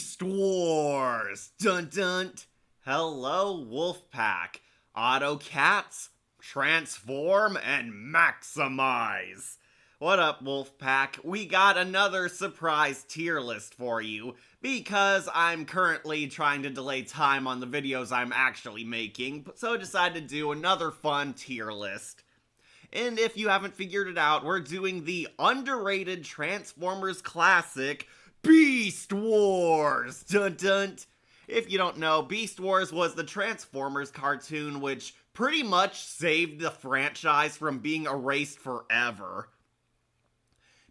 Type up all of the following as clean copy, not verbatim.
Beast Wars! Dun dun! Hello, Wolfpack. Auto Cats, transform and maximize. What up, Wolfpack? We got another surprise tier list for you, because I'm currently trying to delay time on the videos I'm actually making, so I decided to do another fun tier list. And if you haven't figured it out, we're doing the underrated Transformers classic, Beast Wars! Dun dun! If you don't know, Beast Wars was the Transformers cartoon which pretty much saved the franchise from being erased forever.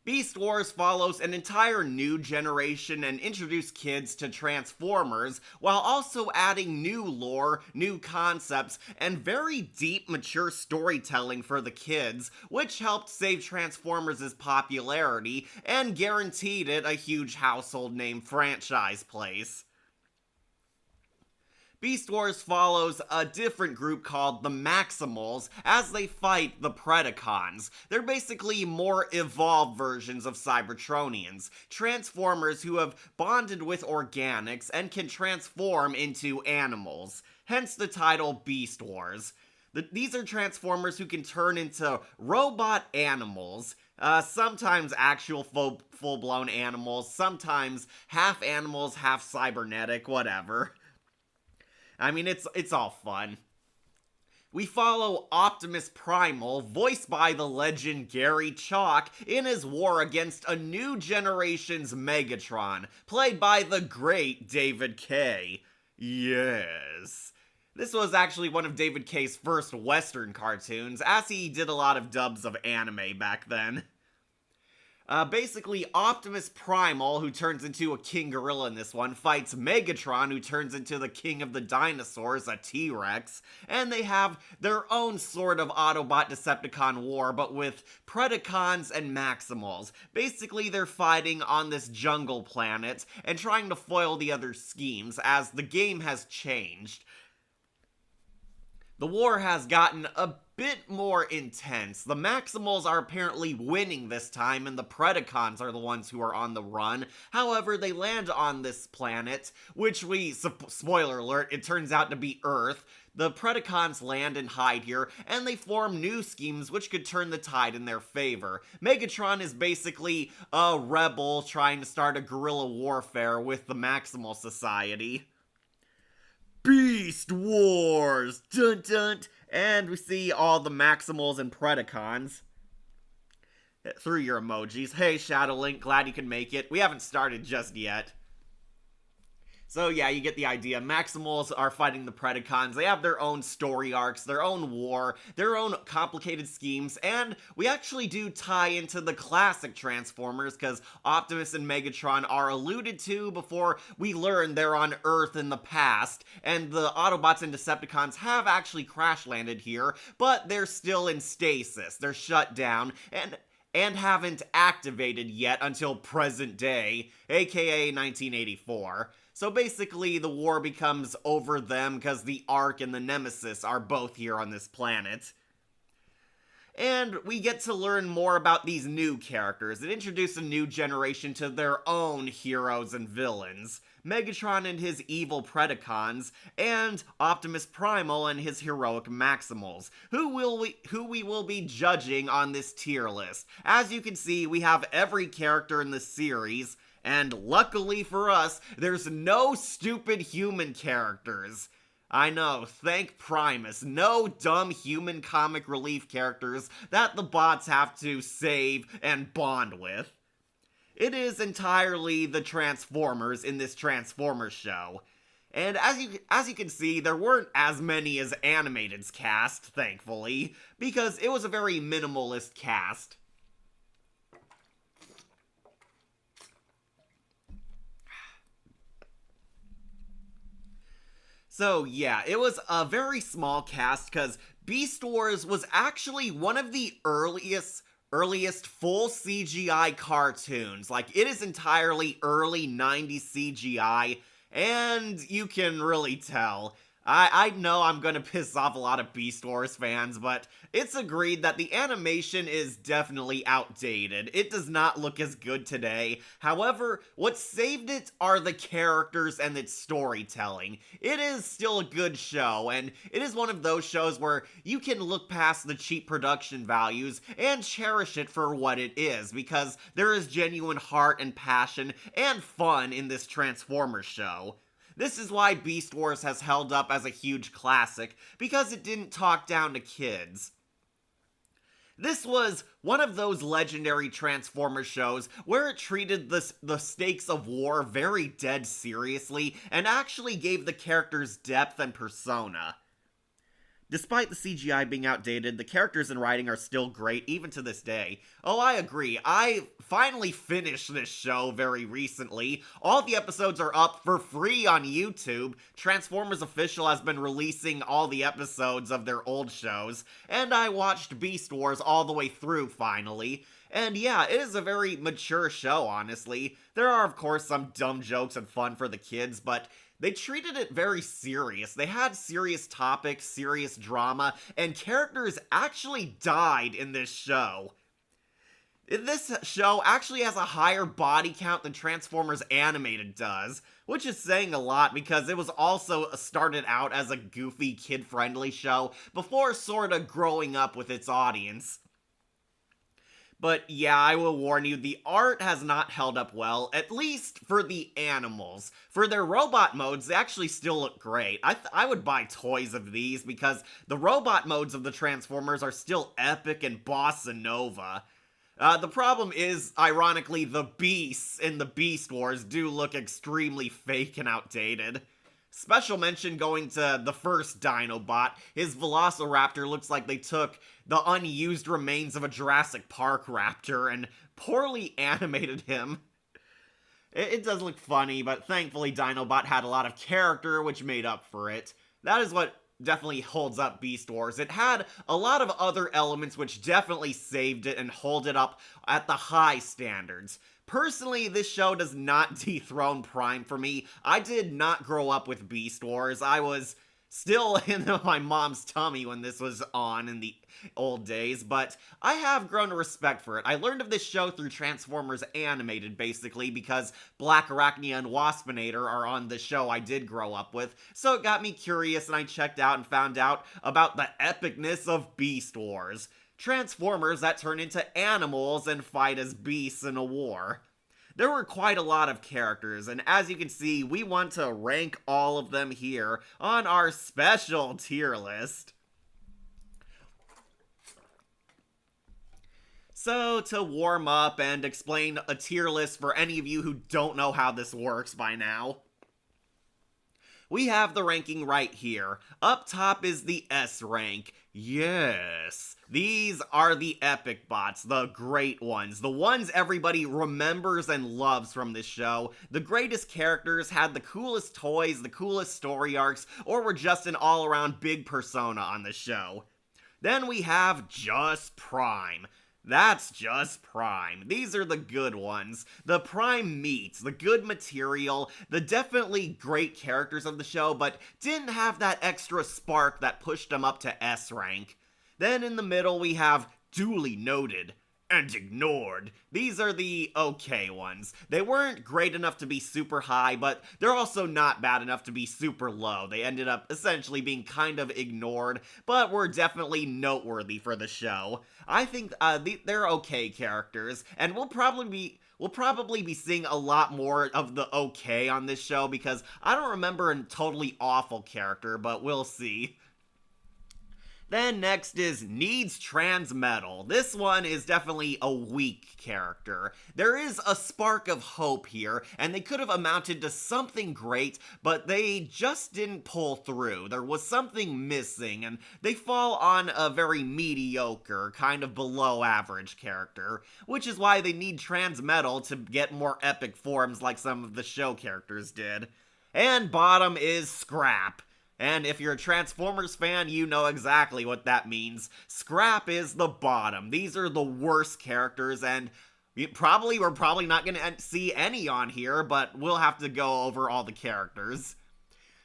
Beast Wars follows an entire new generation and introduced kids to Transformers, while also adding new lore, new concepts, and very deep, mature storytelling for the kids, which helped save Transformers' popularity and guaranteed it a huge household name franchise place. Beast Wars follows a different group called the Maximals as they fight the Predacons. They're basically more evolved versions of Cybertronians, Transformers who have bonded with organics and can transform into animals, hence the title Beast Wars. These are Transformers who can turn into robot animals, sometimes actual full-blown animals, sometimes half animals, half cybernetic, whatever. I mean, it's all fun. We follow Optimus Primal, voiced by the legend Gary Chalk, in his war against a new generation's Megatron, played by the great David Kaye. Yes. This was actually one of David Kaye's first Western cartoons, as he did a lot of dubs of anime back then. Basically, Optimus Primal, who turns into a King Gorilla in this one, fights Megatron, who turns into the King of the Dinosaurs, a T-Rex, and they have their own sort of Autobot-Decepticon war, but with Predacons and Maximals. Basically, they're fighting on this jungle planet and trying to foil the other schemes, as the game has changed. The war has gotten a bit more intense. The Maximals are apparently winning this time, and the Predacons are the ones who are on the run. However, they land on this planet, which spoiler alert, it turns out to be Earth. The Predacons land and hide here, and they form new schemes which could turn the tide in their favor. Megatron is basically a rebel trying to start a guerrilla warfare with the Maximal Society. Beast Wars! Dun dun! And we see all the Maximals and Predacons. Through your emojis. Hey, Shadowlink, glad you can make it. We haven't started just yet. So yeah, you get the idea. Maximals are fighting the Predacons. They have their own story arcs, their own war, their own complicated schemes, and we actually do tie into the classic Transformers, because Optimus and Megatron are alluded to before we learn they're on Earth in the past, and the Autobots and Decepticons have actually crash landed here, but they're still in stasis. They're shut down, and haven't activated yet until present day, aka 1984. So basically, the war becomes over them because the Ark and the Nemesis are both here on this planet. And we get to learn more about these new characters. It introduced a new generation to their own heroes and villains. Megatron and his evil Predacons, and Optimus Primal and his heroic Maximals, who we will be judging on this tier list. As you can see, we have every character in the series, and luckily for us, there's no stupid human characters. I know, thank Primus, no dumb human comic relief characters that the bots have to save and bond with. It is entirely the Transformers in this Transformers show. And as you can see, there weren't as many as Animated's cast, thankfully, because it was a very minimalist cast. So yeah, it was a very small cast because Beast Wars was actually one of the earliest full CGI cartoons. Like, it is entirely early 90s CGI, and you can really tell. I know I'm gonna piss off a lot of Beast Wars fans, but it's agreed that the animation is definitely outdated. It does not look as good today. However, what saved it are the characters and its storytelling. It is still a good show, and it is one of those shows where you can look past the cheap production values and cherish it for what it is, because there is genuine heart and passion and fun in this Transformers show. This is why Beast Wars has held up as a huge classic, because it didn't talk down to kids. This was one of those legendary Transformers shows where it treated the stakes of war very dead seriously and actually gave the characters depth and persona. Despite the CGI being outdated, the characters and writing are still great, even to this day. Oh, I agree. I finally finished this show very recently. All the episodes are up for free on YouTube. Transformers Official has been releasing all the episodes of their old shows, and I watched Beast Wars all the way through, finally. And yeah, it is a very mature show, honestly. There are, of course, some dumb jokes and fun for the kids, but they treated it very serious. They had serious topics, serious drama, and characters actually died in this show. This show actually has a higher body count than Transformers Animated does, which is saying a lot because it was also started out as a goofy, kid-friendly show before sorta growing up with its audience. But yeah, I will warn you, the art has not held up well, at least for the animals. For their robot modes, they actually still look great. I would buy toys of these because the robot modes of the Transformers are still epic and bossa nova. The problem is, ironically, the beasts in the Beast Wars do look extremely fake and outdated. Special mention going to the first Dinobot. His Velociraptor looks like they took the unused remains of a Jurassic Park raptor and poorly animated him. It does look funny, but thankfully Dinobot had a lot of character, which made up for it. That is what definitely holds up Beast Wars. It had a lot of other elements which definitely saved it and hold it up at the high standards. Personally, this show does not dethrone Prime for me. I did not grow up with Beast Wars. I was still in my mom's tummy when this was on in the old days, but I have grown a respect for it. I learned of this show through Transformers Animated, basically, because Black Arachnia and Waspinator are on the show I did grow up with, so it got me curious and I checked out and found out about the epicness of Beast Wars. Transformers that turn into animals and fight as beasts in a war. There were quite a lot of characters, and as you can see, we want to rank all of them here on our special tier list. So, to warm up and explain a tier list for any of you who don't know how this works by now, we have the ranking right here. Up top is the S rank. Yes, these are the epic bots, the great ones, the ones everybody remembers and loves from this show. The greatest characters, had the coolest toys, the coolest story arcs, or were just an all-around big persona on the show. Then we have Just Prime. That's Just Prime. These are the good ones. The prime meats, the good material, the definitely great characters of the show, but didn't have that extra spark that pushed them up to S rank. Then in the middle we have Duly Noted and Ignored. These are the okay ones. They weren't great enough to be super high, but they're also not bad enough to be super low. They ended up essentially being kind of ignored, but were definitely noteworthy for the show. I think they're okay characters, and we'll probably be seeing a lot more of the okay on this show, because I don't remember a totally awful character, but we'll see. Then next is Needs Transmetal. This one is definitely a weak character. There is a spark of hope here, and they could have amounted to something great, but they just didn't pull through. There was something missing, and they fall on a very mediocre, kind of below average character, which is why they need Transmetal to get more epic forms like some of the show characters did. And bottom is Scrap. And if you're a Transformers fan, you know exactly what that means. Scrap is the bottom. These are the worst characters, and we're probably not going to see any on here, but we'll have to go over all the characters.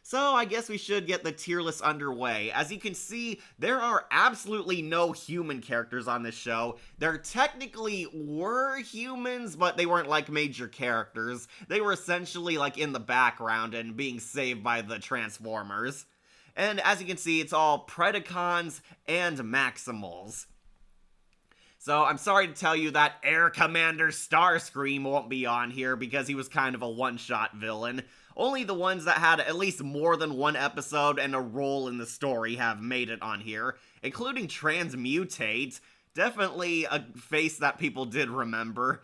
So I guess we should get the tier list underway. As you can see, there are absolutely no human characters on this show. There technically were humans, but they weren't like major characters. They were essentially like in the background and being saved by the Transformers. And as you can see, it's all Predacons and Maximals. So I'm sorry to tell you that Air Commander Starscream won't be on here because he was kind of a one-shot villain. Only the ones that had at least more than one episode and a role in the story have made it on here, including Transmutate, definitely a face that people did remember.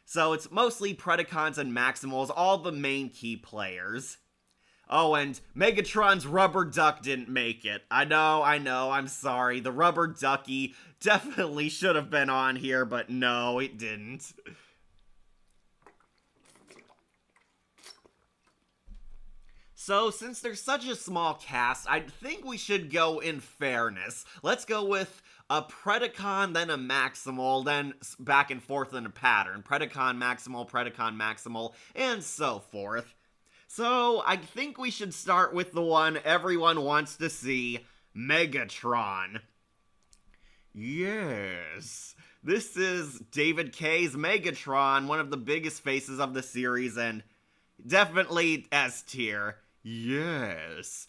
So it's mostly Predacons and Maximals, all the main key players. Oh, and Megatron's rubber duck didn't make it. I know, I'm sorry. The rubber ducky definitely should have been on here, but no, it didn't. So, since there's such a small cast, I think we should go in fairness. Let's go with a Predacon, then a Maximal, then back and forth in a pattern. Predacon, Maximal, and so forth. So, I think we should start with the one everyone wants to see, Megatron. Yes, this is David K's Megatron, one of the biggest faces of the series, and definitely S tier. Yes.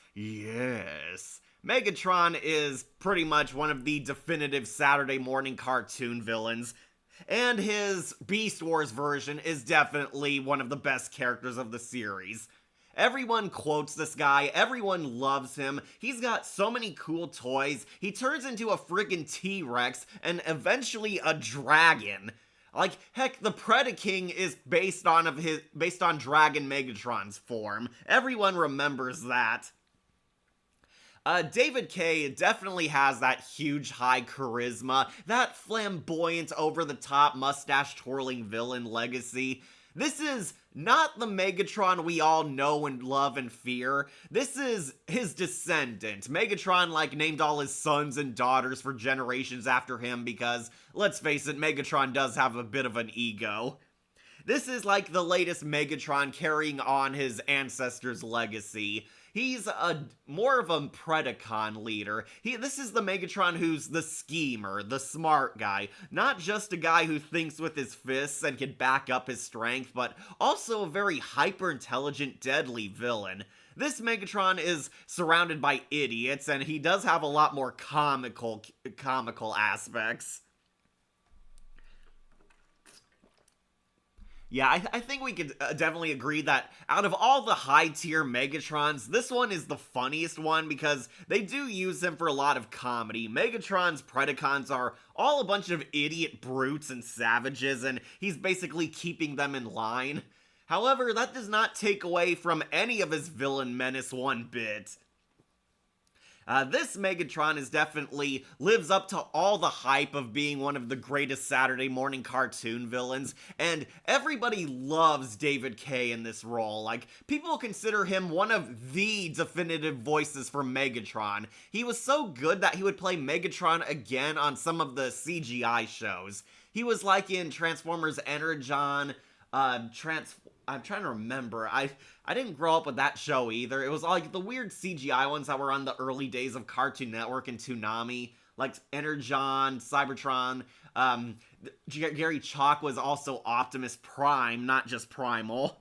Megatron is pretty much one of the definitive Saturday morning cartoon villains, and his Beast Wars version is definitely one of the best characters of the series. Everyone quotes this guy, everyone loves him, he's got so many cool toys, he turns into a friggin' T-Rex, and eventually a dragon. Like, heck, the Predaking is based on Dragon Megatron's form. Everyone remembers that. David K definitely has that huge high charisma, that flamboyant over-the-top mustache-twirling villain legacy. This is not the Megatron we all know and love and fear. This is his descendant. Megatron, named all his sons and daughters for generations after him because, let's face it, Megatron does have a bit of an ego. This is like the latest Megatron carrying on his ancestors' legacy. He's more of a Predacon leader. This is the Megatron who's the schemer, the smart guy. Not just a guy who thinks with his fists and can back up his strength, but also a very hyper-intelligent, deadly villain. This Megatron is surrounded by idiots, and he does have a lot more comical aspects. Yeah, I think we could definitely agree that out of all the high-tier Megatrons, this one is the funniest one because they do use him for a lot of comedy. Megatron's Predacons are all a bunch of idiot brutes and savages, and he's basically keeping them in line. However, that does not take away from any of his villain menace one bit. This Megatron is definitely lives up to all the hype of being one of the greatest Saturday morning cartoon villains, and everybody loves David K in this role. People consider him one of the definitive voices for Megatron. He was so good that he would play Megatron again on some of the CGI shows. He was like in Transformers Energon, I'm trying to remember. I didn't grow up with that show either. It was like the weird CGI ones that were on the early days of Cartoon Network and Toonami, like Energon, Cybertron. Gary Chalk was also Optimus Prime, not just Primal.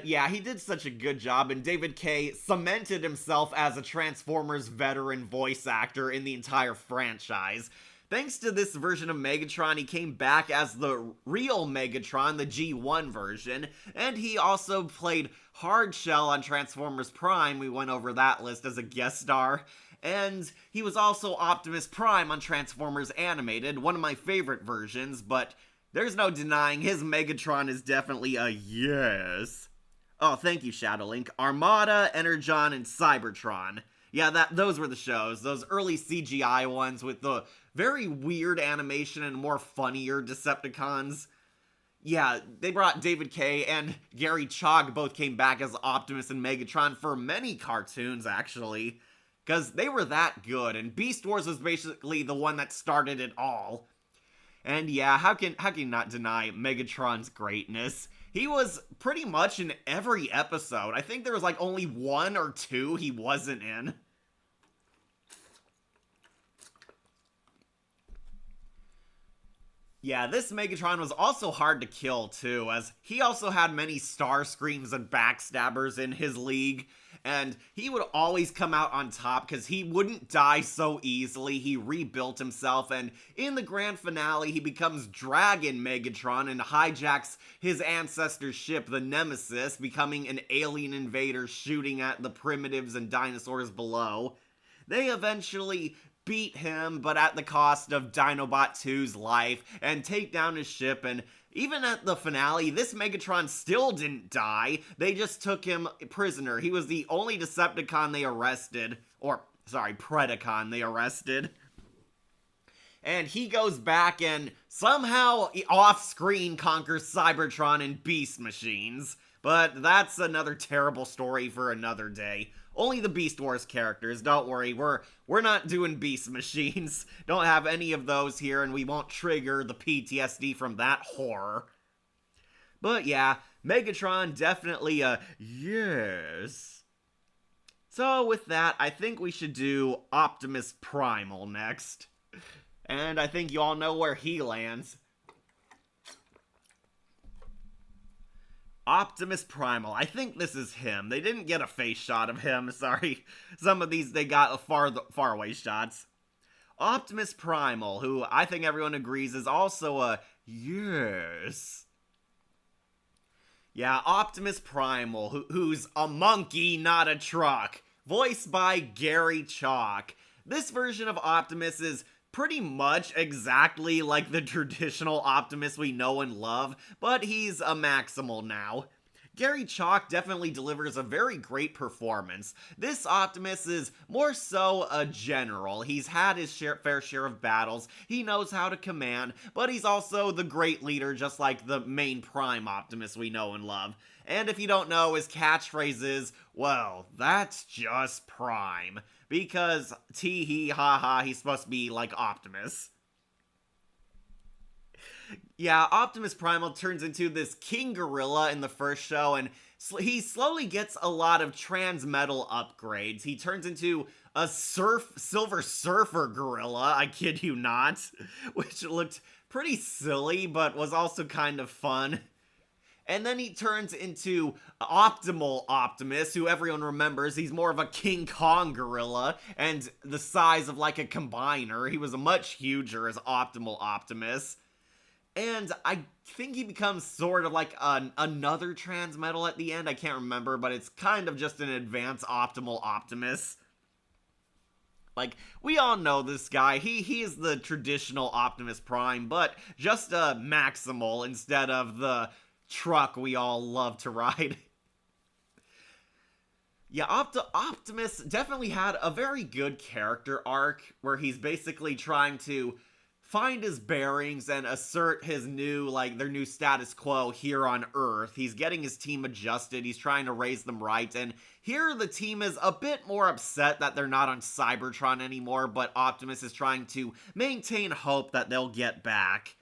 Yeah, he did such a good job, and David K cemented himself as a Transformers veteran voice actor in the entire franchise. Thanks to this version of Megatron, he came back as the real Megatron, the G1 version, and he also played Hardshell on Transformers Prime. We went over that list as a guest star. And he was also Optimus Prime on Transformers Animated, one of my favorite versions, but there's no denying his Megatron is definitely a yes. Oh, thank you, Shadowlink. Armada, Energon, and Cybertron. Yeah, those were the shows. Those early CGI ones with the very weird animation and more funnier Decepticons. Yeah, they brought David K and Gary Chalk both came back as Optimus and Megatron for many cartoons, actually. Because they were that good, and Beast Wars was basically the one that started it all. And yeah, how can you not deny Megatron's greatness? He was pretty much in every episode. I think there was like only 1 or 2 he wasn't in. Yeah, this Megatron was also hard to kill too, as he also had many Starscreams and Backstabbers in his league, and he would always come out on top because he wouldn't die so easily. He rebuilt himself, and in the grand finale, he becomes Dragon Megatron and hijacks his ancestor's ship, the Nemesis, becoming an alien invader shooting at the primitives and dinosaurs below. They eventually beat him, but at the cost of Dinobot 2's life, and take down his ship, and even at the finale, this Megatron still didn't die. They just took him prisoner. He was the only Decepticon they arrested, or, sorry, Predacon they arrested. And he goes back and somehow off-screen conquers Cybertron and Beast Machines. But that's another terrible story for another day. Only the Beast Wars characters, don't worry, we're not doing Beast Machines. Don't have any of those here, and we won't trigger the PTSD from that horror. But yeah, Megatron definitely a yes. So with that, I think we should do Optimus Primal next. And I think you all know where he lands. Optimus Primal. I think this is him. They didn't get a face shot of him, sorry. Some of these, they got far away shots. Optimus Primal, who I think everyone agrees is also a yes. Yeah, Optimus Primal, who's a monkey, not a truck. Voiced by Gary Chalk. This version of Optimus is pretty much exactly like the traditional Optimus we know and love, but he's a Maximal now. Gary Chalk definitely delivers a very great performance. This Optimus is more so a general. He's had his fair share of battles, he knows how to command, but he's also the great leader just like the main Prime Optimus we know and love. And if you don't know, his catchphrase is, well, that's just Prime. Because, tee hee ha ha, he's supposed to be like Optimus. Yeah, Optimus Primal turns into this King Gorilla in the first show, and he slowly gets a lot of Transmetal upgrades. He turns into a Silver Surfer Gorilla, I kid you not, which looked pretty silly, but was also kind of fun. And then he turns into Optimal Optimus, who everyone remembers. He's more of a King Kong gorilla, and the size of like a combiner. He was much huger as Optimal Optimus. And I think he becomes sort of like another Transmetal at the end. I can't remember, but it's kind of just an advanced Optimal Optimus. Like, we all know this guy. He is the traditional Optimus Prime, but just a Maximal instead of the truck we all love to ride. Yeah, Optimus definitely had a very good character arc where he's basically trying to find his bearings and assert his their new status quo here on Earth. He's getting his team adjusted, he's trying to raise them right, and here the team is a bit more upset that they're not on Cybertron anymore, but Optimus is trying to maintain hope that they'll get back.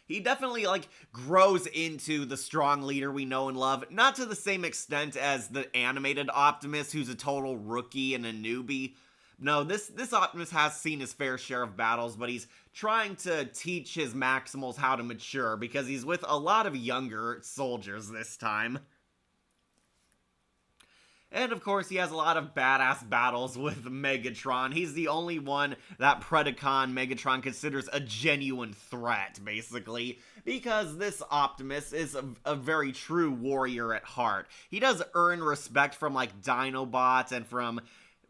He definitely, grows into the strong leader we know and love, not to the same extent as the animated Optimus, who's a total rookie and a newbie. No, this Optimus has seen his fair share of battles, but he's trying to teach his Maximals how to mature, because he's with a lot of younger soldiers this time. And of course, he has a lot of badass battles with Megatron. He's the only one that Predacon Megatron considers a genuine threat, basically, because this Optimus is a very true warrior at heart. He does earn respect from, Dinobots, and from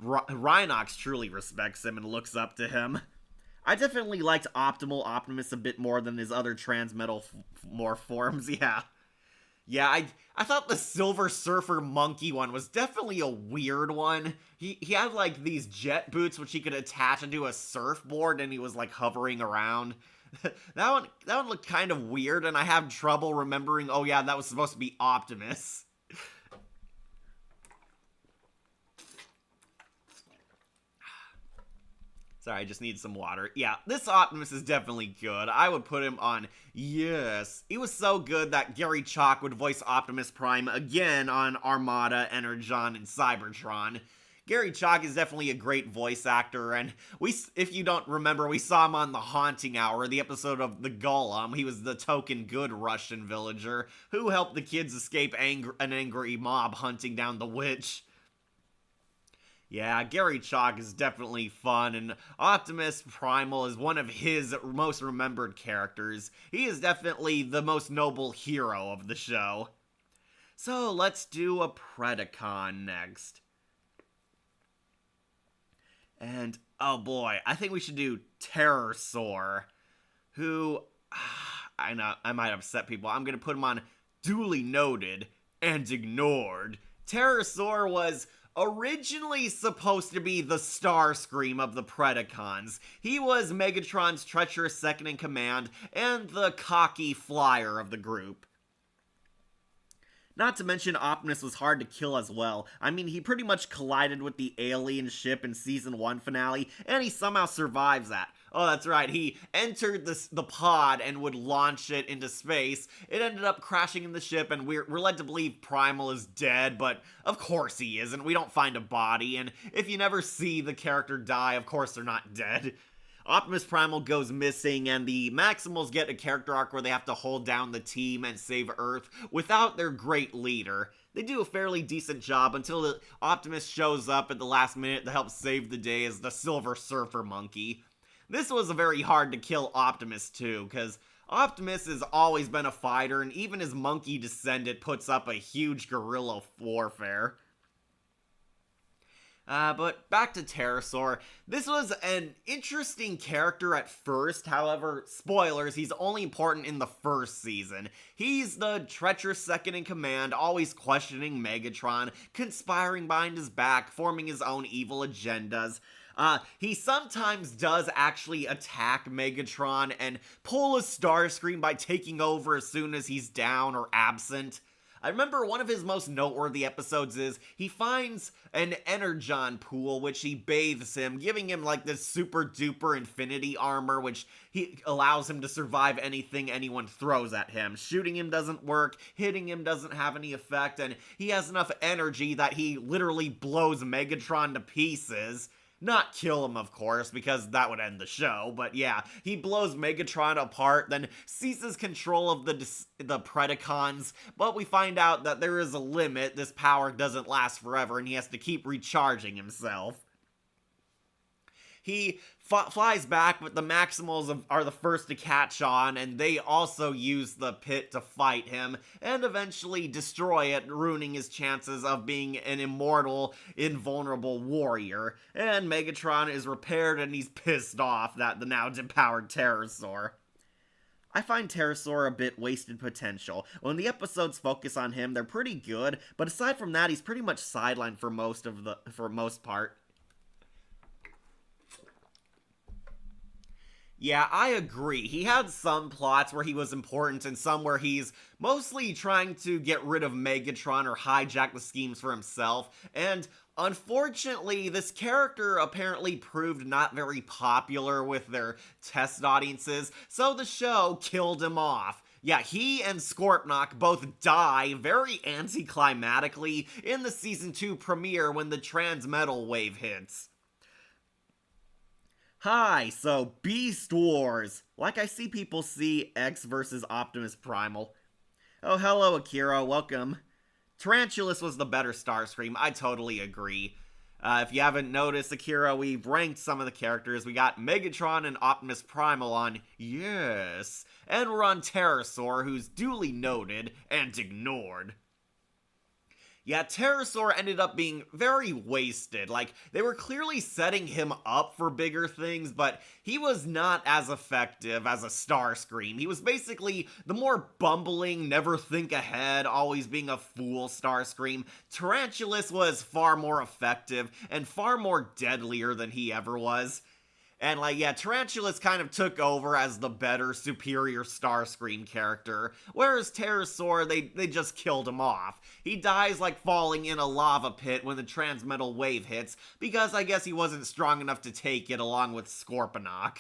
Rhinox truly respects him and looks up to him. I definitely liked Optimal Optimus a bit more than his other Transmetal morph forms, yeah. Yeah, I thought the Silver Surfer monkey one was definitely a weird one. He had, these jet boots which he could attach into a surfboard, and he was, hovering around. That one looked kind of weird, and I have trouble remembering, oh yeah, that was supposed to be Optimus. Sorry, I just need some water. Yeah, this Optimus is definitely good. I would put him on yes. He was so good that Gary Chalk would voice Optimus Prime again on Armada, Energon, and Cybertron. Gary Chalk is definitely a great voice actor, and if you don't remember, we saw him on The Haunting Hour, the episode of The Golem. He was the token good Russian villager who helped the kids escape an angry mob hunting down the witch. Yeah, Gary Chalk is definitely fun, and Optimus Primal is one of his most remembered characters. He is definitely the most noble hero of the show. So let's do a Predacon next. And, oh boy, I think we should do Terrorsaur, who, I know, I might upset people. I'm going to put him on duly noted and ignored. Terrorsaur was originally supposed to be the Starscream of the Predacons. He was Megatron's treacherous second-in-command and the cocky flyer of the group. Not to mention, Optimus was hard to kill as well. I mean, he pretty much collided with the alien ship in Season 1 finale, and he somehow survives that. Oh, that's right, he entered the pod and would launch it into space. It ended up crashing in the ship, and we're led to believe Primal is dead, but of course he isn't. We don't find a body, and if you never see the character die, of course they're not dead. Optimus Primal goes missing, and the Maximals get a character arc where they have to hold down the team and save Earth without their great leader. They do a fairly decent job until Optimus shows up at the last minute to help save the day as the Silver Surfer Monkey. This was a very hard to kill Optimus too, because Optimus has always been a fighter, and even his monkey descendant puts up a huge guerrilla warfare. But back to Terrorsaur. This was an interesting character at first, however, spoilers, he's only important in the first season. He's the treacherous second-in-command, always questioning Megatron, conspiring behind his back, forming his own evil agendas. He sometimes does actually attack Megatron and pull a Starscream by taking over as soon as he's down or absent. I remember one of his most noteworthy episodes is he finds an Energon pool, which he bathes him, giving him like this super duper infinity armor, which he allows him to survive anything anyone throws at him. Shooting him doesn't work, hitting him doesn't have any effect, and he has enough energy that he literally blows Megatron to pieces. Not kill him, of course, because that would end the show, but yeah, he blows Megatron apart, then seizes control of the Predacons, but we find out that there is a limit, this power doesn't last forever, and he has to keep recharging himself. He flies back, but the Maximals are the first to catch on, and they also use the pit to fight him, and eventually destroy it, ruining his chances of being an immortal, invulnerable warrior. And Megatron is repaired, and he's pissed off that the now depowered Terrorsaur. I find Terrorsaur a bit wasted potential. When the episodes focus on him, they're pretty good, but aside from that, he's pretty much sidelined for most part. Yeah, I agree. He had some plots where he was important and some where he's mostly trying to get rid of Megatron or hijack the schemes for himself, and unfortunately, this character apparently proved not very popular with their test audiences, so the show killed him off. Yeah, he and Scorponok both die very anticlimactically in the Season 2 premiere when the Transmetal wave hits. Hi, so Beast Wars. Like I see people see X versus Optimus Primal. Oh, hello Akira, welcome. Tarantulas was the better Starscream, I totally agree. If you haven't noticed, Akira, we've ranked some of the characters. We got Megatron and Optimus Primal on yes, and we're on Terrorsaur, who's duly noted and ignored. Yeah, Terrorsaur ended up being very wasted. Like, they were clearly setting him up for bigger things, but he was not as effective as a Starscream. He was basically the more bumbling, never think ahead, always being a fool Starscream. Tarantulas was far more effective and far more deadlier than he ever was. And like, yeah, Tarantulas kind of took over as the better, superior Starscream character, whereas Pterosaur, they just killed him off. He dies like falling in a lava pit when the transmetal wave hits, because I guess he wasn't strong enough to take it along with Scorponok.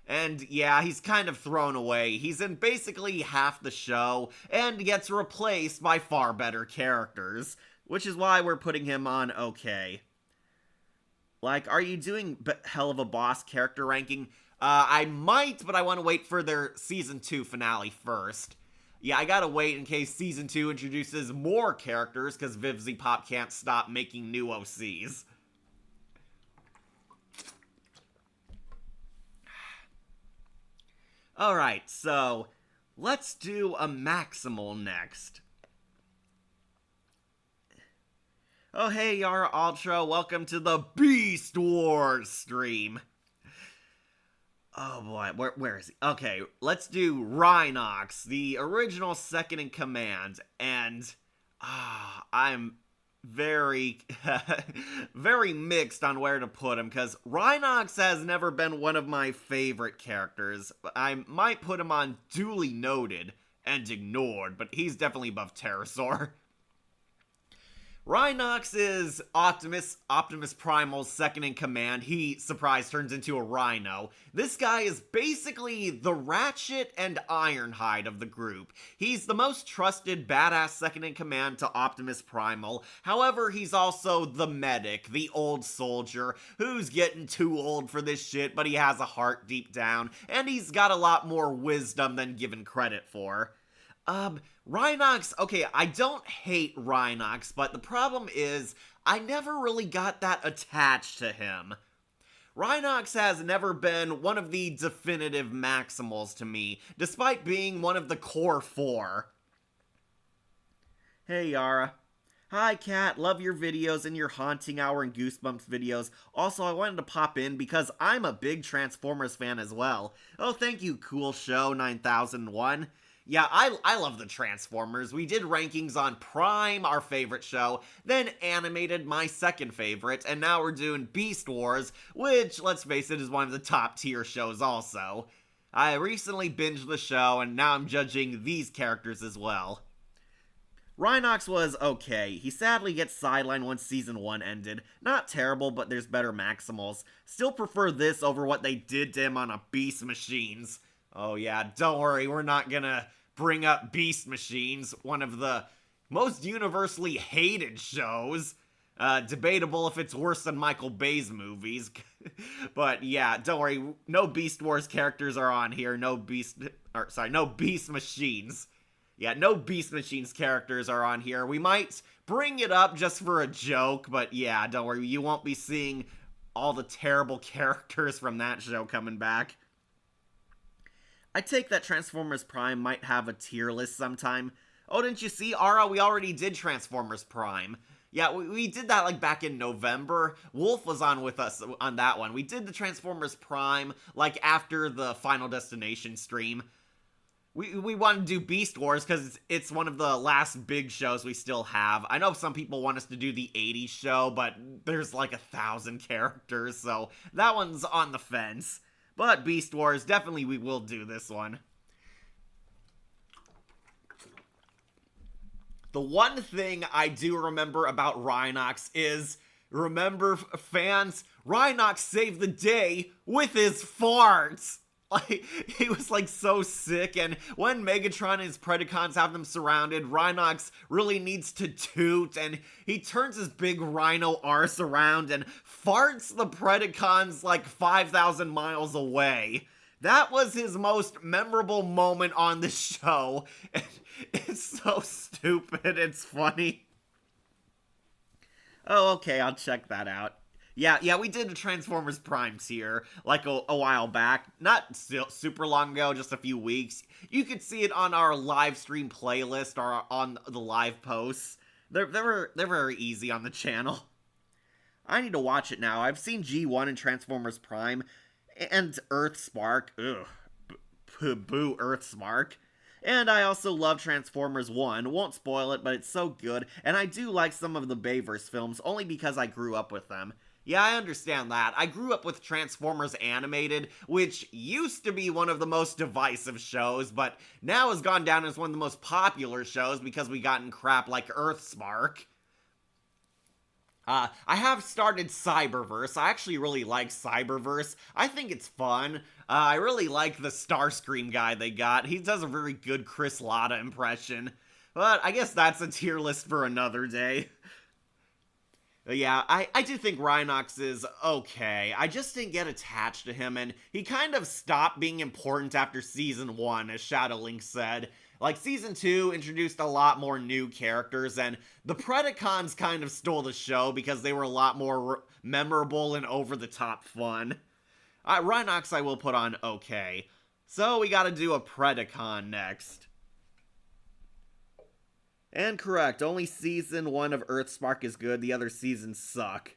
And yeah, he's kind of thrown away. He's in basically half the show, and gets replaced by far better characters, which is why we're putting him on okay. Like, are you doing Hell of a Boss character ranking? I might, but I want to wait for their Season 2 finale first. Yeah, I gotta wait in case Season 2 introduces more characters, because VivziePop can't stop making new OCs. Alright, so let's do a Maximal next. Oh hey Yara Ultra, welcome to the Beast Wars stream. Oh boy, where is he? Okay, let's do Rhinox, the original second in command, and I'm very, very mixed on where to put him, because Rhinox has never been one of my favorite characters. I might put him on duly noted and ignored, but he's definitely above Pterosaur. Rhinox is Optimus Primal's second in command. He, surprise, turns into a rhino. This guy is basically the Ratchet and Ironhide of the group. He's the most trusted badass second in command to Optimus Primal. However, he's also the medic, the old soldier, who's getting too old for this shit, but he has a heart deep down, and he's got a lot more wisdom than given credit for. Rhinox, okay, I don't hate Rhinox, but the problem is, I never really got that attached to him. Rhinox has never been one of the definitive Maximals to me, despite being one of the core four. Hey Yara. Hi Kat, love your videos and your Haunting Hour and Goosebumps videos. Also, I wanted to pop in because I'm a big Transformers fan as well. Oh, thank you, Cool Show 9001. Yeah, I love the Transformers. We did rankings on Prime, our favorite show, then Animated, my second favorite, and now we're doing Beast Wars, which, let's face it, is one of the top tier shows also. I recently binged the show, and now I'm judging these characters as well. Rhinox was okay. He sadly gets sidelined once Season 1 ended. Not terrible, but there's better Maximals. Still prefer this over what they did to him on a Beast Machines. Oh yeah, don't worry, we're not gonna bring up Beast Machines, one of the most universally hated shows. Debatable if it's worse than Michael Bay's movies. But yeah, don't worry, no Beast Wars characters are on here, no Beast Machines. Yeah, no Beast Machines characters are on here. We might bring it up just for a joke, but yeah, don't worry, you won't be seeing all the terrible characters from that show coming back. I take that Transformers Prime might have a tier list sometime. Oh, didn't you see, Ara? We already did Transformers Prime. Yeah, we did that like back in November. Wolf was on with us on that one. We did the Transformers Prime like after the Final Destination stream. We wanted to do Beast Wars because it's one of the last big shows we still have. I know some people want us to do the 80s show, but there's like 1,000 characters, so that one's on the fence. But Beast Wars, definitely we will do this one. The one thing I do remember about Rhinox is, remember fans, Rhinox saved the day with his farts. Like, he was like so sick, and when Megatron and his Predacons have them surrounded, Rhinox really needs to toot, and he turns his big rhino arse around and farts the Predacons like 5,000 miles away. That was his most memorable moment on the show, and it's so stupid, it's funny. Oh, okay, I'll check that out. Yeah, we did a Transformers Prime tier, like a while back. Not super long ago, just a few weeks. You could see it on our live stream playlist or on the live posts. They're very easy on the channel. I need to watch it now. I've seen G1 and Transformers Prime, and Earthspark. Ugh. Boo Earthspark. And I also love Transformers 1. Won't spoil it, but it's so good. And I do like some of the Bayverse films, only because I grew up with them. Yeah, I understand that. I grew up with Transformers Animated, which used to be one of the most divisive shows, but now has gone down as one of the most popular shows because we gotten crap like Earthspark. I have started Cyberverse. I actually really like Cyberverse. I think it's fun. I really like the Starscream guy they got. He does a very good Chris Latta impression. But I guess that's a tier list for another day. Yeah, I do think Rhinox is okay. I just didn't get attached to him, and he kind of stopped being important after Season 1, as Shadowlink said. Like, Season 2 introduced a lot more new characters, and the Predacons kind of stole the show because they were a lot more memorable and over-the-top fun. Rhinox I will put on okay. So we gotta do a Predacon next. And correct, only Season 1 of Earthspark is good, the other seasons suck.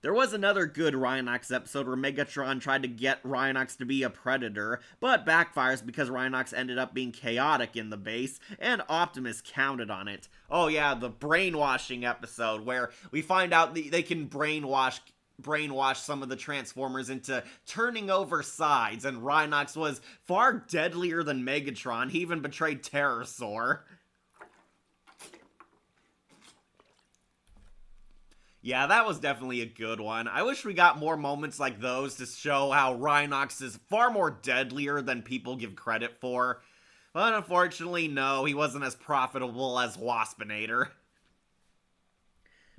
There was another good Rhinox episode where Megatron tried to get Rhinox to be a predator, but backfires because Rhinox ended up being chaotic in the base, and Optimus counted on it. Oh yeah, the brainwashing episode, where we find out they can brainwash some of the Transformers into turning over sides, and Rhinox was far deadlier than Megatron. He even betrayed Terrorsaur. Yeah, that was definitely a good one. I wish we got more moments like those to show how Rhinox is far more deadlier than people give credit for. But unfortunately, no, he wasn't as profitable as Waspinator.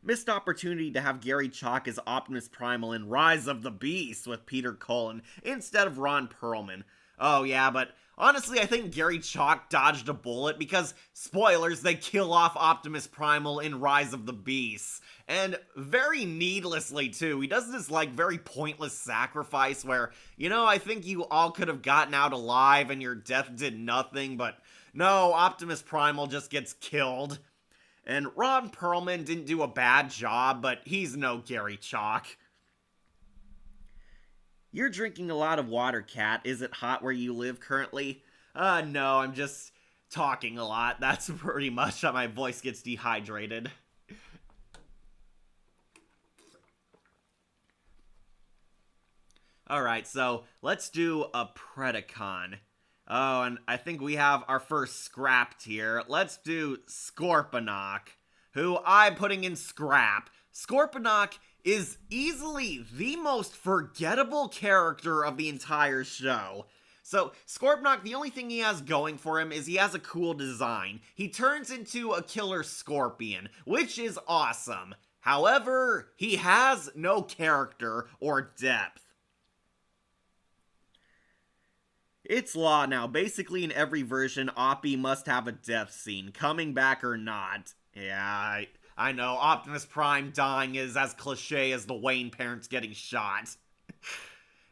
Missed opportunity to have Gary Chalk as Optimus Primal in Rise of the Beast with Peter Cullen instead of Ron Perlman. Oh yeah, but honestly, I think Gary Chalk dodged a bullet because, spoilers, they kill off Optimus Primal in Rise of the Beast. And very needlessly, too. He does this, like, very pointless sacrifice where, I think you all could have gotten out alive and your death did nothing, but no, Optimus Primal just gets killed. And Ron Perlman didn't do a bad job, but he's no Gary Chalk. You're drinking a lot of water, Cat. Is it hot where you live currently? No, I'm just talking a lot. That's pretty much how my voice gets dehydrated. Alright, so let's do a Predacon. Oh, and I think we have our first scrap tier. Let's do Scorponok, who I'm putting in scrap. Scorponok is easily the most forgettable character of the entire show. So, Scorponok, the only thing he has going for him is he has a cool design. He turns into a killer scorpion, which is awesome. However, he has no character or depth. It's law now. Basically, in every version, Oppie must have a death scene, coming back or not. Yeah, I know, Optimus Prime dying is as cliche as the Wayne parents getting shot.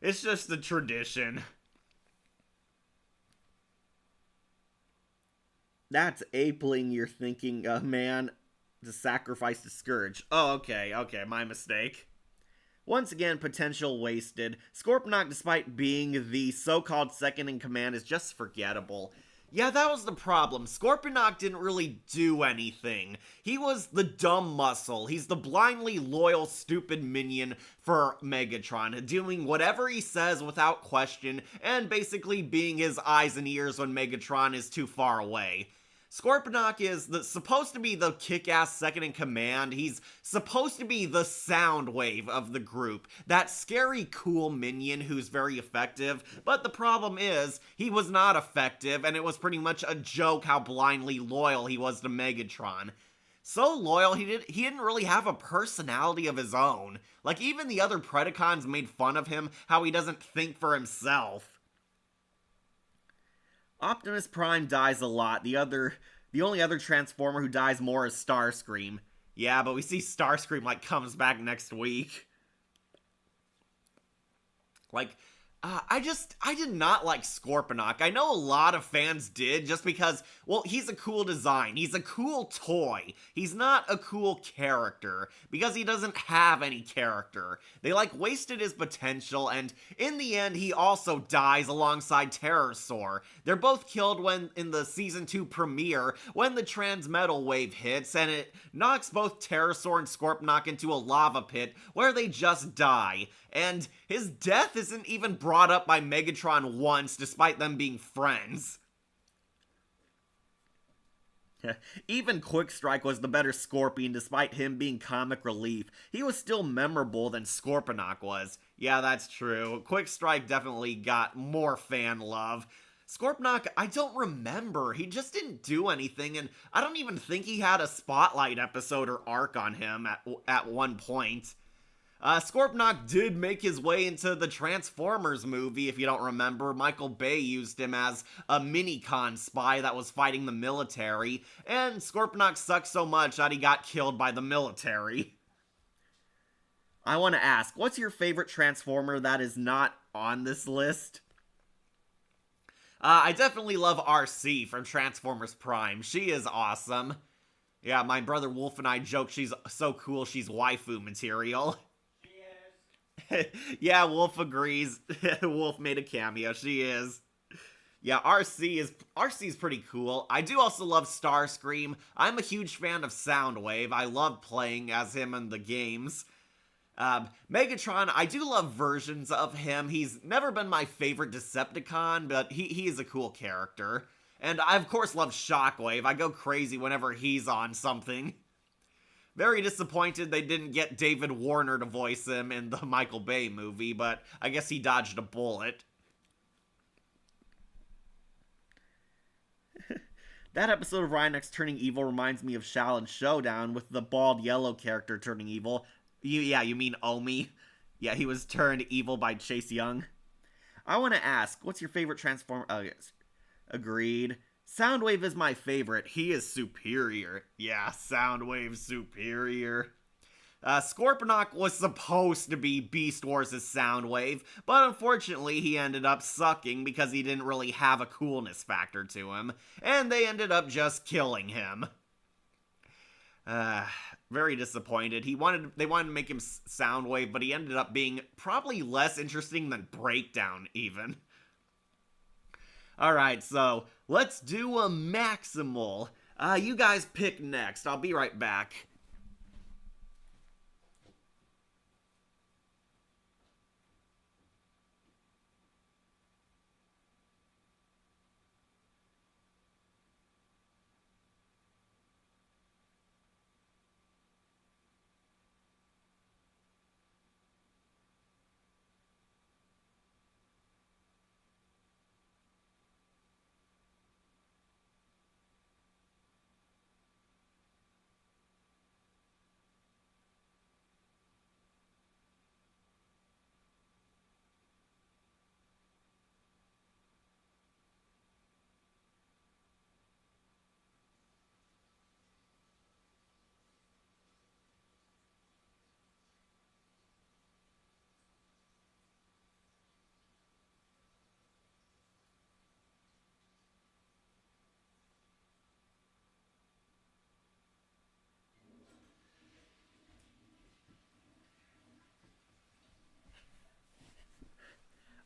It's just a tradition. That's Apeling you're thinking of, man. To sacrifice the Scourge. Oh, okay, my mistake. Once again, potential wasted. Scorponok, despite being the so-called second in command, is just forgettable. Yeah, that was the problem. Scorponok didn't really do anything. He was the dumb muscle. He's the blindly loyal, stupid minion for Megatron, doing whatever he says without question, and basically being his eyes and ears when Megatron is too far away. Scorponok is supposed to be the kick-ass second-in-command. He's supposed to be the sound wave of the group. That scary, cool minion who's very effective. But the problem is, he was not effective, and it was pretty much a joke how blindly loyal he was to Megatron. So loyal, he didn't really have a personality of his own. Like, even the other Predacons made fun of him, how he doesn't think for himself. Optimus Prime dies a lot. The only other Transformer who dies more is Starscream. Yeah, but we see Starscream, comes back next week. I did not like Scorponok. I know a lot of fans did just because, well, he's a cool design. He's a cool toy. He's not a cool character because he doesn't have any character. They, like, wasted his potential, and in the end, he also dies alongside Terrorsaur. They're both killed when, in the Season 2 premiere, when the Transmetal wave hits, and it knocks both Terrorsaur and Scorponok into a lava pit where they just die. And his death isn't even brought up by Megatron once, despite them being friends. Even Quickstrike was the better Scorpion, despite him being comic relief. He was still memorable than Scorponok was. Yeah, that's true. Quickstrike definitely got more fan love. Scorponok, I don't remember. He just didn't do anything, and I don't even think he had a Spotlight episode or arc on him at one point. Scorponok did make his way into the Transformers movie, if you don't remember. Michael Bay used him as a mini-con spy that was fighting the military, and Scorponok sucked so much that he got killed by the military. I want to ask, what's your favorite Transformer that is not on this list? I definitely love RC from Transformers Prime. She is awesome. Yeah, my brother Wolf and I joke she's so cool she's waifu material. Yeah, Wolf agrees. Wolf made a cameo. She is. Yeah, RC's pretty cool. I do also love Starscream. I'm a huge fan of Soundwave. I love playing as him in the games. Megatron, I do love versions of him. He's never been my favorite Decepticon, but he is a cool character. And I, of course, love Shockwave. I go crazy whenever he's on something. Very disappointed they didn't get David Warner to voice him in the Michael Bay movie, but I guess he dodged a bullet. That episode of Ryan X turning evil reminds me of Shaolin Showdown with the bald yellow character turning evil. You mean Omi? Yeah, he was turned evil by Chase Young. I want to ask, what's your favorite Transformer? Yes. Agreed. Soundwave is my favorite. He is superior. Yeah, Soundwave's superior. Scorponok was supposed to be Beast Wars' Soundwave, but unfortunately he ended up sucking because he didn't really have a coolness factor to him, and they ended up just killing him. Very disappointed. They wanted to make him Soundwave, but he ended up being probably less interesting than Breakdown, even. Alright, so let's do a Maximal. You guys pick next. I'll be right back.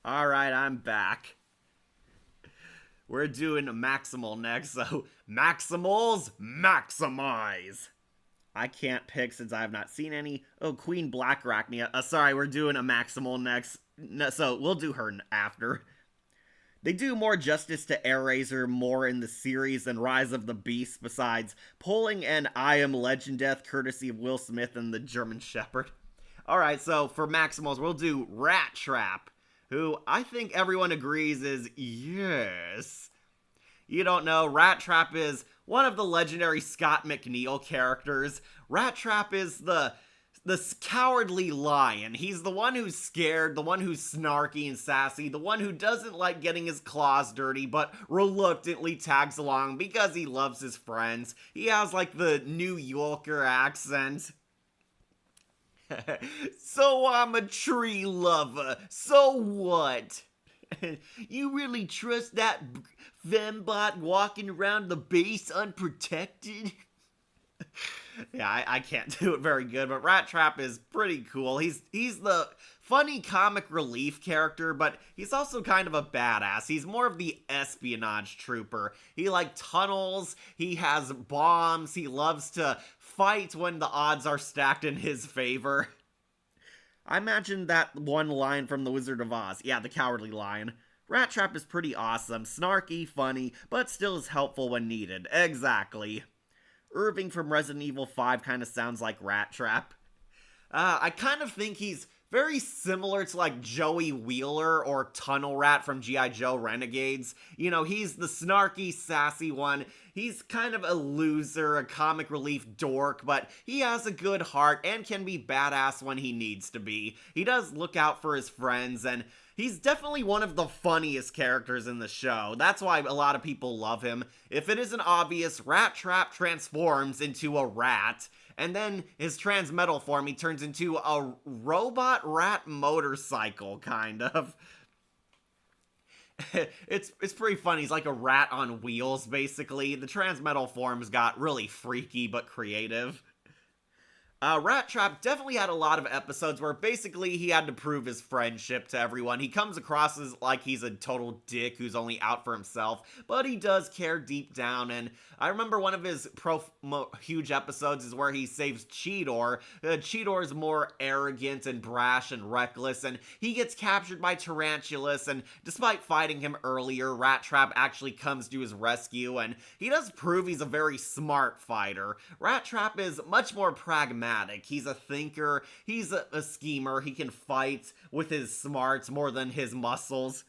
Alright, I'm back. We're doing a Maximal next, so Maximals, maximize! I can't pick since I have not seen any. Oh, Queen Blackarachnia. Sorry, we're doing a Maximal next, so we'll do her after. They do more justice to Airazor more in the series than Rise of the Beast, besides pulling an I Am Legend death courtesy of Will Smith and the German Shepherd. Alright, so for Maximals, we'll do Rat Trap, who I think everyone agrees is yes. You don't know, Rat Trap is one of the legendary Scott McNeil characters. Rat Trap is the cowardly lion. He's the one who's scared, the one who's snarky and sassy, the one who doesn't like getting his claws dirty, but reluctantly tags along because he loves his friends. He has like the New Yorker accent. So I'm a tree lover, so what? You really trust that fembot walking around the base unprotected? Yeah, I can't do it very good, but Rat Trap is pretty cool. He's the funny comic relief character, but he's also kind of a badass. He's more of the espionage trooper. He tunnels, he has bombs, he loves to fight when the odds are stacked in his favor. I imagine that one line from The Wizard of Oz. Yeah, the cowardly lion. Rat Trap is pretty awesome, snarky, funny, but still is helpful when needed. Exactly. Irving from Resident Evil 5 kind of sounds like Rat Trap. I kind of think he's very similar to Joey Wheeler or Tunnel Rat from G.I. Joe Renegades. You know, he's the snarky, sassy one. He's kind of a loser, a comic relief dork, but he has a good heart and can be badass when he needs to be. He does look out for his friends, and he's definitely one of the funniest characters in the show. That's why a lot of people love him. If it isn't obvious, Rat Trap transforms into a rat, and then his transmetal form, he turns into a robot rat motorcycle, kind of. It's pretty funny. He's like a rat on wheels, basically. The transmetal forms got really freaky but creative. Rat Trap definitely had a lot of episodes where basically he had to prove his friendship to everyone. He comes across as like he's a total dick who's only out for himself, but he does care deep down. And I remember one of his huge episodes is where he saves Cheetor. Cheetor is more arrogant and brash and reckless, and he gets captured by Tarantulas, and despite fighting him earlier, Rat Trap actually comes to his rescue, and he does prove he's a very smart fighter. Rat Trap is much more pragmatic. He's a thinker, he's a schemer, he can fight with his smarts more than his muscles.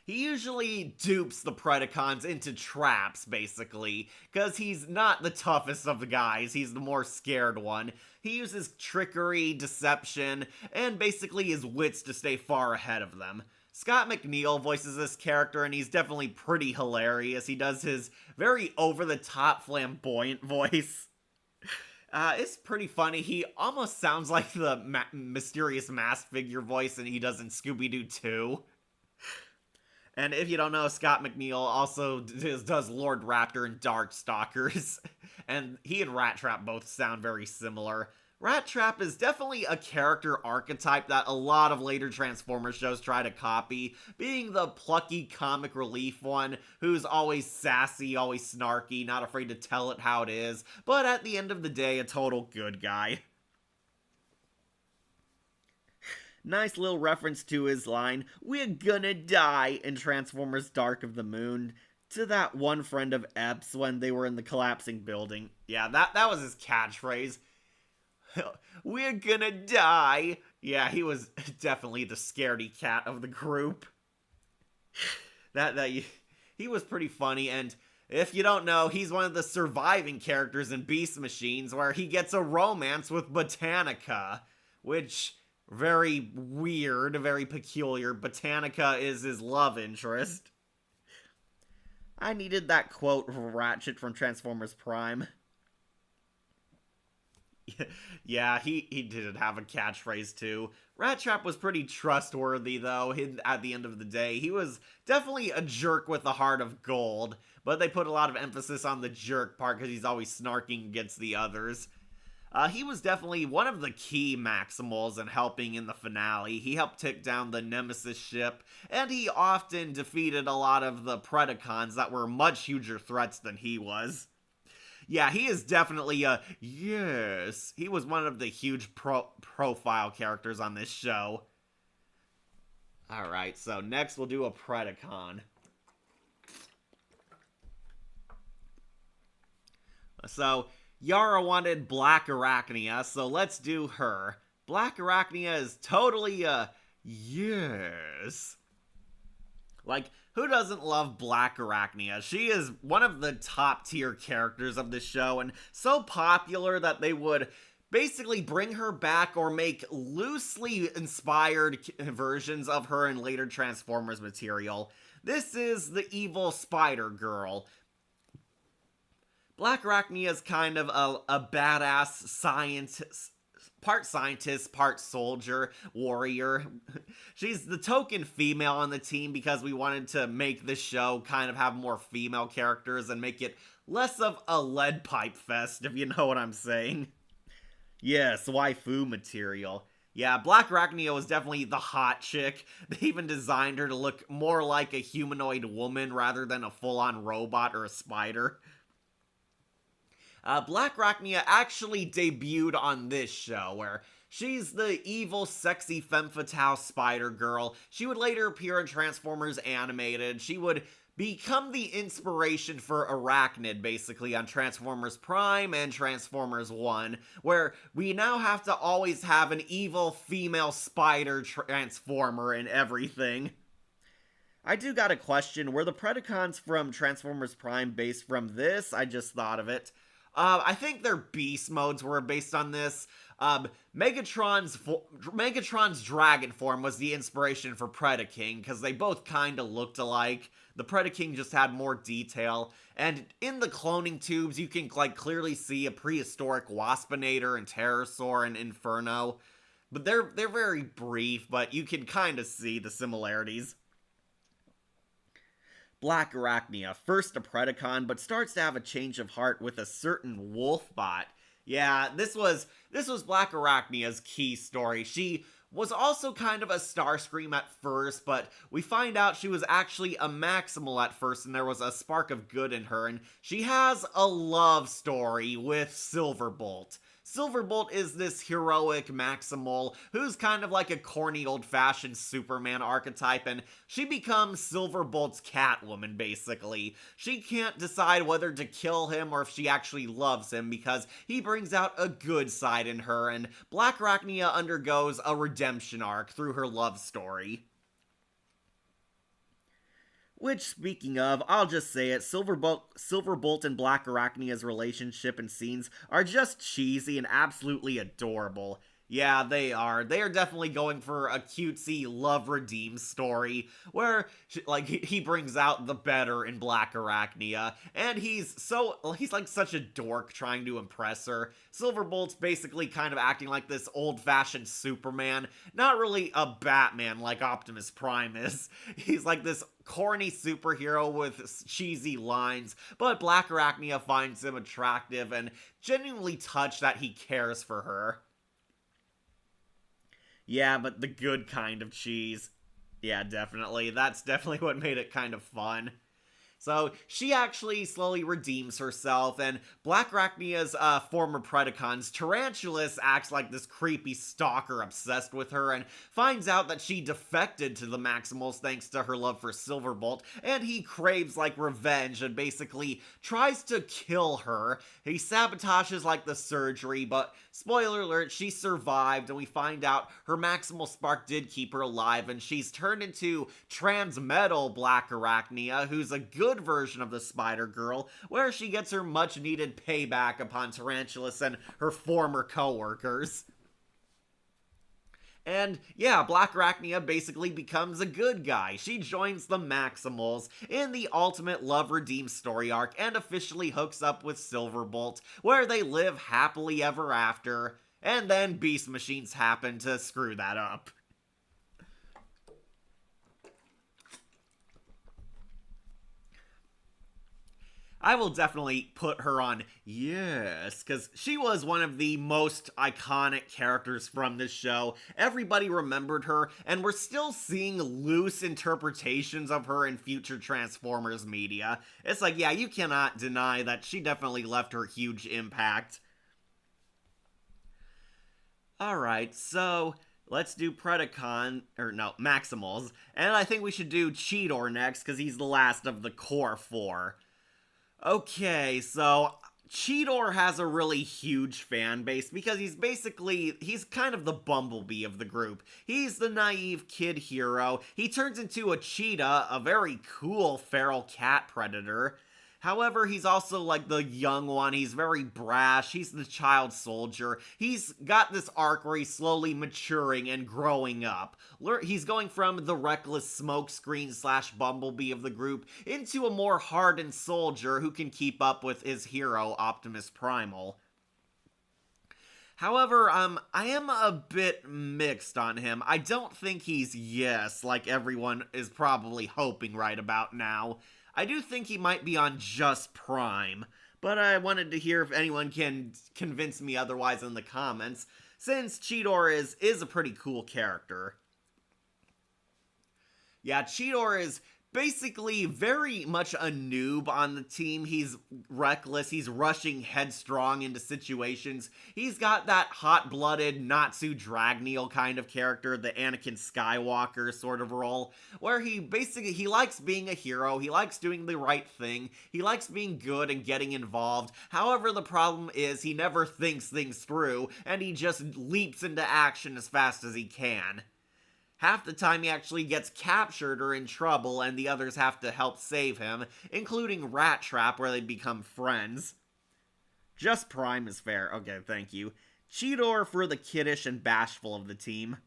He usually dupes the Predacons into traps, basically, because he's not the toughest of the guys, he's the more scared one. He uses trickery, deception, and basically his wits to stay far ahead of them. Scott McNeil voices this character, and he's definitely pretty hilarious. He does his very over-the-top flamboyant voice. It's pretty funny. He almost sounds like the mysterious masked figure voice and he does in Scooby-Doo 2. And if you don't know, Scott McNeil also does Lord Raptor in Darkstalkers. And he and Rat Trap both sound very similar. Rat Trap is definitely a character archetype that a lot of later Transformers shows try to copy, being the plucky comic relief one who's always sassy, always snarky, not afraid to tell it how it is, but at the end of the day, a total good guy. Nice little reference to his line, "We're gonna die," in Transformers Dark of the Moon, to that one friend of Epps when they were in the collapsing building. Yeah, that was his catchphrase. "We're gonna die." Yeah, he was definitely the scaredy cat of the group. He was pretty funny, and if you don't know, he's one of the surviving characters in Beast Machines, where he gets a romance with Botanica, which, very weird, very peculiar. Botanica is his love interest. I needed that quote from Ratchet from Transformers Prime. Yeah, he did have a catchphrase too. Rat Trap was pretty trustworthy though, at the end of the day. He was definitely a jerk with a heart of gold, but they put a lot of emphasis on the jerk part because he's always snarking against the others. He was definitely one of the key Maximals in helping in the finale. He helped take down the Nemesis ship, and he often defeated a lot of the Predacons that were much huger threats than he was. Yeah, he is definitely yes. He was one of the huge profile characters on this show. Alright, so next we'll do a Predacon. So, Yara wanted Black Arachnia, so let's do her. Black Arachnia is totally yes. Who doesn't love Black Arachnia? She is one of the top tier characters of the show, and so popular that they would basically bring her back or make loosely inspired versions of her in later Transformers material. This is the evil Spider Girl. Black Arachnia is kind of a badass part scientist, part soldier, warrior. She's the token female on the team because we wanted to make this show kind of have more female characters and make it less of a lead pipe fest, if you know what I'm saying. Yes, waifu material. Yeah, Black Arachnia was definitely the hot chick. They even designed her to look more like a humanoid woman rather than a full-on robot or a spider. Black Arachnia actually debuted on this show, where she's the evil, sexy femme fatale spider girl. She would later appear in Transformers Animated. She would become the inspiration for Arachnid, basically, on Transformers Prime and Transformers 1, where we now have to always have an evil female spider transformer in everything. I do got a question. Were the Predacons from Transformers Prime based from this? I just thought of it. I think their beast modes were based on this. Megatron's dragon form was the inspiration for Predaking, because they both kind of looked alike. The Predaking just had more detail, and in the cloning tubes, you can clearly see a prehistoric Waspinator and Pterosaur and Inferno. But they're very brief, but you can kind of see the similarities. Black Arachnia, first a Predacon, but starts to have a change of heart with a certain Wolfbot. Yeah, this was Black Arachnia's key story. She was also kind of a Starscream at first, but we find out she was actually a Maximal at first, and there was a spark of good in her, and she has a love story with Silverbolt. Silverbolt is this heroic Maximal who's kind of like a corny old-fashioned Superman archetype, and she becomes Silverbolt's Catwoman, basically. She can't decide whether to kill him or if she actually loves him because he brings out a good side in her, and Black Arachnia undergoes a redemption arc through her love story. Which, speaking of, I'll just say it, Silverbolt and Black Arachnia's relationship and scenes are just cheesy and absolutely adorable. Yeah, they are. They are definitely going for a cutesy love redeem story where, he brings out the better in Black Arachnia, and he's like such a dork trying to impress her. Silverbolt's basically kind of acting like this old-fashioned Superman, not really a Batman like Optimus Prime is. He's like this corny superhero with cheesy lines, but Black Arachnia finds him attractive and genuinely touched that he cares for her. Yeah, but the good kind of cheese. Yeah, definitely. That's definitely what made it kind of fun. So, she actually slowly redeems herself, and Black Arachnia's former Predacons, Tarantulas, acts like this creepy stalker obsessed with her, and finds out that she defected to the Maximals thanks to her love for Silverbolt, and he craves, revenge, and basically tries to kill her. He sabotages, the surgery, but, spoiler alert, she survived, and we find out her Maximal spark did keep her alive, and she's turned into Transmetal Black Arachnia, who's a good version of the Spider-Girl, where she gets her much-needed payback upon Tarantulas and her former co-workers. And yeah, Black Arachnia basically becomes a good guy. She joins the Maximals in the ultimate love redeem story arc and officially hooks up with Silverbolt, where they live happily ever after, and then Beast Machines happen to screw that up. I will definitely put her on yes, because she was one of the most iconic characters from this show. Everybody remembered her, and we're still seeing loose interpretations of her in future Transformers media. It's yeah, you cannot deny that she definitely left her huge impact. Alright, so let's do Maximals, and I think we should do Cheetor next, because he's the last of the core four. Okay, so Cheetor has a really huge fan base because he's kind of the Bumblebee of the group. He's the naive kid hero. He turns into a cheetah, a very cool feral cat predator. However, he's also the young one. He's very brash. He's the child soldier. He's got this arc where he's slowly maturing and growing up. He's going from the reckless smokescreen / Bumblebee of the group into a more hardened soldier who can keep up with his hero, Optimus Primal. However, I am a bit mixed on him. I don't think he's yes, like everyone is probably hoping right about now. I do think he might be on just Prime, but I wanted to hear if anyone can convince me otherwise in the comments, since Cheetor is a pretty cool character. Yeah, Cheetor is basically very much a noob on the team. He's reckless, he's rushing headstrong into situations. He's got that hot-blooded Natsu Dragneel kind of character, the Anakin Skywalker sort of role, where he likes being a hero, he likes doing the right thing, he likes being good and getting involved. However, the problem is he never thinks things through, and he just leaps into action as fast as he can. Half the time he actually gets captured or in trouble and the others have to help save him, including Rat Trap where they become friends. Just Prime is fair. Okay, thank you. Cheetor for the kiddish and bashful of the team.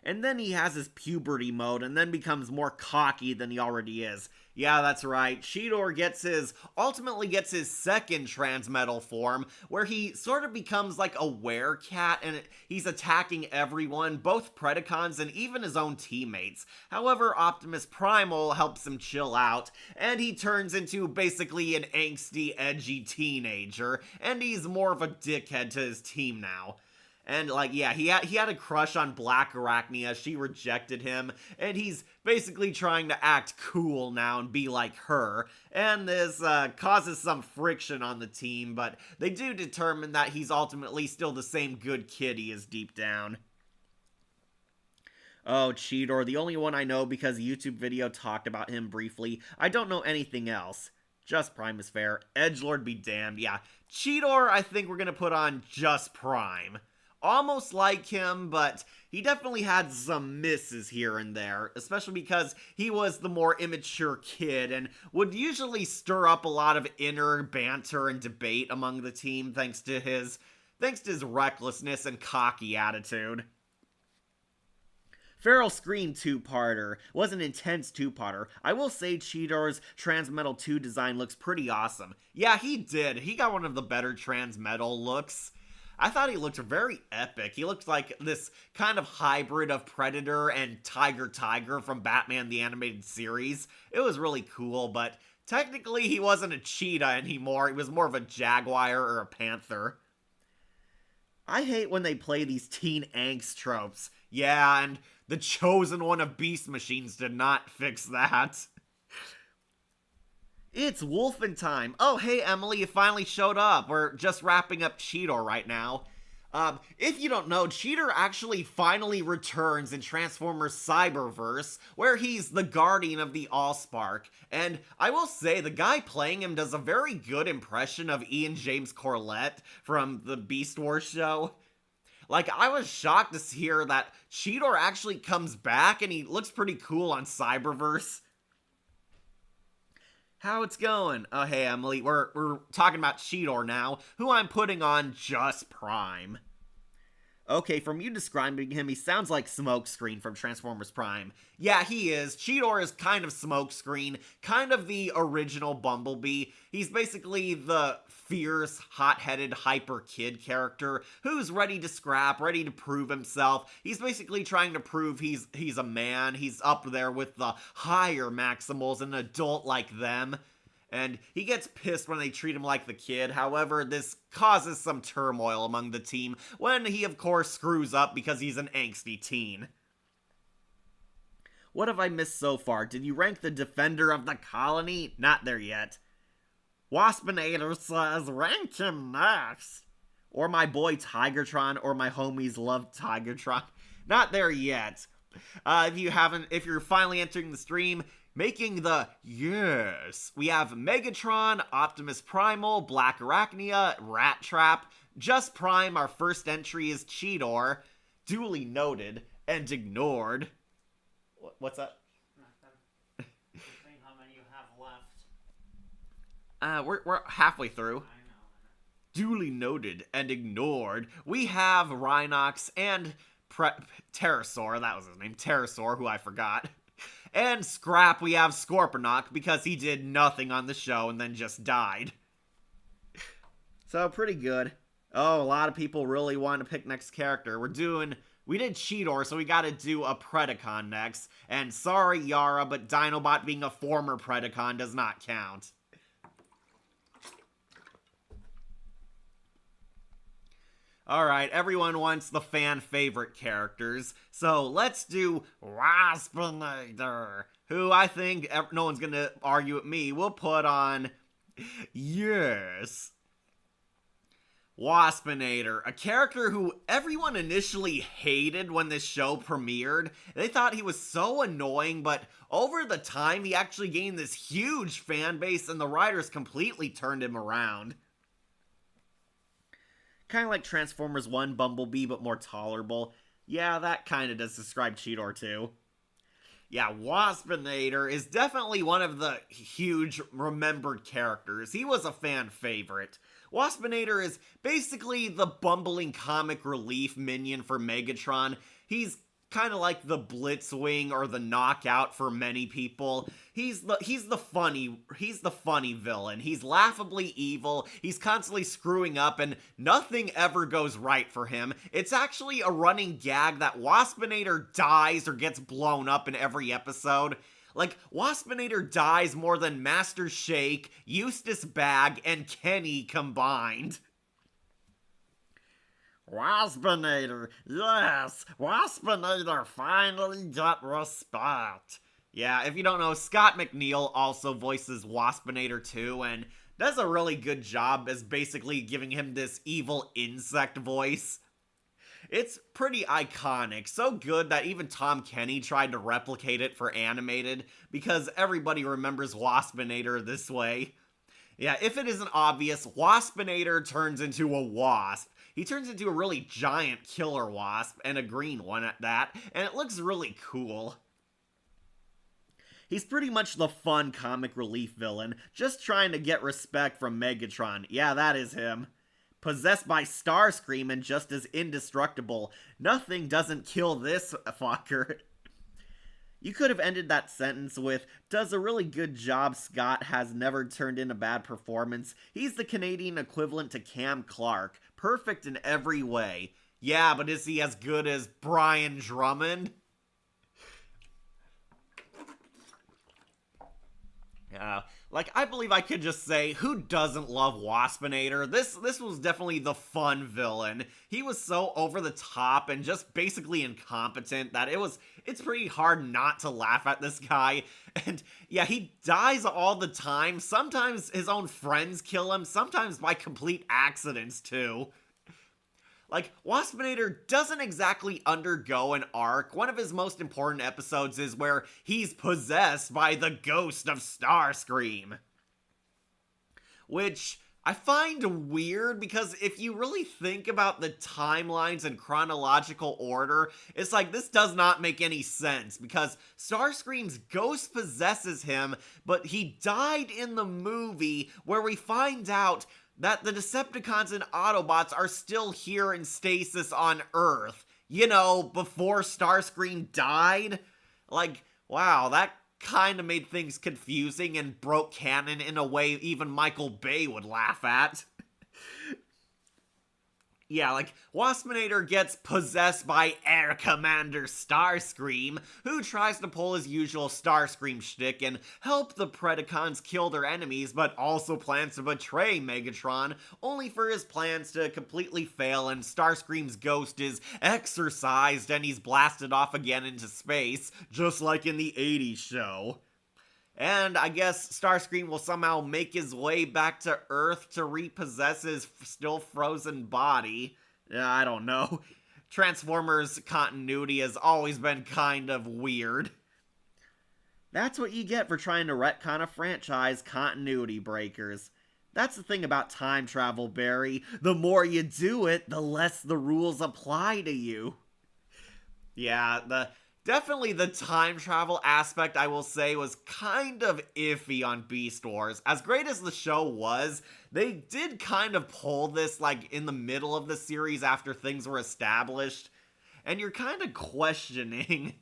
And then he has his puberty mode and then becomes more cocky than he already is. Yeah, that's right. Cheetor ultimately gets his second transmetal form, where he sort of becomes like a werecat and he's attacking everyone, both Predacons and even his own teammates. However, Optimus Primal helps him chill out, and he turns into basically an angsty, edgy teenager, and he's more of a dickhead to his team now. And, like, yeah, he had a crush on Black Arachnia, she rejected him, and he's basically trying to act cool now and be like her. And this causes some friction on the team, but they do determine that he's ultimately still the same good kid he is deep down. Oh, Cheetor, the only one I know because a YouTube video talked about him briefly. I don't know anything else. Just Prime is fair. Edgelord be damned. Yeah, Cheetor I think we're gonna put on just Prime. Almost like him, but he definitely had some misses here and there, especially because he was the more immature kid and would usually stir up a lot of inner banter and debate among the team thanks to his recklessness and cocky attitude. Feral Screen 2-parter was an intense 2-parter. I will say Cheetor's Transmetal 2 design looks pretty awesome. Yeah, he did. He got one of the better Transmetal looks. I thought he looked very epic. He looked like this kind of hybrid of Predator and Tiger from Batman the Animated Series. It was really cool, but technically he wasn't a cheetah anymore. He was more of a jaguar or a panther. I hate when they play these teen angst tropes. Yeah, and the chosen one of Beast Machines did not fix that. It's Wolfen time. Oh, hey, Emily, you finally showed up. We're just wrapping up Cheetor right now. If you don't know, Cheetor actually finally returns in Transformers Cyberverse, where he's the guardian of the Allspark. And I will say, the guy playing him does a very good impression of Ian James Corlett from the Beast Wars show. Like, I was shocked to hear that Cheetor actually comes back, and he looks pretty cool on Cyberverse. How it's going? Oh, hey, Emily, we're talking about Cheetor now, who I'm putting on just Prime. Okay, from you describing him, he sounds like Smokescreen from Transformers Prime. Yeah, he is. Cheetor is kind of Smokescreen, kind of the original Bumblebee. He's basically the fierce, hot-headed, hyper kid character who's ready to scrap, ready to prove himself. He's basically trying to prove he's a man. He's up there with the higher Maximals, an adult like them. And he gets pissed when they treat him like the kid. However, this causes some turmoil among the team when he, of course, screws up because he's an angsty teen. What have I missed so far? Did you rank the Defender of the Colony? Not there yet. Waspinator says, rank him next. Or my boy Tigertron, or my homies love Tigertron. Not there yet. If you're finally entering the stream, making the yes, we have Megatron, Optimus Primal, Black Arachnia, Rat Trap, Just Prime. Our first entry is Cheetor, duly noted and ignored. What's that? Nothing. Just saying how many you have left. We're halfway through. I know. Duly noted and ignored. We have Rhinox and Pterosaur. That was his name, Pterosaur, who I forgot. And Scrap, we have Scorponok, because he did nothing on the show and then just died. So, pretty good. Oh, a lot of people really want to pick next character. We did Cheetor, so we gotta do a Predacon next. And sorry, Yara, but Dinobot being a former Predacon does not count. Alright, everyone wants the fan favorite characters, so let's do Waspinator, who I think no one's gonna argue with me. We'll put on... Yes. Waspinator, a character who everyone initially hated when this show premiered. They thought he was so annoying, but over the time he actually gained this huge fan base and the writers completely turned him around. Kind of like Transformers 1 Bumblebee, but more tolerable. Yeah, that kind of does describe Cheetor too. Yeah, Waspinator is definitely one of the huge remembered characters. He was a fan favorite. Waspinator is basically the bumbling comic relief minion for Megatron. He's kind of like the Blitzwing or the Knockout for many people. He's the funny villain. He's laughably evil. He's constantly screwing up and nothing ever goes right for him. It's actually a running gag that Waspinator dies or gets blown up in every episode. Like, Waspinator dies more than Master Shake, Eustace Bag, and Kenny combined. Waspinator, yes, Waspinator finally got respect. Yeah, if you don't know, Scott McNeil also voices Waspinator too, and does a really good job as basically giving him this evil insect voice. It's pretty iconic, so good that even Tom Kenny tried to replicate it for animated, because everybody remembers Waspinator this way. Yeah, if it isn't obvious, Waspinator turns into a wasp. He turns into a really giant killer wasp, and a green one at that, and it looks really cool. He's pretty much the fun comic relief villain, just trying to get respect from Megatron. Yeah, that is him. Possessed by Starscream and just as indestructible. Nothing doesn't kill this fucker. You could have ended that sentence with, does a really good job, Scott has never turned in a bad performance. He's the Canadian equivalent to Cam Clark. Perfect in every way. Yeah, but is he as good as Brian Drummond? Like, I believe I could just say, who doesn't love Waspinator? This was definitely the fun villain. He was so over the top and just basically incompetent that it's pretty hard not to laugh at this guy. And yeah, he dies all the time. Sometimes his own friends kill him, sometimes by complete accidents too. Like, Waspinator doesn't exactly undergo an arc. One of his most important episodes is where he's possessed by the ghost of Starscream. Which I find weird, because if you really think about the timelines and chronological order, it's like, this does not make any sense, because Starscream's ghost possesses him, but he died in the movie where we find out that the Decepticons and Autobots are still here in stasis on Earth. You know, before Starscream died? Like, wow, that kind of made things confusing and broke canon in a way even Michael Bay would laugh at. Yeah, like, Waspinator gets possessed by Air Commander Starscream, who tries to pull his usual Starscream shtick and help the Predacons kill their enemies, but also plans to betray Megatron, only for his plans to completely fail and Starscream's ghost is exorcised and he's blasted off again into space, just like in the 80s show. And I guess Starscream will somehow make his way back to Earth to repossess his still frozen body. I don't know. Transformers continuity has always been kind of weird. That's what you get for trying to retcon a franchise, continuity breakers. That's the thing about time travel, Barry. The more you do it, the less the rules apply to you. Yeah, definitely the time travel aspect, I will say, was kind of iffy on Beast Wars. As great as the show was, they did kind of pull this, like, in the middle of the series after things were established. And you're kind of questioning,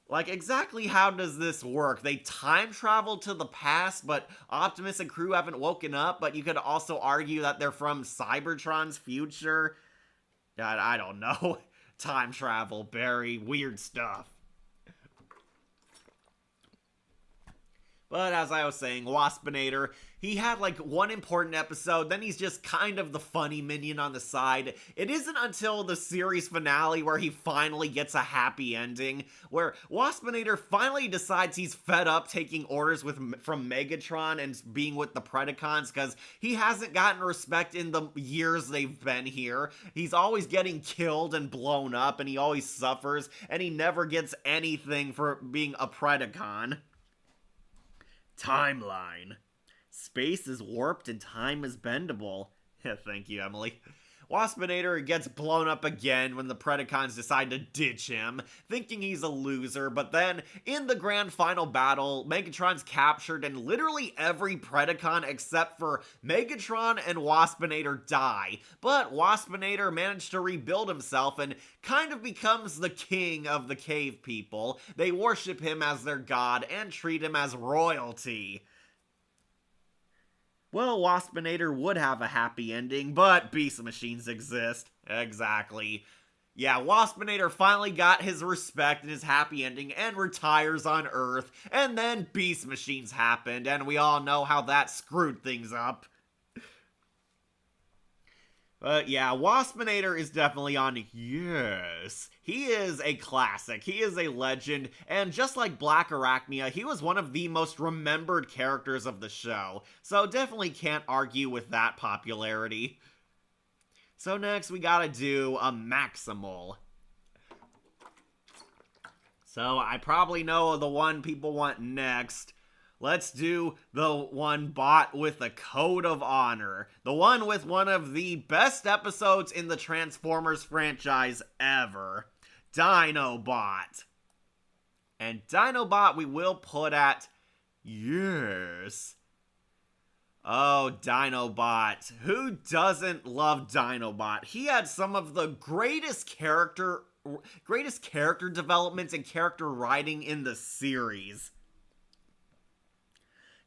Like, exactly how does this work? They time travel to the past, but Optimus and crew haven't woken up, but you could also argue that they're from Cybertron's future. I don't know. Time travel, Barry, weird stuff. But as I was saying, Waspinator, he had like one important episode, then he's just kind of the funny minion on the side. It isn't until the series finale where he finally gets a happy ending, where Waspinator finally decides he's fed up taking orders from Megatron and being with the Predacons, because he hasn't gotten respect in the years they've been here. He's always getting killed and blown up, and he always suffers, and he never gets anything for being a Predacon. Timeline. Space is warped and time is bendable. Yeah, thank you, Emily. Waspinator gets blown up again when the Predacons decide to ditch him, thinking he's a loser, but then, in the grand final battle, Megatron's captured and literally every Predacon except for Megatron and Waspinator die, but Waspinator managed to rebuild himself and kind of becomes the king of the cave people. They worship him as their god and treat him as royalty. Well, Waspinator would have a happy ending, but Beast Machines exist. Exactly. Yeah, Waspinator finally got his respect and his happy ending and retires on Earth, and then Beast Machines happened, and we all know how that screwed things up. But yeah, Waspinator is definitely on yes. He is a classic, he is a legend, and just like Black Arachnia, he was one of the most remembered characters of the show, so definitely can't argue with that popularity. So next we gotta do a Maximal. So I probably know the one people want next. Let's do the one bought with a code of honor. The one with one of the best episodes in the Transformers franchise ever. Dinobot. And Dinobot we will put at yes. Oh, Dinobot. Who doesn't love Dinobot? He had some of the greatest character development and character writing in the series.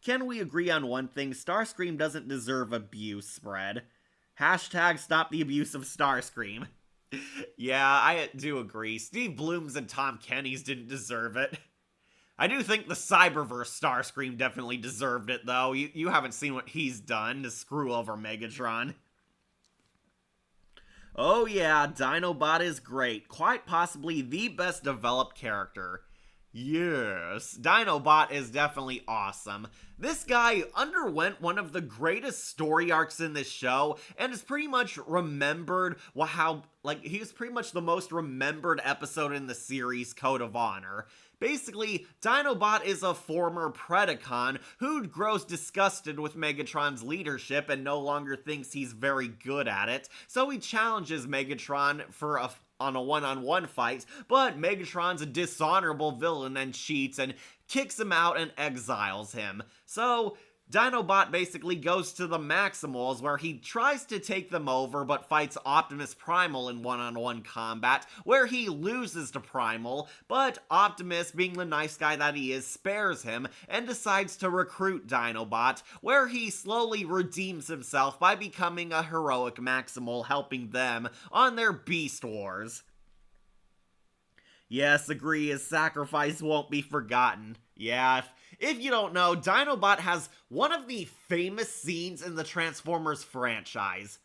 Can we agree on one thing? Starscream doesn't deserve abuse, Spread. Hashtag stop the abuse of Starscream. Yeah, I do agree. Steve Bloom's and Tom Kenny's didn't deserve it. I do think the Cyberverse Starscream definitely deserved it, though. You haven't seen what he's done to screw over Megatron. Oh yeah, Dinobot is great. Quite possibly the best developed character. Yes, Dinobot is definitely awesome. This guy underwent one of the greatest story arcs in this show and is pretty much remembered he was pretty much the most remembered episode in the series, Code of Honor. Basically, Dinobot is a former Predacon who grows disgusted with Megatron's leadership and no longer thinks he's very good at it, so he challenges Megatron on a one-on-one fight, but Megatron's a dishonorable villain and cheats and kicks him out and exiles him. So Dinobot basically goes to the Maximals where he tries to take them over but fights Optimus Primal in one-on-one combat where he loses to Primal, but Optimus, being the nice guy that he is, spares him and decides to recruit Dinobot where he slowly redeems himself by becoming a heroic Maximal, helping them on their Beast Wars. Yes, agree, his sacrifice won't be forgotten. Yeah, if you don't know, Dinobot has one of the famous scenes in the Transformers franchise.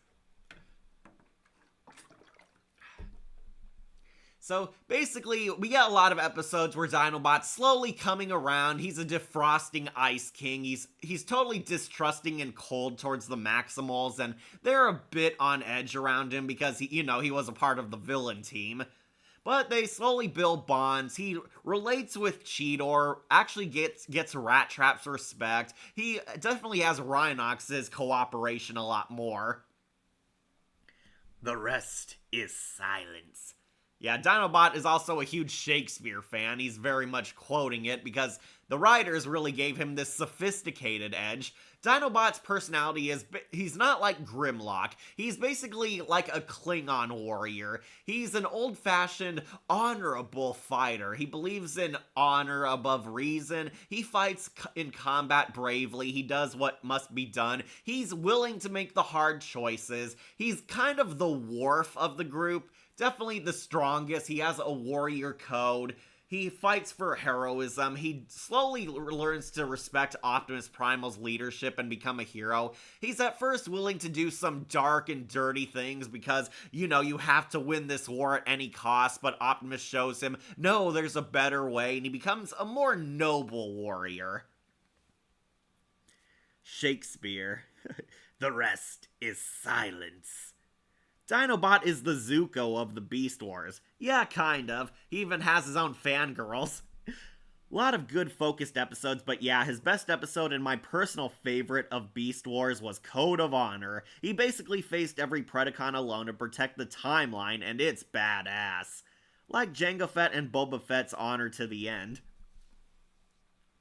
So basically, we get a lot of episodes where Dinobot's slowly coming around. He's a defrosting Ice King. He's totally distrusting and cold towards the Maximals, and they're a bit on edge around him because he was a part of the villain team. But they slowly build bonds. He relates with Cheetor, actually gets Rat Trap's respect. He definitely has Rhinox's cooperation a lot more. The rest is silence. Yeah, Dinobot is also a huge Shakespeare fan. He's very much quoting it because the writers really gave him this sophisticated edge. Dinobot's personality is, he's not like Grimlock. He's basically like a Klingon warrior. He's an old-fashioned, honorable fighter. He believes in honor above reason. He fights in combat bravely. He does what must be done. He's willing to make the hard choices. He's kind of the Worf of the group. Definitely the strongest. He has a warrior code. He fights for heroism. He slowly learns to respect Optimus Primal's leadership and become a hero. He's at first willing to do some dark and dirty things because, you know, you have to win this war at any cost, but Optimus shows him, no, there's a better way, and he becomes a more noble warrior. Shakespeare. The rest is silence. Dinobot is the Zuko of the Beast Wars. Yeah, kind of. He even has his own fangirls. A lot of good focused episodes, but yeah, his best episode and my personal favorite of Beast Wars was Code of Honor. He basically faced every Predacon alone to protect the timeline, and it's badass. Like Jango Fett and Boba Fett's honor to the end.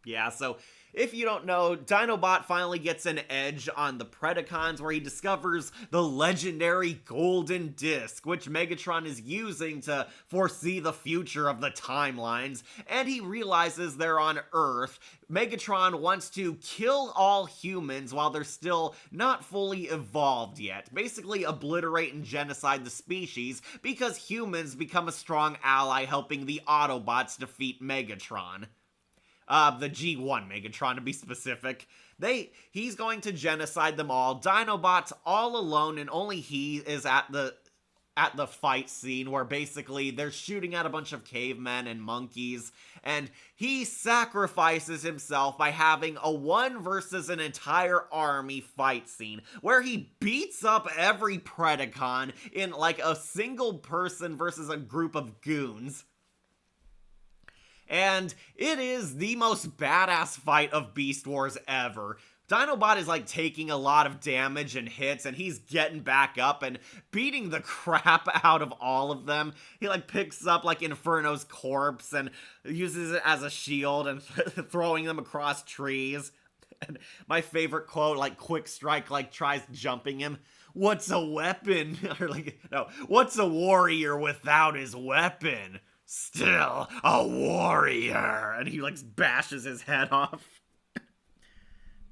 Yeah, so if you don't know, Dinobot finally gets an edge on the Predacons where he discovers the legendary Golden Disc, which Megatron is using to foresee the future of the timelines, and he realizes they're on Earth. Megatron wants to kill all humans while they're still not fully evolved yet, basically obliterate and genocide the species because humans become a strong ally helping the Autobots defeat Megatron. The G1 Megatron to be specific. He's going to genocide them all. Dinobot's all alone and only he is at the fight scene where basically they're shooting at a bunch of cavemen and monkeys, and he sacrifices himself by having a one versus an entire army fight scene where he beats up every Predacon in like a single person versus a group of goons. And it is the most badass fight of Beast Wars ever. Dinobot is like taking a lot of damage and hits, and he's getting back up and beating the crap out of all of them. He like picks up like Inferno's corpse and uses it as a shield and throwing them across trees. And my favorite quote, like Quick Strike like tries jumping him. What's a weapon? Or like, no, what's a warrior without his weapon? Still a warrior. And he like bashes his head off.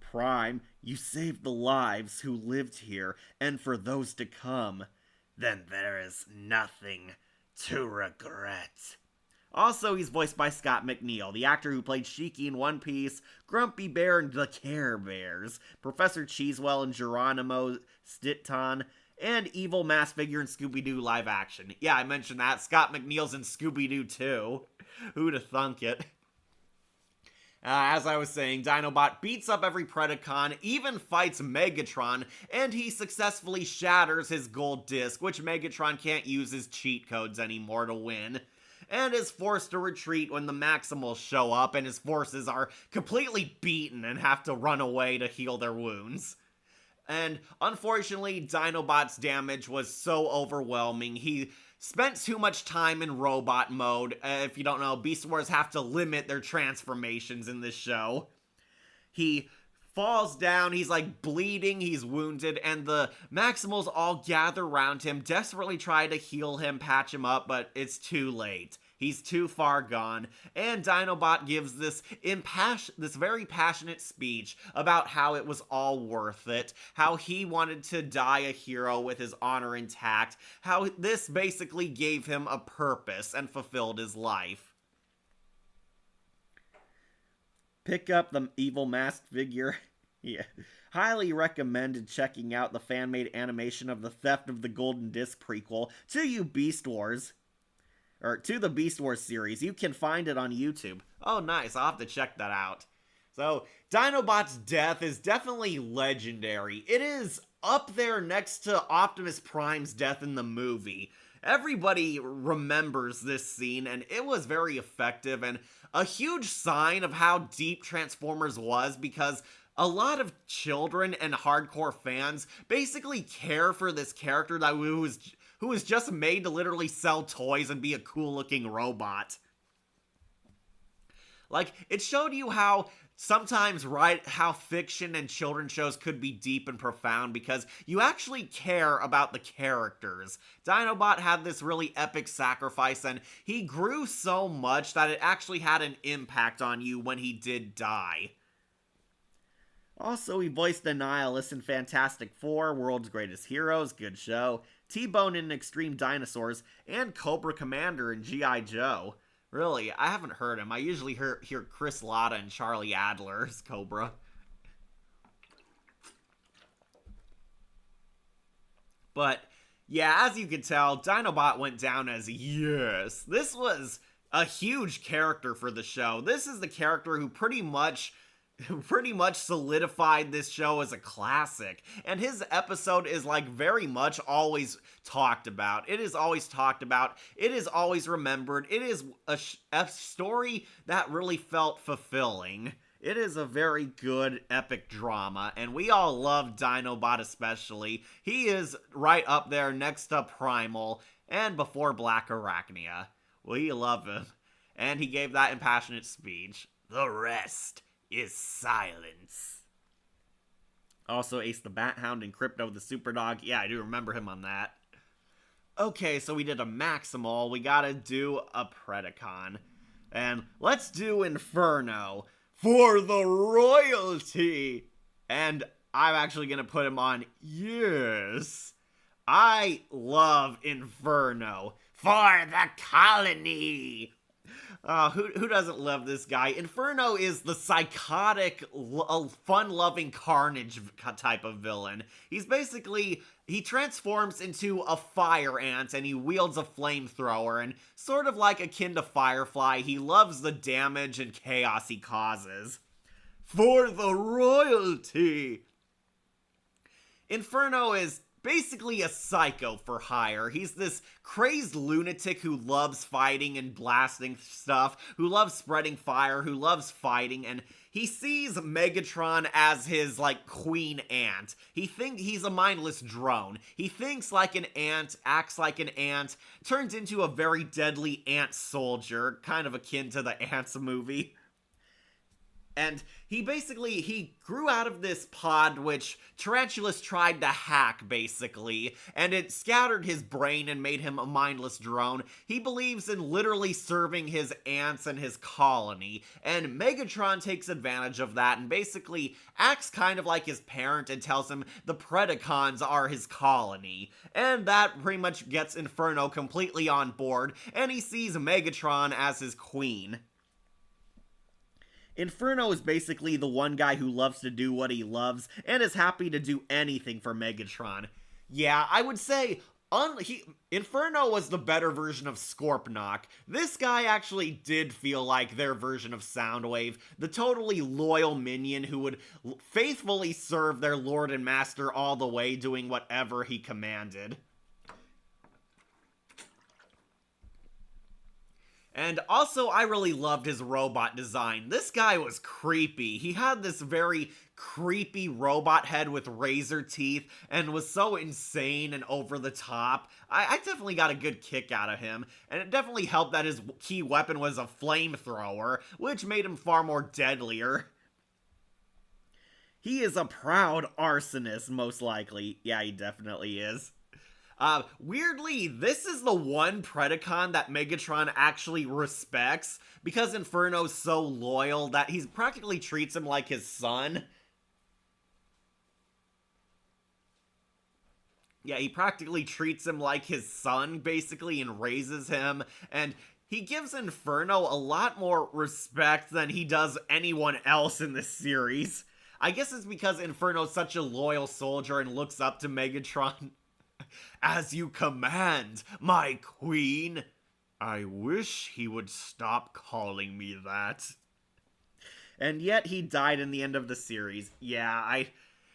Prime, you saved the lives who lived here, and for those to come, then there is nothing to regret. Also, he's voiced by Scott McNeil, the actor who played Shiki in One Piece, Grumpy Bear in The Care Bears, Professor Cheesewell in Geronimo Stitton, and evil mask figure in Scooby-Doo live action. Yeah, I mentioned that. Scott McNeil's in Scooby-Doo too. Who'da thunk it? As I was saying, Dinobot beats up every Predacon, even fights Megatron, and he successfully shatters his gold disc, which Megatron can't use his cheat codes anymore to win, and is forced to retreat when the Maximals show up and his forces are completely beaten and have to run away to heal their wounds. And unfortunately, Dinobot's damage was so overwhelming, he spent too much time in robot mode. If you don't know, Beast Wars have to limit their transformations in this show. He falls down, he's like bleeding, he's wounded, and the Maximals all gather around him, desperately try to heal him, patch him up, but it's too late. He's too far gone, and Dinobot gives this very passionate speech about how it was all worth it, how he wanted to die a hero with his honor intact, how this basically gave him a purpose and fulfilled his life. Pick up the evil masked figure. Yeah. Highly recommended checking out the fan-made animation of the Theft of the Golden Disc prequel to you Beast Wars. Or to the Beast Wars series. You can find it on YouTube. Oh, nice. I'll have to check that out. So, Dinobot's death is definitely legendary. It is up there next to Optimus Prime's death in the movie. Everybody remembers this scene, and it was very effective, and a huge sign of how deep Transformers was, because a lot of children and hardcore fans basically care for this character who was just made to literally sell toys and be a cool-looking robot. Like, it showed you how sometimes how fiction and children's shows could be deep and profound because you actually care about the characters. Dinobot had this really epic sacrifice, and he grew so much that it actually had an impact on you when he did die. Also, he voiced Annihilus in Fantastic Four, World's Greatest Heroes, good show, T-Bone in Extreme Dinosaurs, and Cobra Commander in G.I. Joe. Really, I haven't heard him. I usually hear Chris Latta and Charlie Adler as Cobra. But, yeah, as you can tell, Dinobot went down as yes. This was a huge character for the show. This is the character who pretty much solidified this show as a classic, and his episode is like very much always talked about. It is always talked about. It is always remembered. It is a story that really felt fulfilling. It is a very good epic drama, and we all love Dinobot especially. He is right up there next to Primal and before Black Arachnia. We love him, and he gave that impassionate speech. The rest is silence. Also, Ace the Bat Hound and Crypto the Superdog. Yeah, I do remember him on that. Okay, so we did a Maximal. We gotta do a Predacon. And let's do Inferno for the royalty. And I'm actually gonna put him on yes. I love Inferno for the colony. Who doesn't love this guy? Inferno is the psychotic, fun-loving Carnage type of villain. He transforms into a fire ant and he wields a flamethrower, and sort of like akin to Firefly, he loves the damage and chaos he causes. For the royalty! Inferno is basically a psycho for hire. He's this crazed lunatic who loves fighting and blasting stuff, who loves spreading fire, who loves fighting, and he sees Megatron as his, queen ant. He's a mindless drone. He thinks like an ant, acts like an ant, turns into a very deadly ant soldier, kind of akin to the Ants movie. And he grew out of this pod which Tarantulas tried to hack, basically, and it scattered his brain and made him a mindless drone. He believes in literally serving his ants and his colony, and Megatron takes advantage of that and basically acts kind of like his parent and tells him the Predacons are his colony. And that pretty much gets Inferno completely on board, and he sees Megatron as his queen. Inferno is basically the one guy who loves to do what he loves and is happy to do anything for Megatron. Yeah, I would say Inferno was the better version of Scorponok. This guy actually did feel like their version of Soundwave, the totally loyal minion who would faithfully serve their lord and master all the way, doing whatever he commanded. And also, I really loved his robot design. This guy was creepy. He had this very creepy robot head with razor teeth and was so insane and over the top. I definitely got a good kick out of him, and it definitely helped that his key weapon was a flamethrower, which made him far more deadlier. He is a proud arsonist, most likely. Yeah, he definitely is. Weirdly, this is the one Predacon that Megatron actually respects, because Inferno's so loyal that he practically treats him like his son. Yeah, he practically treats him like his son, basically, and raises him, and he gives Inferno a lot more respect than he does anyone else in this series. I guess it's because Inferno's such a loyal soldier and looks up to Megatron. As you command, my queen. I wish he would stop calling me that. And yet he died in the end of the series. Yeah,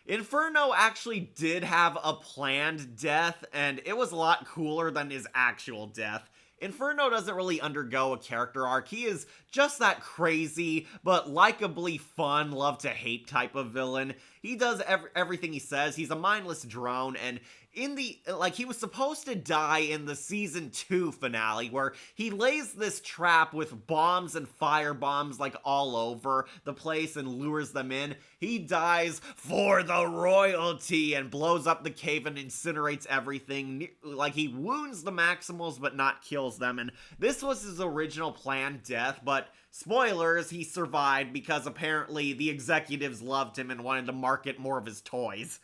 Inferno actually did have a planned death, and it was a lot cooler than his actual death. Inferno doesn't really undergo a character arc. He is just that crazy, but likably fun, love-to-hate type of villain. He does everything he says. He's a mindless drone, and he was supposed to die in the season 2 finale where he lays this trap with bombs and fire bombs like all over the place and lures them in. He dies for the royalty and blows up the cave and incinerates everything. Like, he wounds the Maximals but not kills them, and this was his original planned death, but spoilers, he survived because apparently the executives loved him and wanted to market more of his toys.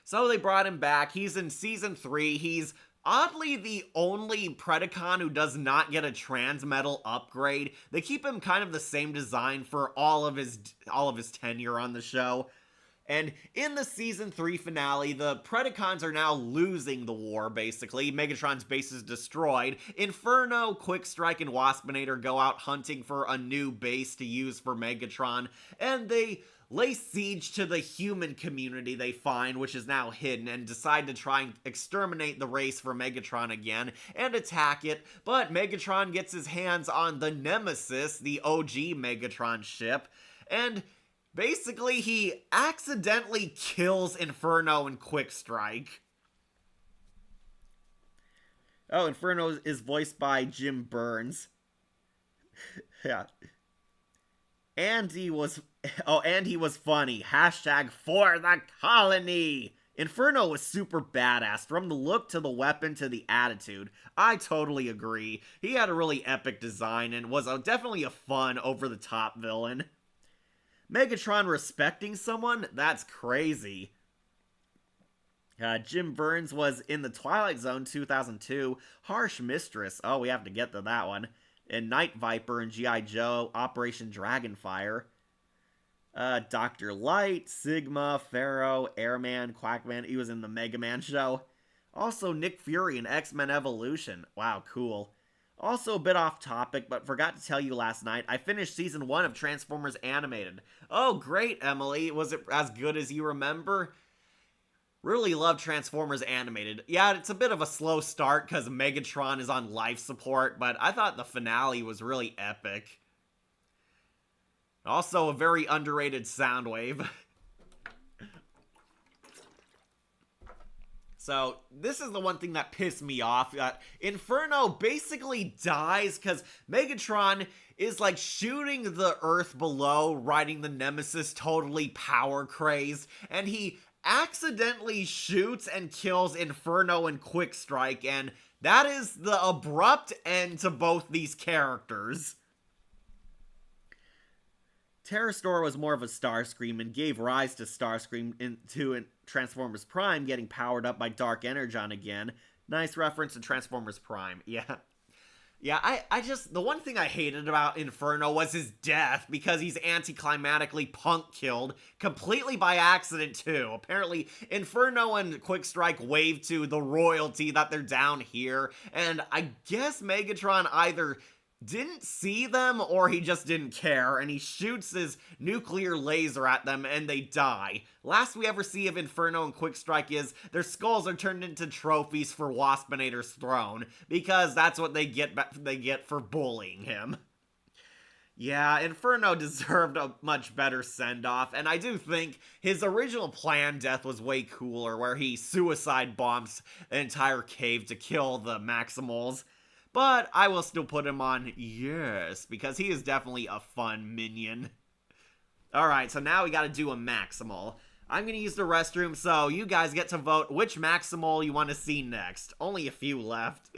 So they brought him back. He's in season 3. He's oddly the only Predacon who does not get a Transmetal upgrade. They keep him kind of the same design for all of his tenure on the show. And in the season 3 finale, the Predacons are now losing the war, basically. Megatron's base is destroyed. Inferno, Quickstrike, and Waspinator go out hunting for a new base to use for Megatron, and they lay siege to the human community they find, which is now hidden, and decide to try and exterminate the race for Megatron again and attack it. But Megatron gets his hands on the Nemesis, the OG Megatron ship, and basically he accidentally kills Inferno and Quickstrike. Oh, Inferno is voiced by Jim Burns. Yeah. And he was funny. Hashtag for the colony. Inferno was super badass, from the look to the weapon to the attitude. I totally agree. He had a really epic design and was definitely a fun, over-the-top villain. Megatron respecting someone? That's crazy. Jim Burns was in the Twilight Zone 2002, Harsh Mistress. Oh, we have to get to that one. And Night Viper and G.I. Joe, Operation Dragonfire. Dr. Light, Sigma, Pharaoh, Airman, Quackman. He was in the Mega Man show. Also, Nick Fury in X-Men Evolution. Wow, cool. Also a bit off topic, but forgot to tell you last night, I finished season 1 of Transformers Animated. Oh, great, Emily. Was it as good as you remember? Really love Transformers Animated. Yeah, it's a bit of a slow start because Megatron is on life support, but I thought the finale was really epic. Also a very underrated Soundwave. So, this is the one thing that pissed me off. Inferno basically dies because Megatron is like shooting the Earth below, riding the Nemesis totally power crazed, and he accidentally shoots and kills Inferno and Quickstrike, and that is the abrupt end to both these characters. Terrastor was more of a Starscream and gave rise to Starscream into Transformers Prime getting powered up by Dark Energon again. Nice reference to Transformers Prime, yeah. Yeah, I just, the one thing I hated about Inferno was his death, because he's anticlimatically punk-killed, completely by accident, too. Apparently, Inferno and Quickstrike wave to the royalty that they're down here, and I guess Megatron either didn't see them or he just didn't care, and he shoots his nuclear laser at them and they die. Last we ever see of Inferno and Quickstrike is their skulls are turned into trophies for Waspinator's throne, because that's what they get for bullying him. Yeah, Inferno deserved a much better send-off, and I do think his original planned death was way cooler, where he suicide bombs an entire cave to kill the Maximals. But I will still put him on yes, because he is definitely a fun minion. Alright, so now we gotta do a Maximal. I'm gonna use the restroom, so you guys get to vote which Maximal you want to see next. Only a few left.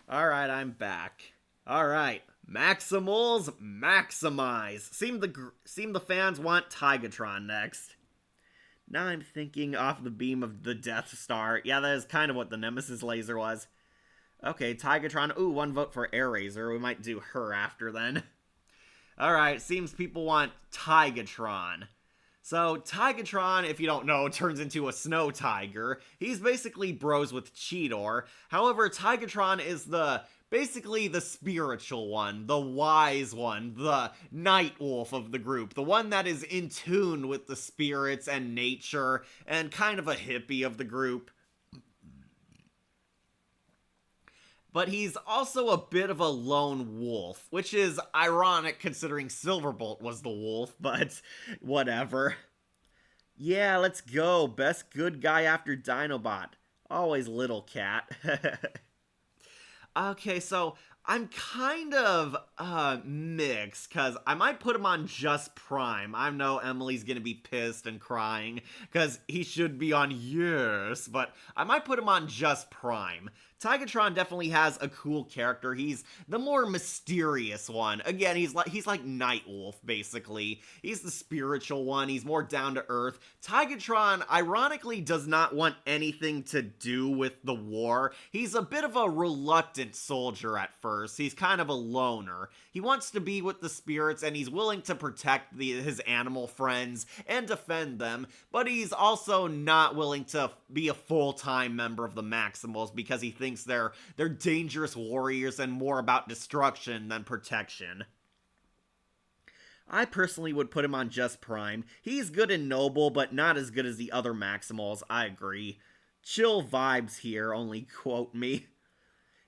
Alright, I'm back. Alright, Maximals maximize. Seem the fans want Tigatron next. Now I'm thinking off the beam of the Death Star. Yeah, that is kind of what the Nemesis laser was. Okay, Tigatron. Ooh, one vote for Airazor. We might do her after then. Alright, seems people want Tigatron. So, Tigatron, if you don't know, turns into a snow tiger. He's basically bros with Cheetor. However, Tigatron is basically the spiritual one, the wise one, the night wolf of the group, the one that is in tune with the spirits and nature, and kind of a hippie of the group. But he's also a bit of a lone wolf, which is ironic considering Silverbolt was the wolf, but whatever. Yeah, let's go. Best good guy after Dinobot. Always Little Cat. Okay, so I'm kind of mixed, because I might put him on just Prime. I know Emily's gonna be pissed and crying, because he should be on Yes, but I might put him on just Prime. Tigatron definitely has a cool character. He's the more mysterious one. Again, he's like Nightwolf, basically. He's the spiritual one. He's more down to earth. Tigatron, ironically, does not want anything to do with the war. He's a bit of a reluctant soldier at first. He's kind of a loner. He wants to be with the spirits, and he's willing to protect his animal friends and defend them, but he's also not willing to be a full-time member of the Maximals because he thinks they're dangerous warriors and more about destruction than protection. I personally would put him on just Prime. He's good and noble, but not as good as the other Maximals, I agree. Chill vibes here, only quote me.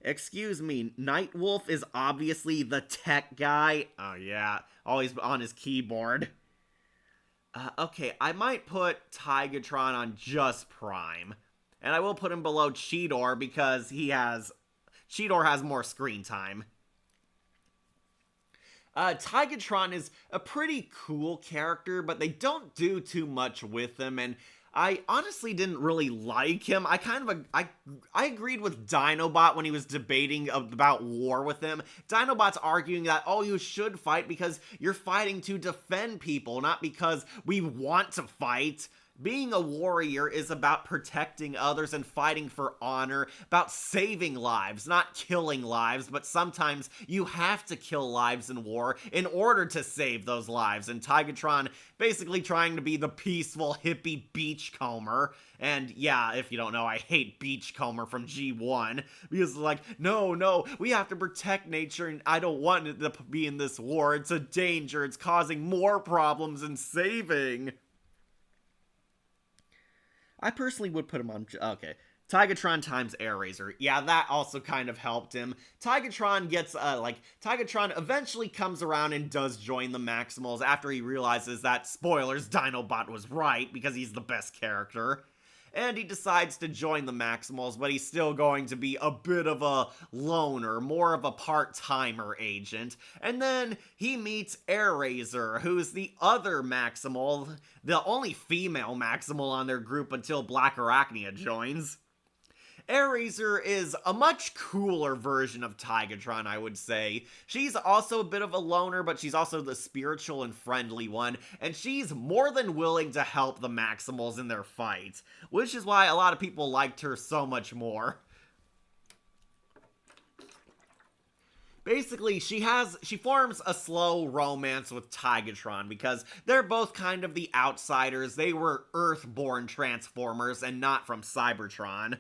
Excuse me, Nightwolf is obviously the tech guy. Oh yeah, always on his keyboard. Okay, I might put Tigatron on just Prime. And I will put him below Cheetor because Cheetor has more screen time. Tigatron is a pretty cool character, but they don't do too much with him, and I honestly didn't really like him. I agreed with Dinobot when he was debating about war with him. Dinobot's arguing that, oh, you should fight because you're fighting to defend people, not because we want to fight. Being a warrior is about protecting others and fighting for honor, about saving lives, not killing lives, but sometimes you have to kill lives in war in order to save those lives, and Tigatron basically trying to be the peaceful hippie beachcomber. And yeah, if you don't know, I hate Beachcomber from G1, because like, no, we have to protect nature, and I don't want it to be in this war, it's a danger, it's causing more problems than saving. I personally would put him on, okay, Tigatron times Airazor. Yeah, that also kind of helped him. Tigatron Tigatron eventually comes around and does join the Maximals after he realizes that, spoilers, Dinobot was right, because he's the best character. And he decides to join the Maximals, but he's still going to be a bit of a loner, more of a part-timer agent. And then he meets Airazor, who's the other Maximal, the only female Maximal on their group until Black Arachnia joins. Airazor is a much cooler version of Tigatron, I would say. She's also a bit of a loner, but she's also the spiritual and friendly one, and she's more than willing to help the Maximals in their fight, which is why a lot of people liked her so much more. Basically, she forms a slow romance with Tigatron because they're both kind of the outsiders. They were Earth-born Transformers and not from Cybertron.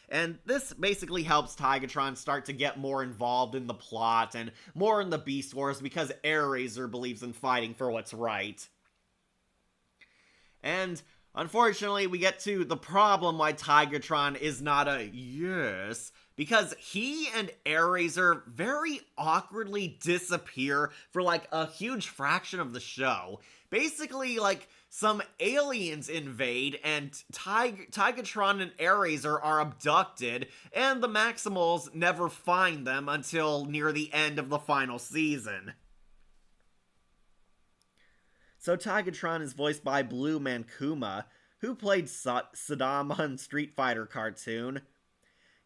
And this basically helps Tigatron start to get more involved in the plot and more in the Beast Wars because Airazor believes in fighting for what's right. And unfortunately, we get to the problem why Tigatron is not a yes, because he and Airazor very awkwardly disappear for like a huge fraction of the show. Basically, like, some aliens invade, and Tigatron and Airazor are abducted, and the Maximals never find them until near the end of the final season. So Tigatron is voiced by Blue Man Kuma, who played Saddam on Street Fighter cartoon.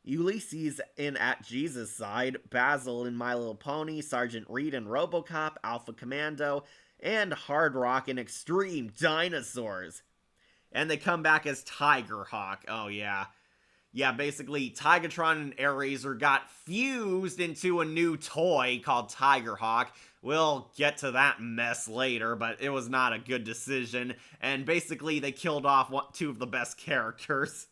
Ulysses in At Jesus' Side, Basil in My Little Pony, Sergeant Reed in RoboCop, Alpha Commando, and Hard Rock in Extreme Dinosaurs. And they come back as Tigerhawk. Oh, yeah. Yeah, basically, Tigatron and Airazor got fused into a new toy called Tigerhawk. We'll get to that mess later, but it was not a good decision. And basically, they killed off two of the best characters.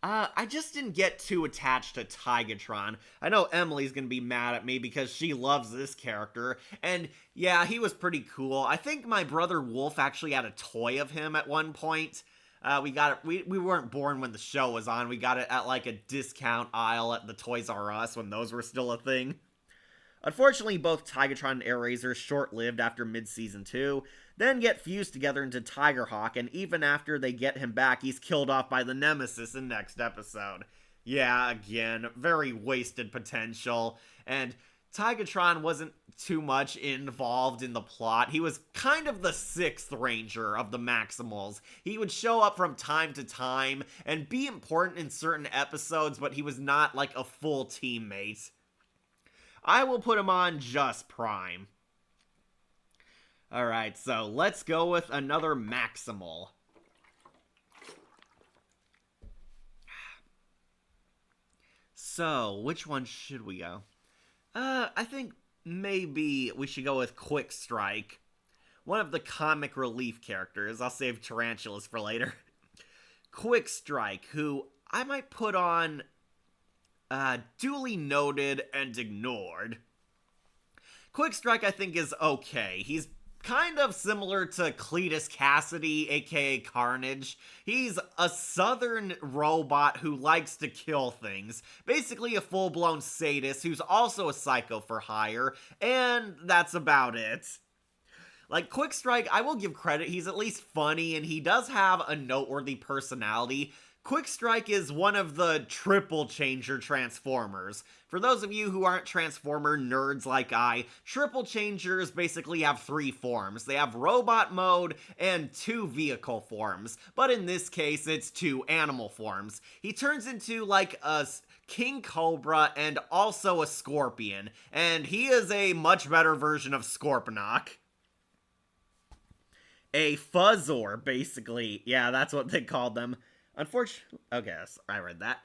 I just didn't get too attached to Tigatron. I know Emily's gonna be mad at me because she loves this character. And yeah, he was pretty cool. I think my brother Wolf actually had a toy of him at one point. We got it. We weren't born when the show was on. We got it at like a discount aisle at the Toys R Us when those were still a thing. Unfortunately, both Tigatron and Airazor short-lived after mid-season 2, then get fused together into Tigerhawk, and even after they get him back, he's killed off by the Nemesis in next episode. Yeah, again, very wasted potential, and Tigatron wasn't too much involved in the plot. He was kind of the sixth ranger of the Maximals. He would show up from time to time and be important in certain episodes, but he was not like a full teammate. I will put him on just Prime. Alright, so let's go with another Maximal. So, which one should we go? I think maybe we should go with Quick Strike. One of the comic relief characters. I'll save Tarantulas for later. Quick Strike, who I might put on duly noted and ignored. Quick Strike, I think, is okay. He's kind of similar to Cletus Cassidy, aka Carnage. He's a southern robot who likes to kill things. Basically a full-blown sadist who's also a psycho for hire, and that's about it. Like, Quick Strike, I will give credit, he's at least funny, and he does have a noteworthy personality. Quick Strike is one of the triple changer Transformers. For those of you who aren't Transformer nerds like I, triple changers basically have 3 forms. They have robot mode and 2 vehicle forms, but in this case it's 2 animal forms. He turns into like a King Cobra and also a Scorpion, and he is a much better version of Scorponok. A Fuzzor, basically. Yeah, that's what they called them. Unfortunately, okay, I read that.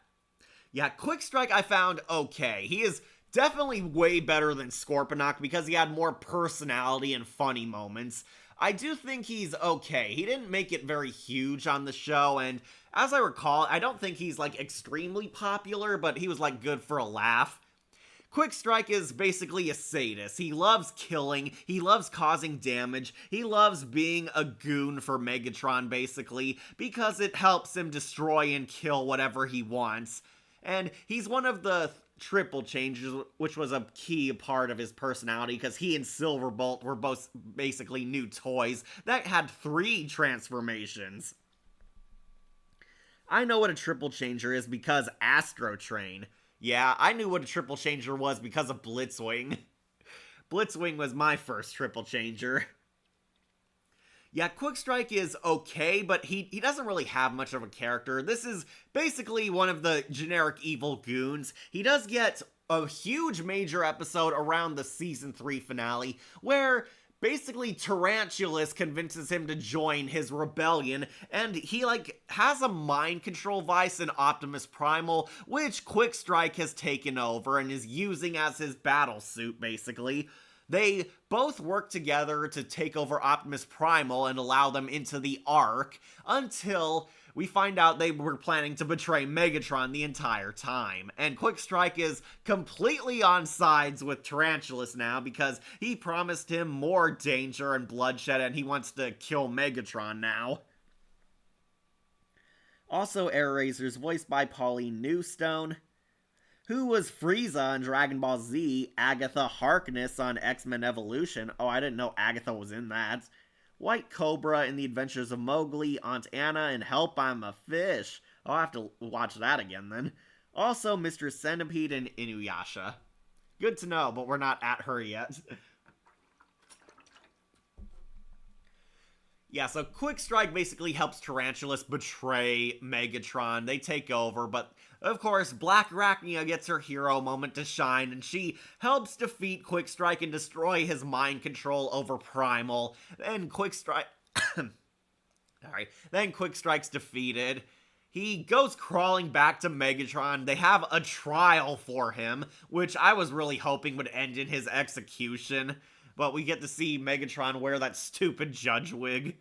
Yeah, Quick Strike I found okay. He is definitely way better than Scorponok because he had more personality and funny moments. I do think he's okay. He didn't make it very huge on the show, and as I recall, I don't think he's like extremely popular, but he was like good for a laugh. Quick Strike is basically a sadist. He loves killing, he loves causing damage, he loves being a goon for Megatron, basically, because it helps him destroy and kill whatever he wants. And he's one of the triple changes, which was a key part of his personality, because he and Silverbolt were both basically new toys that had 3 transformations. I know what a triple changer is because Astro Train. Yeah, I knew what a triple changer was because of Blitzwing. Blitzwing was my first triple changer. Yeah, Quick Strike is okay, but he doesn't really have much of a character. This is basically one of the generic evil goons. He does get a huge major episode around the season 3 finale, where basically Tarantulas convinces him to join his rebellion, and he like has a mind control device in Optimus Primal, which Quick Strike has taken over and is using as his battle suit, basically. They both work together to take over Optimus Primal and allow them into the Ark, until we find out they were planning to betray Megatron the entire time. And Quick Strike is completely on sides with Tarantulas now because he promised him more danger and bloodshed and he wants to kill Megatron now. Also, Airazor's voiced by Pauline Newstone, who was Frieza on Dragon Ball Z, Agatha Harkness on X-Men Evolution. Oh, I didn't know Agatha was in that. White Cobra in The Adventures of Mowgli, Aunt Anna in Help, I'm a Fish. I'll have to watch that again then. Also, Mr. Centipede in Inuyasha. Good to know, but we're not at her yet. Yeah, so Quick Strike basically helps Tarantulas betray Megatron. They take over, but of course, Black Arachnia gets her hero moment to shine, and she helps defeat Quick Strike and destroy his mind control over Primal. Then Quick Strike. Sorry. Then Quick Strike's defeated. He goes crawling back to Megatron. They have a trial for him, which I was really hoping would end in his execution. But we get to see Megatron wear that stupid judge wig.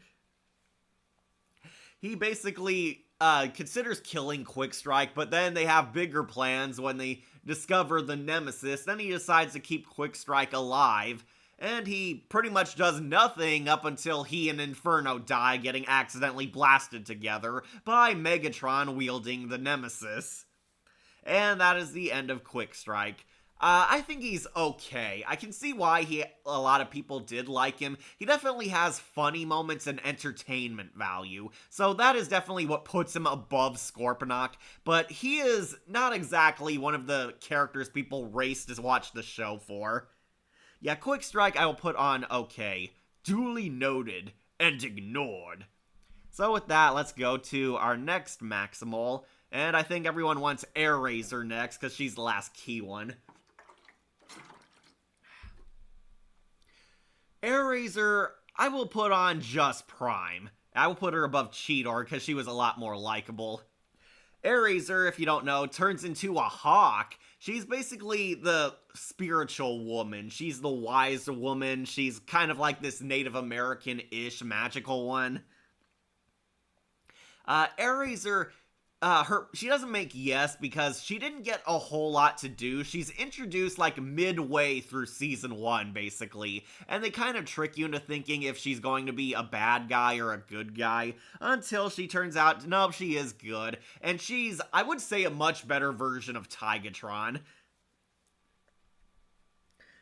He basically considers killing Quick Strike, but then they have bigger plans when they discover the Nemesis. Then he decides to keep Quick Strike alive. And he pretty much does nothing up until he and Inferno die, getting accidentally blasted together by Megatron wielding the Nemesis. And that is the end of Quick Strike. I think he's okay. I can see why a lot of people did like him. He definitely has funny moments and entertainment value. So that is definitely what puts him above Scorponok. But he is not exactly one of the characters people race to watch the show for. Yeah, Quick Strike I will put on okay. Duly noted and ignored. So with that, let's go to our next Maximal. And I think everyone wants Air Razor next, because she's the last key one. Air Razor, I will put on just Prime. I will put her above Cheetor, because she was a lot more likable. Air Razor, if you don't know, turns into a hawk. She's basically the spiritual woman. She's the wise woman. She's kind of like this Native American-ish magical one. Air Razor, she doesn't make yes because she didn't get a whole lot to do. She's introduced like midway through season 1, basically. And they kind of trick you into thinking if she's going to be a bad guy or a good guy. Until she turns out, nope, she is good. And she's, I would say, a much better version of Tigatron.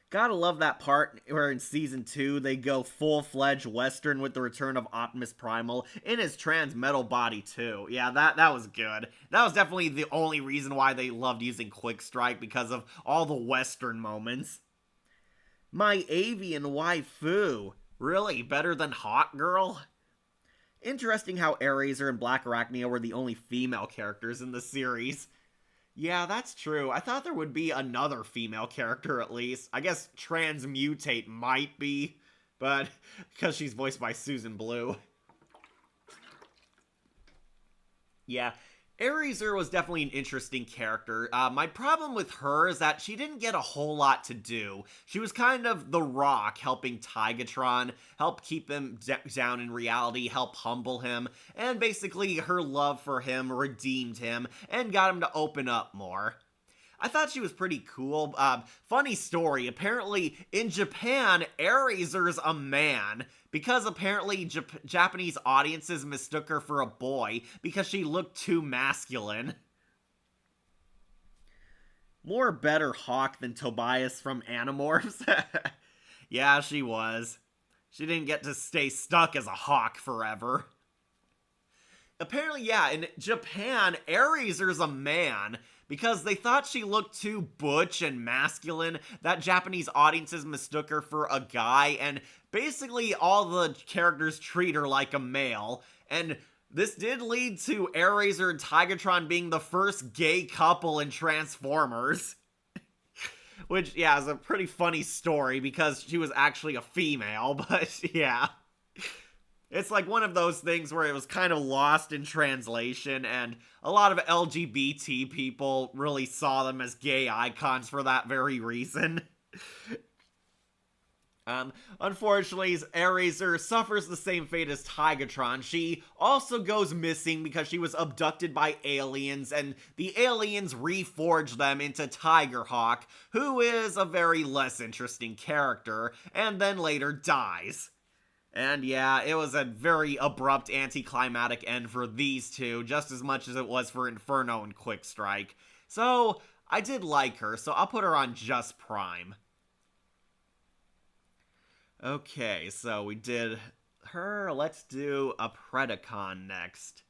Gotta love that part where in Season 2 they go full-fledged Western with the return of Optimus Primal in his trans-metal body too. Yeah, that was good. That was definitely the only reason why they loved using Quick Strike, because of all the Western moments. My avian waifu. Really? Better than Hawk Girl? Interesting how Air Razor and Black Arachnia were the only female characters in the series. Yeah, that's true. I thought there would be another female character at least. I guess Transmutate might be, but because she's voiced by Susan Blue. Yeah, Air Razor was definitely an interesting character. My problem with her is that she didn't get a whole lot to do. She was kind of the Rock, helping Tigatron, help keep him down in reality, help humble him, and basically her love for him redeemed him and got him to open up more. I thought she was pretty cool. Funny story, apparently in Japan, Air Razor's a man, because apparently Japanese audiences mistook her for a boy because she looked too masculine. More better Hawk than Tobias from Animorphs. Yeah, she was. She didn't get to stay stuck as a hawk forever. Apparently, yeah, in Japan, Air Razor's a man, because they thought she looked too butch and masculine that Japanese audiences mistook her for a guy, and basically all the characters treat her like a male, and this did lead to Air Razor and Tigatron being the first gay couple in Transformers. Which, yeah, is a pretty funny story because she was actually a female, but yeah. It's like one of those things where it was kind of lost in translation, and a lot of LGBT people really saw them as gay icons for that very reason. Unfortunately, Air Razor suffers the same fate as Tigatron. She also goes missing because she was abducted by aliens, and the aliens reforged them into Tigerhawk, who is a very less interesting character, and then later dies. And yeah, it was a very abrupt anticlimactic end for these two, just as much as it was for Inferno and Quick Strike. So, I did like her, so I'll put her on just Prime. Okay, so we did her. Let's do a Predacon next.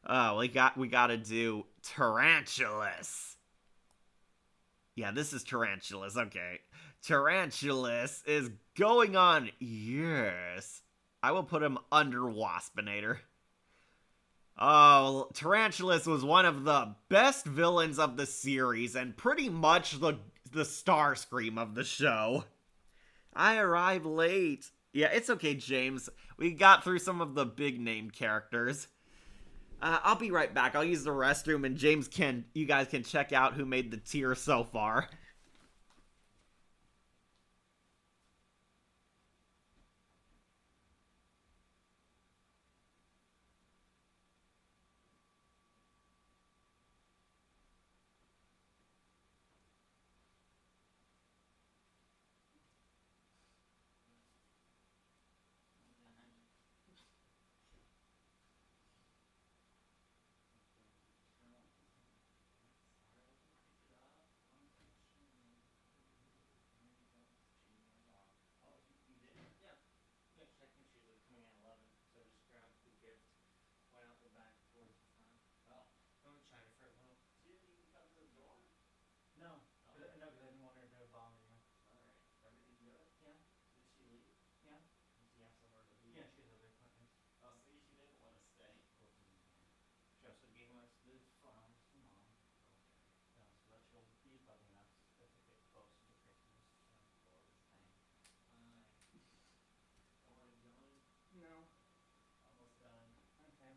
Oh, we gotta do Tarantulas. Yeah, this is Tarantulas, okay. Tarantulas is going on, yes. I will put him under Waspinator. Oh, Tarantulas was one of the best villains of the series and pretty much the Starscream of the show. I arrived late. Yeah, it's okay, James. We got through some of the big name characters. I'll be right back. I'll use the restroom, and you guys can check out who made the tier so far. Went out the back towards the front. Oh. I went to China for a little. She didn't even come to the door? No. No, because I didn't want her to bother you. Alright. Everything good? Yeah. Did she leave? Yeah. Did she have somewhere to be? Yeah, she has other appointments. Oh, see, she didn't want to stay. She also gave us these flowers to mom. Okay. So that she'll be bugging us as we get close to Christmas. Poor thing. Fine. Don't want to join? No. Almost done. Okay.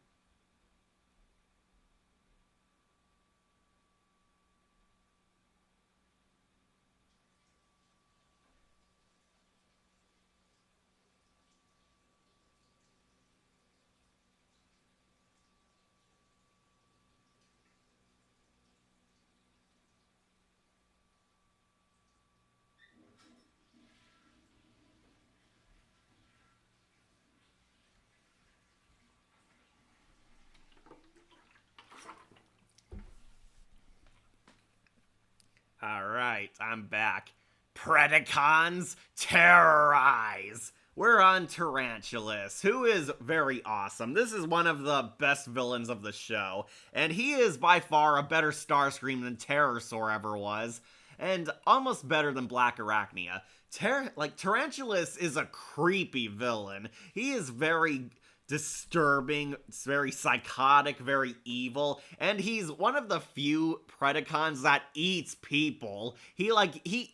Alright, I'm back. Predacons, terrorize! We're on Tarantulas, who is very awesome. This is one of the best villains of the show, and he is by far a better Starscream than Terrorsaur ever was, and almost better than Black Arachnia. Tarantulas is a creepy villain. He is very disturbing, it's very psychotic, very evil, and he's one of the few Predacons that eats people. He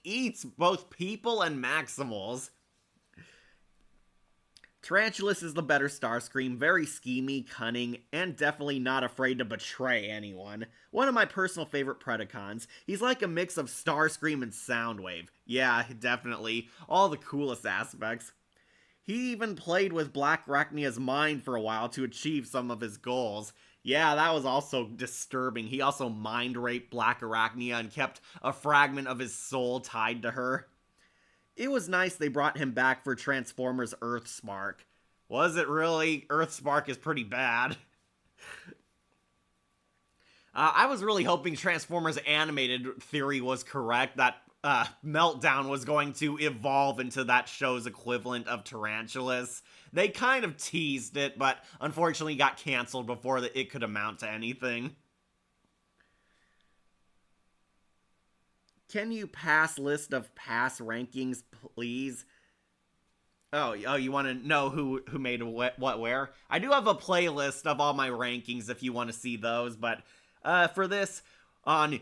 eats both people and Maximals. Tarantulas is the better Starscream, very schemy, cunning, and definitely not afraid to betray anyone. One of my personal favorite Predacons. He's like a mix of Starscream and Soundwave. Yeah, definitely. All the coolest aspects. He even played with Black Arachnia's mind for a while to achieve some of his goals. Yeah, that was also disturbing. He also mind raped Black Arachnia and kept a fragment of his soul tied to her. It was nice they brought him back for Transformers Earthspark. Was it really? Earthspark is pretty bad. I was really hoping Transformers Animated theory was correct, that Meltdown was going to evolve into that show's equivalent of Tarantulas. They kind of teased it, but unfortunately got canceled before it could amount to anything. Can you pass list of past rankings, please? Oh, you want to know who made what where? I do have a playlist of all my rankings if you want to see those, but for this,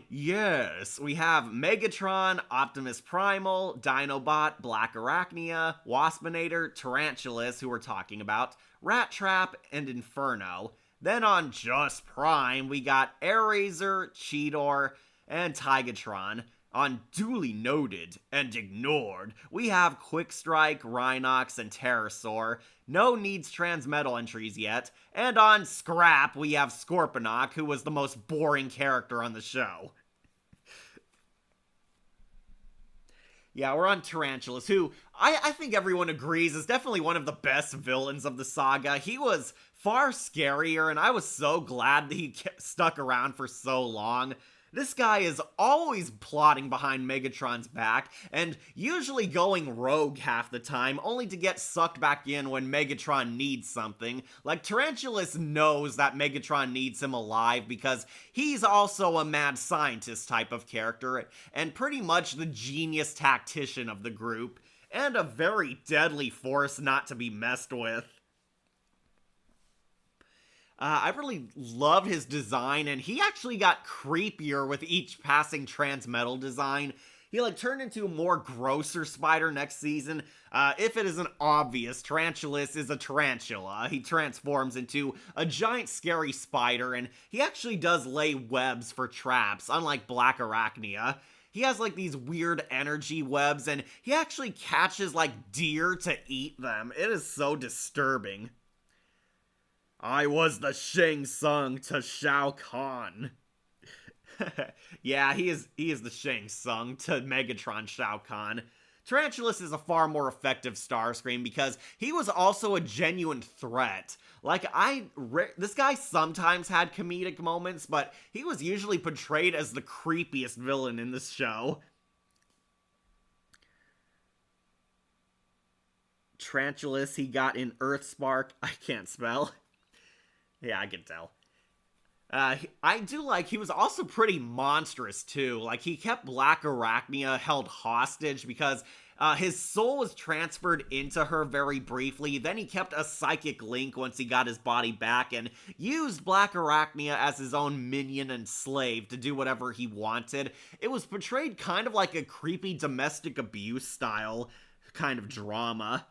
yes, we have Megatron, Optimus Primal, Dinobot, Black Arachnia, Waspinator, Tarantulas, who we're talking about, Rat Trap, and Inferno. Then on Just Prime, we got Airazor, Cheetor, and Tigatron. On Duly Noted and Ignored, we have Quickstrike, Rhinox, and Terrorsaur. No needs Transmetal entries yet. And on Scrap, we have Scorponok, who was the most boring character on the show. Yeah, we're on Tarantulas, who I think everyone agrees is definitely one of the best villains of the saga. He was far scarier, and I was so glad that he stuck around for so long. This guy is always plotting behind Megatron's back, and usually going rogue half the time, only to get sucked back in when Megatron needs something. Like, Tarantulas knows that Megatron needs him alive because he's also a mad scientist type of character, and pretty much the genius tactician of the group, and a very deadly force not to be messed with. I really loved his design, and he actually got creepier with each passing Transmetal design. He turned into a more grosser spider next season. If it isn't obvious, Tarantulas is a tarantula. He transforms into a giant scary spider, and he actually does lay webs for traps, unlike Black Arachnia. He has these weird energy webs, and he actually catches deer to eat them. It is so disturbing. I was the Shang Tsung to Shao Kahn. Yeah, he is the Shang Tsung to Megatron Shao Kahn. Tarantulas is a far more effective Starscream because he was also a genuine threat. This guy sometimes had comedic moments, but he was usually portrayed as the creepiest villain in this show. Tarantulas, he got in Earthspark. I can't spell. Yeah, I can tell. I do he was also pretty monstrous too. He kept Black Arachnia held hostage because his soul was transferred into her very briefly. Then he kept a psychic link once he got his body back and used Black Arachnia as his own minion and slave to do whatever he wanted. It was portrayed kind of like a creepy domestic abuse style kind of drama.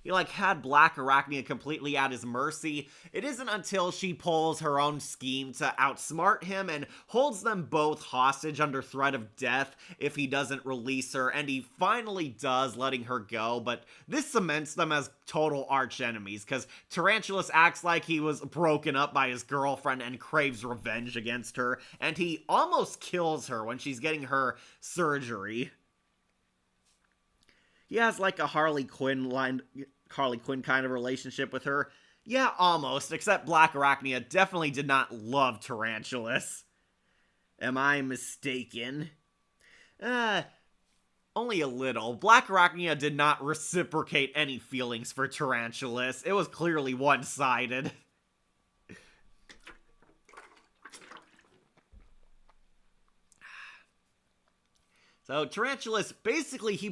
He had Black Arachnia completely at his mercy. It isn't until she pulls her own scheme to outsmart him and holds them both hostage under threat of death if he doesn't release her, and he finally does, letting her go, but this cements them as total arch-enemies, because Tarantulas acts like he was broken up by his girlfriend and craves revenge against her, and he almost kills her when she's getting her surgery. He has a Harley Quinn kind of relationship with her. Yeah, almost, except Black Arachnia definitely did not love Tarantulas. Am I mistaken? Only a little. Black Arachnia did not reciprocate any feelings for Tarantulas. It was clearly one-sided. So Tarantulas, basically, he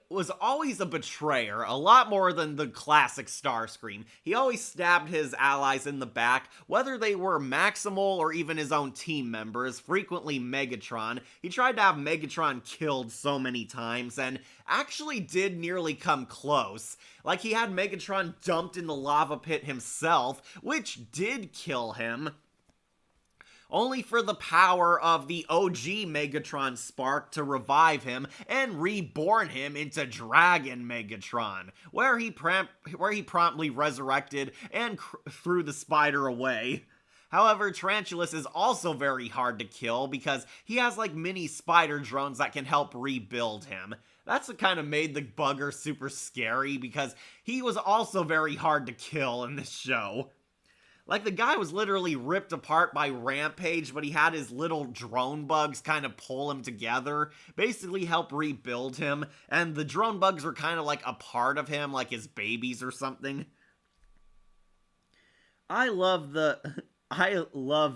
was always a betrayer, a lot more than the classic Starscream. He always stabbed his allies in the back, whether they were Maximal or even his own team members, frequently Megatron. He tried to have Megatron killed so many times, and actually did nearly come close. He had Megatron dumped in the lava pit himself, which did kill him, only for the power of the OG Megatron Spark to revive him and reborn him into Dragon Megatron, where he promptly resurrected and threw the spider away. However, Tarantulas is also very hard to kill because he has mini spider drones that can help rebuild him. That's what kind of made the bugger super scary because he was also very hard to kill in this show. The guy was literally ripped apart by Rampage, but he had his little drone bugs kind of pull him together, basically help rebuild him, and the drone bugs were kind of a part of him, like his babies or something. I love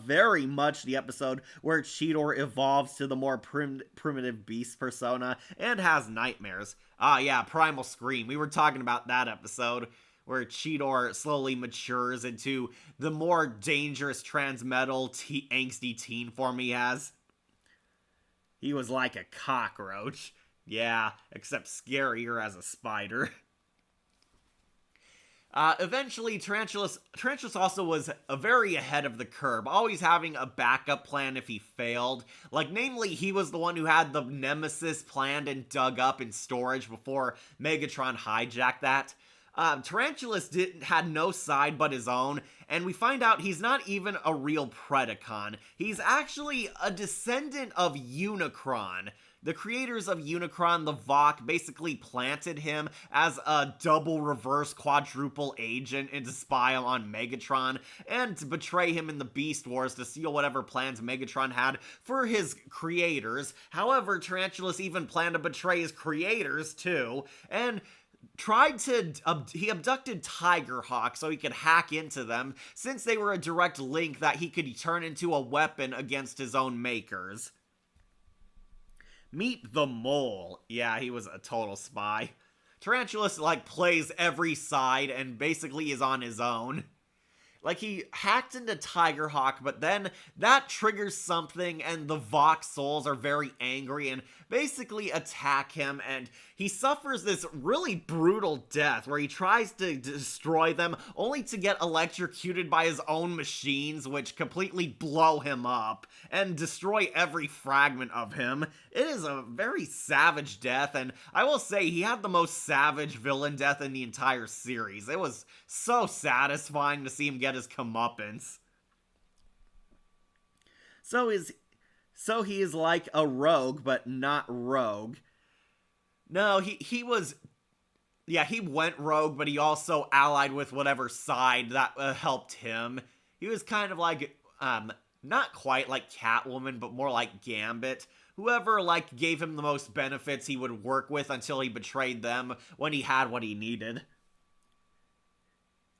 very much the episode where Cheetor evolves to the more primitive beast persona and has nightmares. Yeah, Primal Scream. We were talking about that episode, where Cheetor slowly matures into the more dangerous transmetal angsty teen form he has. He was like a cockroach. Yeah, except scarier as a spider. Eventually, Tarantulas also was very ahead of the curve, always having a backup plan if he failed. Namely, he was the one who had the Nemesis planned and dug up in storage before Megatron hijacked that. Tarantulas had no side but his own, and we find out he's not even a real Predacon. He's actually a descendant of Unicron. The creators of Unicron, the Vok, basically planted him as a double reverse quadruple agent and to spy on Megatron, and to betray him in the Beast Wars to steal whatever plans Megatron had for his creators. However, Tarantulas even planned to betray his creators too, and he abducted Tigerhawk so he could hack into them, since they were a direct link that he could turn into a weapon against his own makers. Meet the Mole. Yeah, he was a total spy. Tarantulas, plays every side and basically is on his own. Like, he hacked into Tigerhawk, but then that triggers something, and the Vox Souls are very angry and basically attack him, and he suffers this really brutal death where he tries to destroy them, only to get electrocuted by his own machines, which completely blow him up and destroy every fragment of him. It is a very savage death, and I will say he had the most savage villain death in the entire series. It was so satisfying to see him get his comeuppance. So he is like a rogue, but not rogue. No, he was... Yeah, he went rogue, but he also allied with whatever side that helped him. He was kind of like, not quite like Catwoman, but more like Gambit. Whoever, like, gave him the most benefits he would work with until he betrayed them when he had what he needed.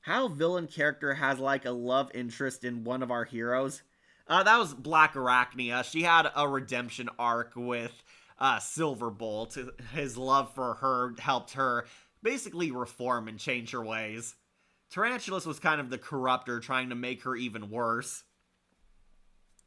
How villain character has, like, a love interest in one of our heroes? That was Black Arachnia. She had a redemption arc with Silverbolt. His love for her helped her basically reform and change her ways. Tarantulas was kind of the corruptor, trying to make her even worse.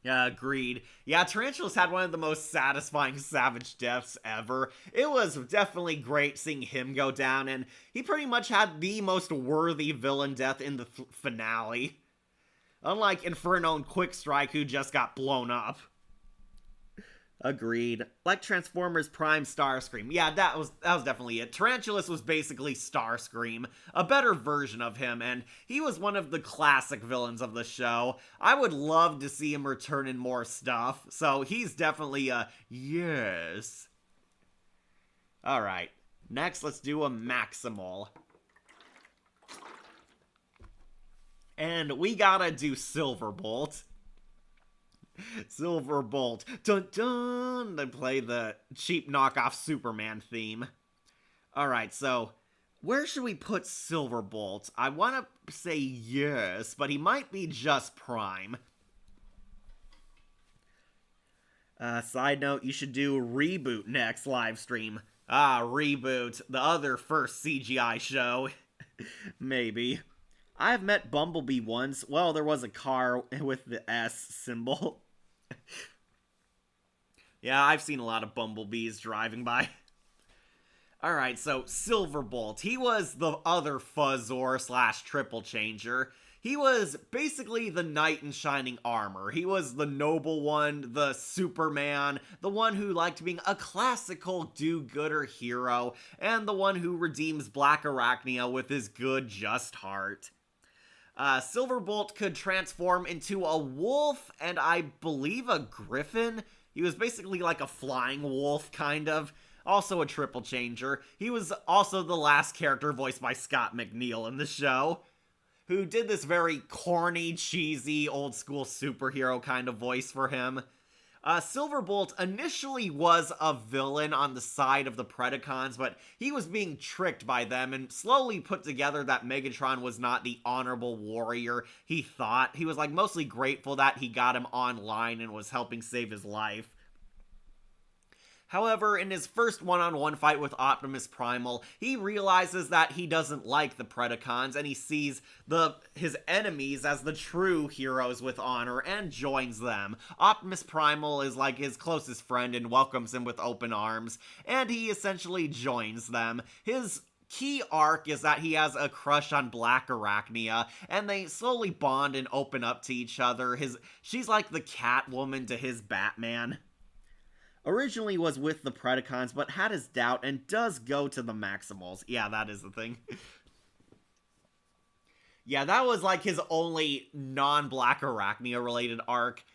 Yeah, agreed. Yeah, Tarantulas had one of the most satisfying savage deaths ever. It was definitely great seeing him go down, and he pretty much had the most worthy villain death in the finale. Unlike Inferno and Quick Strike, who just got blown up. Agreed. Like Transformers Prime Starscream. Yeah, that was definitely it. Tarantulas was basically Starscream, a better version of him, and he was one of the classic villains of the show. I would love to see him return in more stuff, so he's definitely a yes. Alright, next let's do a Maximal. And we gotta do Silverbolt. Silverbolt. Dun dun! They play the cheap knockoff Superman theme. Alright, so where should we put Silverbolt? I want to say yes, but he might be just Prime. Side note, you should do Reboot next live stream. Reboot. The other first CGI show. Maybe. I've met Bumblebee once. Well, there was a car with the S symbol. Yeah, I've seen a lot of Bumblebees driving by. Alright, so Silverbolt. He was the other Fuzzor / Triple Changer. He was basically the knight in shining armor. He was the noble one, the Superman, the one who liked being a classical do-gooder hero, and the one who redeems Black Arachnia with his good, just heart. Silverbolt could transform into a wolf and I believe a griffin. He was basically like a flying wolf, kind of. Also a triple changer. He was also the last character voiced by Scott McNeil in the show, who did this very corny, cheesy, old-school superhero kind of voice for him. Silverbolt initially was a villain on the side of the Predacons, but he was being tricked by them and slowly put together that Megatron was not the honorable warrior he thought. He was like mostly grateful that he got him online and was helping save his life. However, in his first one-on-one fight with Optimus Primal, he realizes that he doesn't like the Predacons, and he sees his enemies as the true heroes with honor, and joins them. Optimus Primal is like his closest friend and welcomes him with open arms, and he essentially joins them. His key arc is that he has a crush on Black Arachnia, and they slowly bond and open up to each other. She's like the Catwoman to his Batman. Originally was with the Predacons, but had his doubt and does go to the Maximals. Yeah, that is the thing. Yeah, that was like his only non-Black Arachnia related arc.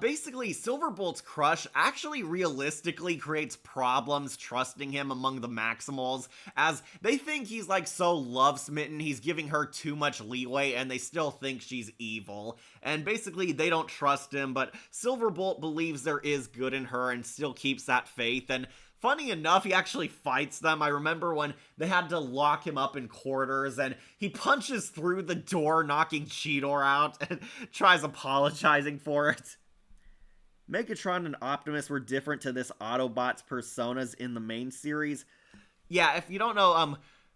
Basically, Silverbolt's crush actually realistically creates problems trusting him among the Maximals, as they think he's like so love-smitten, he's giving her too much leeway, and they still think she's evil. And basically, they don't trust him, but Silverbolt believes there is good in her and still keeps that faith, and funny enough, he actually fights them. I remember when they had to lock him up in quarters, and he punches through the door, knocking Cheetor out, and tries apologizing for it. Megatron and Optimus were different to this Autobot's personas in the main series. Yeah, if you don't know,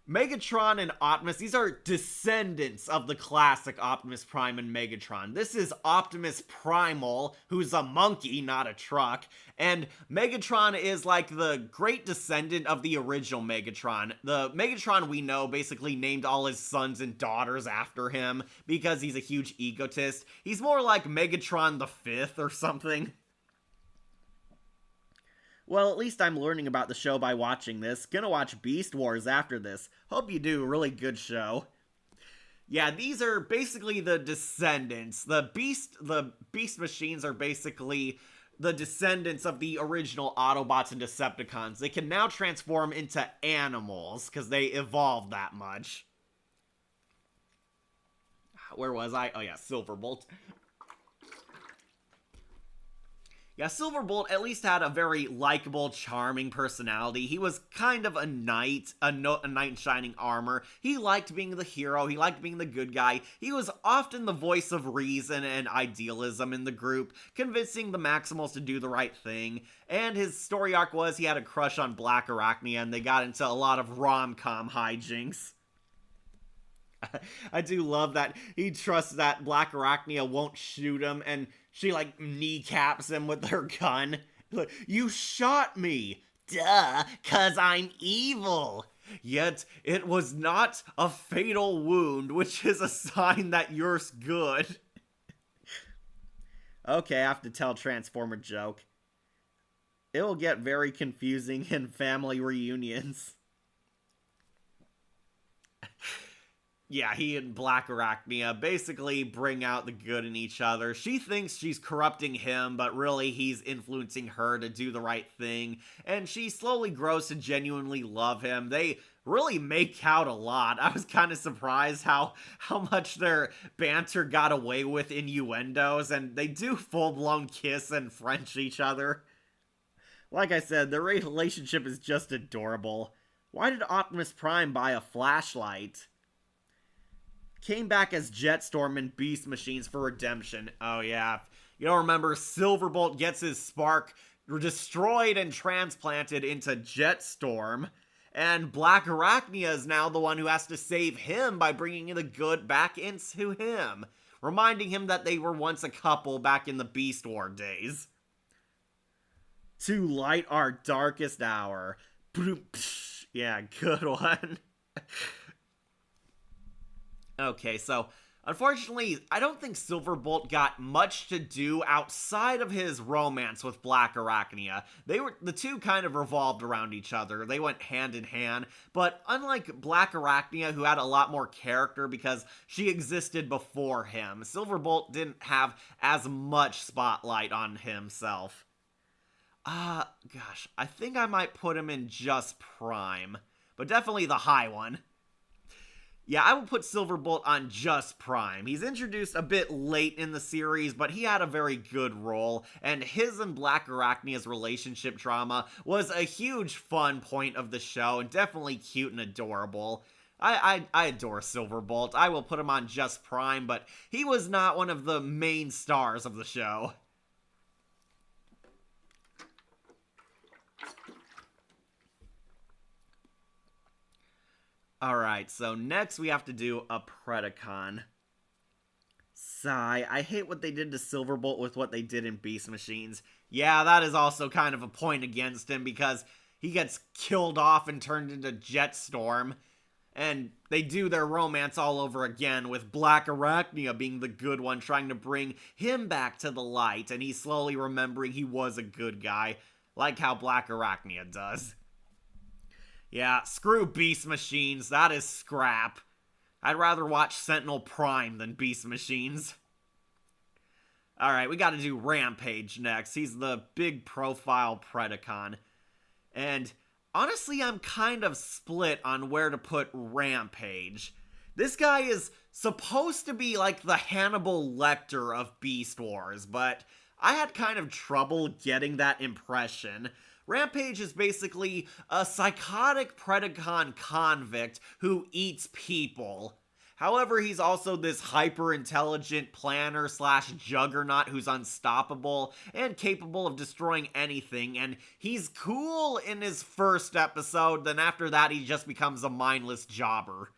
Megatron and Optimus, these are descendants of the classic Optimus Prime and Megatron. This is Optimus Primal, who's a monkey, not a truck, and Megatron is like the great descendant of the original Megatron. The Megatron we know basically named all his sons and daughters after him because he's a huge egotist. He's more like Megatron the Fifth or something. Well, at least I'm learning about the show by watching this. Gonna watch Beast Wars after this. Hope you do. Really good show. Yeah, these are basically the descendants. The beast machines are basically the descendants of the original Autobots and Decepticons. They can now transform into animals because they evolved that much. Where was I? Oh yeah, Silverbolt. Yeah, Silverbolt at least had a very likable, charming personality. He was kind of a knight, a knight in shining armor. He liked being the hero, he liked being the good guy. He was often the voice of reason and idealism in the group, convincing the Maximals to do the right thing. And his story arc was he had a crush on Black Arachnia, and they got into a lot of rom-com hijinks. I do love that he trusts that Black Arachnia won't shoot him, and she, like, kneecaps him with her gun. Like, you shot me! Duh, 'cause I'm evil! Yet, it was not a fatal wound, which is a sign that you're good. Okay, I have to tell a Transformer joke. It will get very confusing in family reunions. Yeah, he and Black Arachnia basically bring out the good in each other. She thinks she's corrupting him, but really he's influencing her to do the right thing. And she slowly grows to genuinely love him. They really make out a lot. I was kind of surprised how much their banter got away with innuendos. And they do full-blown kiss and French each other. Like I said, their relationship is just adorable. Why did Optimus Prime buy a flashlight? Came back as Jetstorm and Beast Machines for redemption. Oh yeah, you don't remember, Silverbolt gets his spark destroyed and transplanted into Jetstorm, and Black Arachnia is now the one who has to save him by bringing the good back into him, reminding him that they were once a couple back in the Beast War days. To light our darkest hour. Yeah, good one. Okay, so unfortunately, I don't think Silverbolt got much to do outside of his romance with Black Arachnia. The two kind of revolved around each other. They went hand in hand, but unlike Black Arachnia, who had a lot more character because she existed before him, Silverbolt didn't have as much spotlight on himself. Gosh, I think I might put him in just Prime, but definitely the high one. Yeah, I will put Silverbolt on just Prime. He's introduced a bit late in the series, but he had a very good role, and his and Black Arachnia's relationship drama was a huge fun point of the show, and definitely cute and adorable. I adore Silverbolt. I will put him on just Prime, but he was not one of the main stars of the show. Alright, so next we have to do a Predacon. Sigh, I hate what they did to Silverbolt with what they did in Beast Machines. Yeah, that is also kind of a point against him because he gets killed off and turned into Jetstorm. And they do their romance all over again with Black Arachnia being the good one, trying to bring him back to the light, and he's slowly remembering he was a good guy, like how Black Arachnia does. Yeah, screw Beast Machines, that is scrap. I'd rather watch Sentinel Prime than Beast Machines. Alright, we gotta do Rampage next. He's the big profile Predacon. And honestly, I'm kind of split on where to put Rampage. This guy is supposed to be like the Hannibal Lecter of Beast Wars, but I had kind of trouble getting that impression. Rampage is basically a psychotic Predacon convict who eats people. However, he's also this hyper-intelligent planner slash juggernaut who's unstoppable and capable of destroying anything, and he's cool in his first episode, then after that he just becomes a mindless jobber.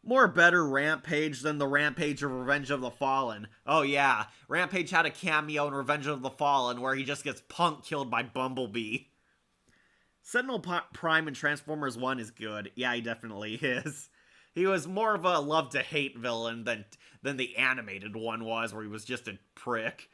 More better Rampage than the Rampage of Revenge of the Fallen. Oh yeah, Rampage had a cameo in Revenge of the Fallen where he just gets punk killed by Bumblebee. Sentinel Prime in Transformers 1 is good. Yeah, he definitely is. He was more of a love-to-hate villain than the animated one was, where he was just a prick.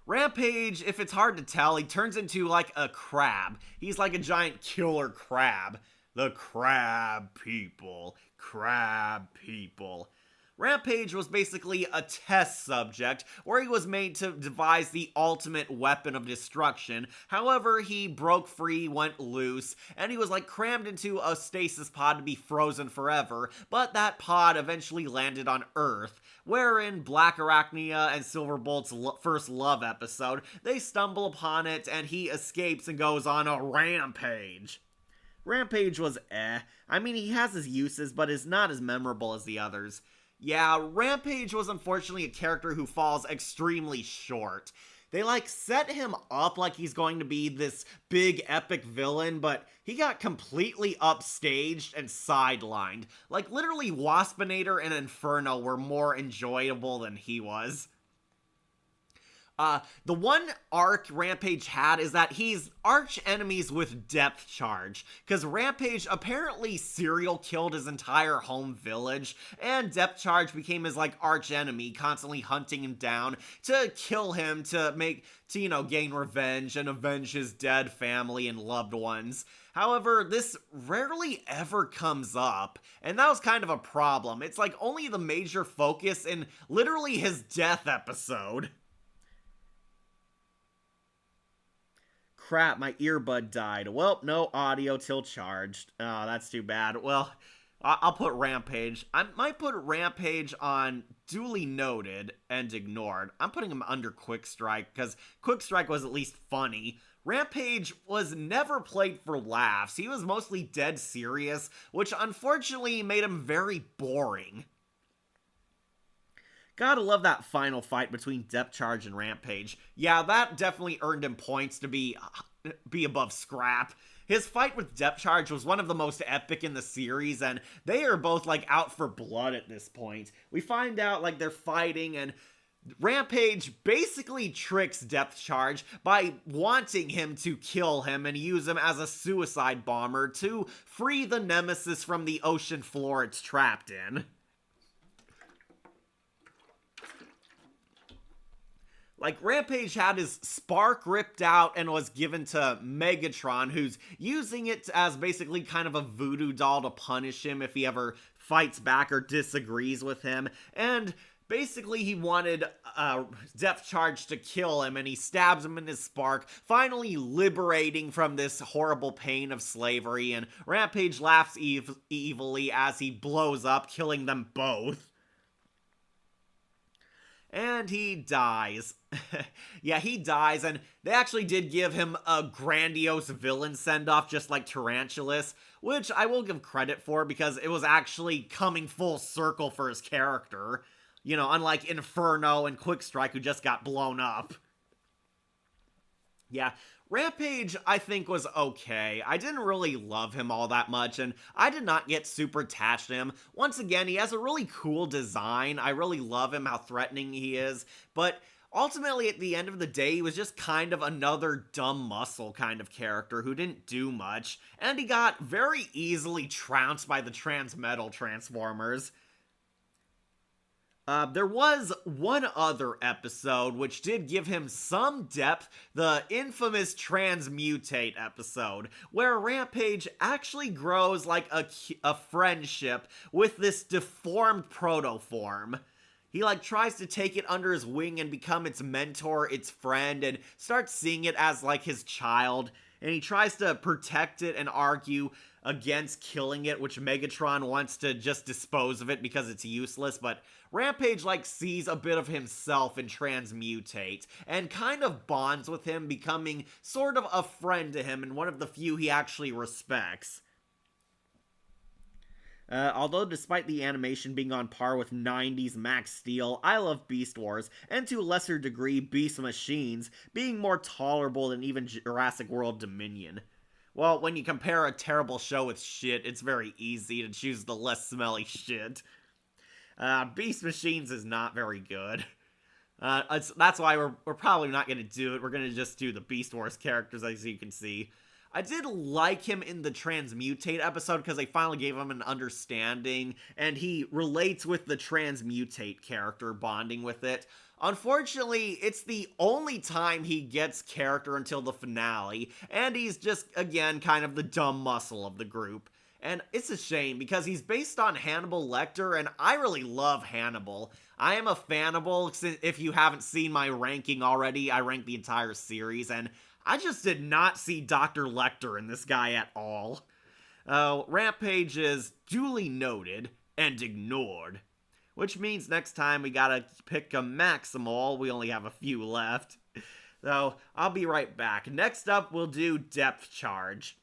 Rampage, if it's hard to tell, he turns into like a crab. He's like a giant killer crab. The crab people. Crab people. Rampage was basically a test subject where he was made to devise the ultimate weapon of destruction. However, he broke free, went loose, and he was like crammed into a stasis pod to be frozen forever, but that pod eventually landed on Earth, where in Black Arachnia and Silverbolt's first love episode, they stumble upon it and he escapes and goes on a rampage. Rampage was I mean, he has his uses, but is not as memorable as the others. Yeah, Rampage was unfortunately a character who falls extremely short. They set him up like he's going to be this big epic villain, but he got completely upstaged and sidelined. Literally Waspinator and Inferno were more enjoyable than he was. The one arc Rampage had is that he's arch enemies with Depth Charge, because Rampage apparently serial killed his entire home village, and Depth Charge became his arch enemy, constantly hunting him down to kill him to gain revenge and avenge his dead family and loved ones. However, this rarely ever comes up, and that was kind of a problem. It's only the major focus in literally his death episode. Crap, my earbud died. Well, no audio till charged. Oh, that's too bad. Well, I'll put Rampage. I might put Rampage on duly noted and ignored. I'm putting him under Quick Strike, because Quick Strike was at least funny. Rampage was never played for laughs. He was mostly dead serious, which unfortunately made him very boring. Gotta love that final fight between Depth Charge and Rampage. Yeah, that definitely earned him points to be above Scrap. His fight with Depth Charge was one of the most epic in the series, and they are both out for blood at this point. We find out they're fighting, and Rampage basically tricks Depth Charge by wanting him to kill him and use him as a suicide bomber to free the Nemesis from the ocean floor it's trapped in. Rampage had his spark ripped out and was given to Megatron, who's using it as basically kind of a voodoo doll to punish him if he ever fights back or disagrees with him. And basically he wanted Depth Charge to kill him, and he stabs him in his spark, finally liberating from this horrible pain of slavery, and Rampage laughs evilly as he blows up, killing them both. And he dies. Yeah, he dies, and they actually did give him a grandiose villain send-off just like Tarantulas, which I will give credit for because it was actually coming full circle for his character. Unlike Inferno and Quick Strike, who just got blown up. Yeah, Rampage, I think, was okay. I didn't really love him all that much, and I did not get super attached to him. Once again, he has a really cool design. I really love him, how threatening he is, but ultimately, at the end of the day, he was just kind of another dumb muscle kind of character who didn't do much, and he got very easily trounced by the Transmetal Transformers. There was one other episode which did give him some depth, the infamous Transmutate episode, where Rampage actually grows a friendship with this deformed protoform. He tries to take it under his wing and become its mentor, its friend, and starts seeing it as his child, and he tries to protect it and argue against killing it, which Megatron wants to just dispose of it because it's useless, but Rampage sees a bit of himself in Transmutate and kind of bonds with him, becoming sort of a friend to him and one of the few he actually respects. Although despite the animation being on par with 90s Max Steel, I love Beast Wars, and to a lesser degree Beast Machines, being more tolerable than even Jurassic World Dominion. Well, when you compare a terrible show with shit, it's very easy to choose the less smelly shit. Beast Machines is not very good. That's why we're probably not going to do it. We're going to just do the Beast Wars characters, as you can see. I did like him in the Transmutate episode because they finally gave him an understanding, and he relates with the Transmutate character, bonding with it. Unfortunately, it's the only time he gets character until the finale, and he's just, again, kind of the dumb muscle of the group. And it's a shame because he's based on Hannibal Lecter, and I really love Hannibal. I am a fanable. If you haven't seen my ranking already, I rank the entire series, and I just did not see Dr. Lecter in this guy at all. Rampage is duly noted and ignored, which means next time we gotta pick a Maximal. We only have a few left. So, I'll be right back. Next up, we'll do Depth Charge.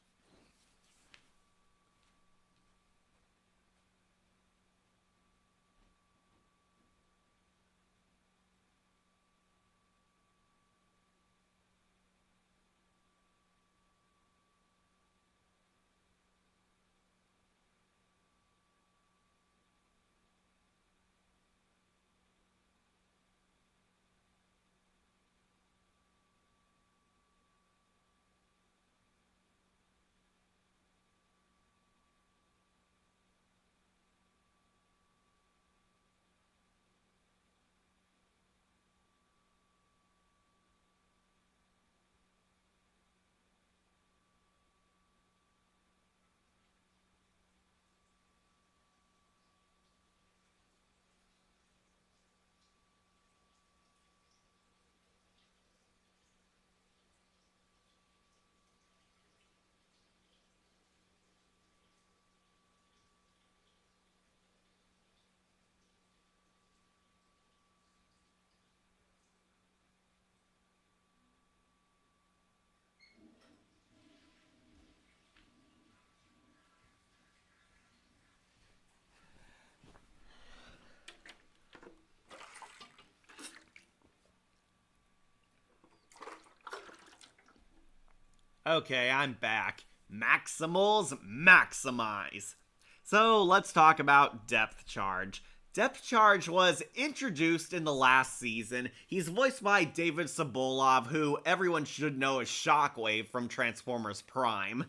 Okay, I'm back. Maximals maximize. So let's talk about Depth Charge. Depth Charge was introduced in the last season. He's voiced by David Sobolov, who everyone should know as Shockwave from Transformers Prime.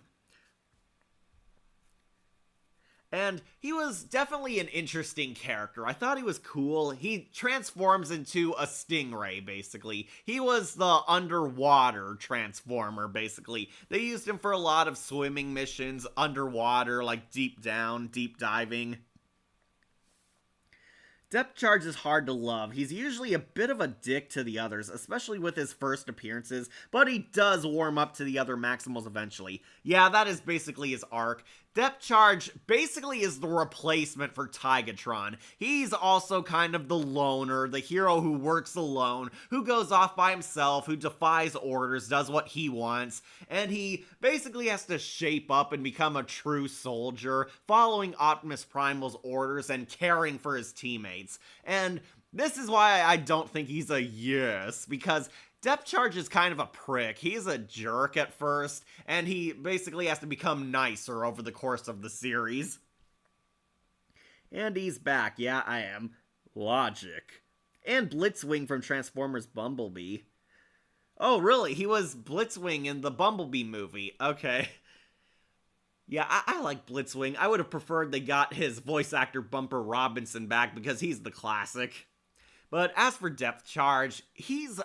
And he was definitely an interesting character. I thought he was cool. He transforms into a stingray, basically. He was the underwater transformer, basically. They used him for a lot of swimming missions, underwater, like deep down, deep diving. Depth Charge is hard to love. He's usually a bit of a dick to the others, especially with his first appearances, but he does warm up to the other Maximals eventually. Yeah, that is basically his arc. Depth Charge basically is the replacement for Tigatron. He's also kind of the loner, the hero who works alone, who goes off by himself, who defies orders, does what he wants, and he basically has to shape up and become a true soldier, following Optimus Primal's orders and caring for his teammates. And this is why I don't think he's a yes, because Depth Charge is kind of a prick. He's a jerk at first, and he basically has to become nicer over the course of the series. And he's back, yeah, I am. Logic. And Blitzwing from Transformers Bumblebee. Oh, really? He was Blitzwing in the Bumblebee movie. Okay. Yeah, I like Blitzwing. I would have preferred they got his voice actor Bumper Robinson back because he's the classic. But as for Depth Charge, he's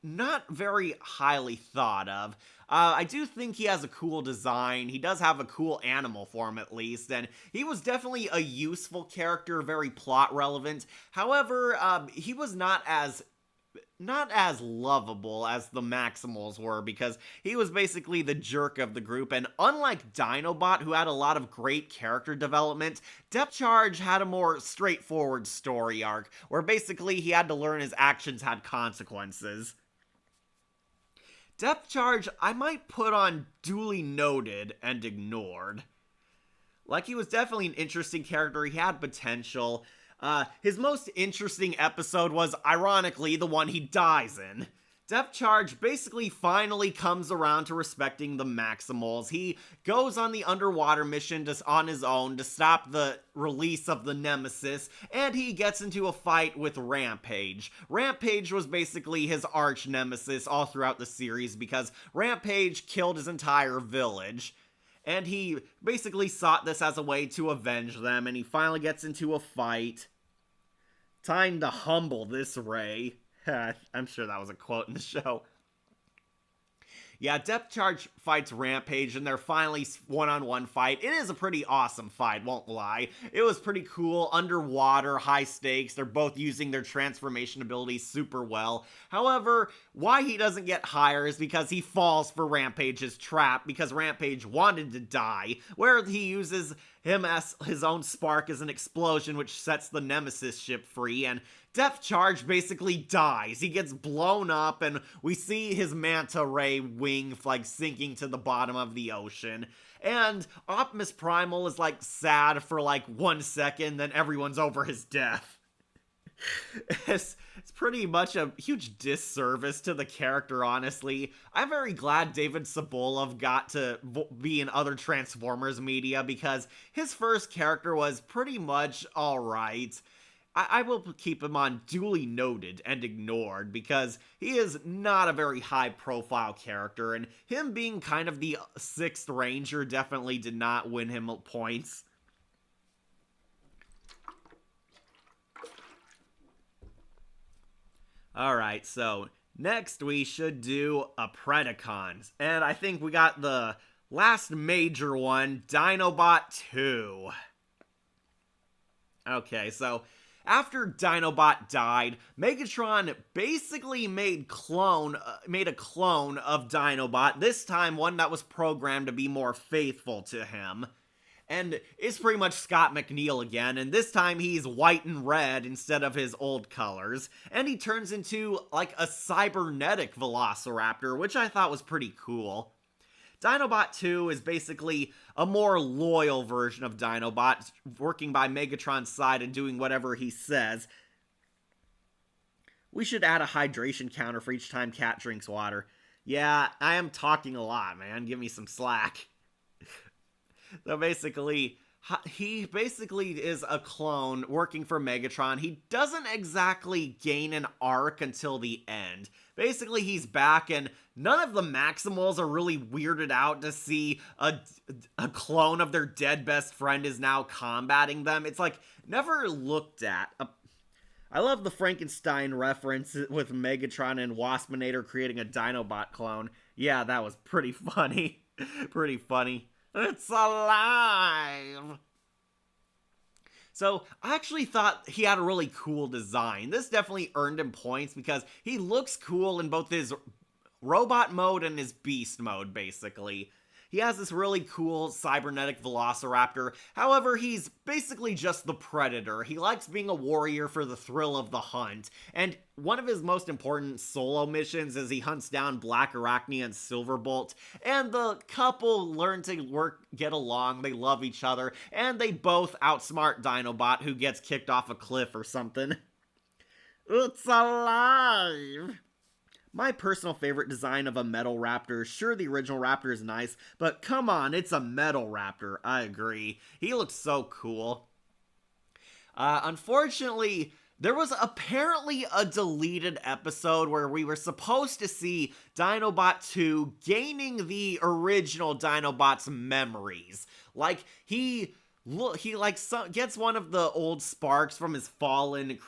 not very highly thought of. I do think he has a cool design. He does have a cool animal form, at least, and he was definitely a useful character, very plot relevant. However, he was not as lovable as the Maximals were, because he was basically the jerk of the group, and unlike Dinobot, who had a lot of great character development, Depth Charge had a more straightforward story arc, where basically he had to learn his actions had consequences. Depth Charge I might put on duly noted and ignored. Like, he was definitely an interesting character. He had potential. His most interesting episode was, ironically, the one he dies in. Depth Charge basically finally comes around to respecting the Maximals. He goes on the underwater mission on his own to stop the release of the Nemesis, and he gets into a fight with Rampage. Rampage was basically his arch nemesis all throughout the series because Rampage killed his entire village. And he basically sought this as a way to avenge them, and he finally gets into a fight. Time to humble this Ray. I'm sure that was a quote in the show. Yeah, Depth Charge fights Rampage, and they're finally one-on-one fight. It is a pretty awesome fight, won't lie. It was pretty cool, underwater, high stakes. They're both using their transformation abilities super well. However, why he doesn't get higher is because he falls for Rampage's trap, because Rampage wanted to die, where he uses him as his own spark as an explosion, which sets the Nemesis ship free, and Depth Charge basically dies. He gets blown up, and we see his manta ray wing, like, sinking to the bottom of the ocean. And Optimus Primal is, like, sad for, like, 1 second, then everyone's over his death. It's pretty much a huge disservice to the character, honestly. I'm very glad David Sobolov got to be in other Transformers media, because his first character was pretty much alright. I will keep him on duly noted and ignored, because he is not a very high-profile character, and him being kind of the 6th Ranger definitely did not win him points. Alright, so next we should do a Predacons, and I think we got the last major one, Dinobot 2. Okay, so after Dinobot died, Megatron basically made a clone of Dinobot, this time one that was programmed to be more faithful to him. And it's pretty much Scott McNeil again, and this time he's white and red instead of his old colors. And he turns into, like, a cybernetic Velociraptor, which I thought was pretty cool. Dinobot 2 is basically a more loyal version of Dinobot, working by Megatron's side and doing whatever he says. We should add a hydration counter for each time Cat drinks water. Yeah, I am talking a lot, man. Give me some slack. So basically, he basically is a clone working for Megatron. He doesn't exactly gain an arc until the end. Basically, he's back, and none of the Maximals are really weirded out to see a clone of their dead best friend is now combating them. It's like, never looked at. I love the Frankenstein reference with Megatron and Waspinator creating a Dinobot clone. Yeah, that was pretty funny. Pretty funny. It's alive! So, I actually thought he had a really cool design. This definitely earned him points because he looks cool in both his robot mode and his beast mode, basically. He has this really cool cybernetic Velociraptor. However, he's basically just the Predator. He likes being a warrior for the thrill of the hunt. And one of his most important solo missions is he hunts down Black Arachne and Silverbolt. And the couple learn to get along. They love each other. And they both outsmart Dinobot, who gets kicked off a cliff or something. It's alive! My personal favorite design of a metal raptor, sure, the original raptor is nice, but come on, it's a metal raptor. I agree. He looks so cool. Unfortunately, there was apparently a deleted episode where we were supposed to see Dinobot 2 gaining the original Dinobot's memories. Like, he gets one of the old sparks from his fallen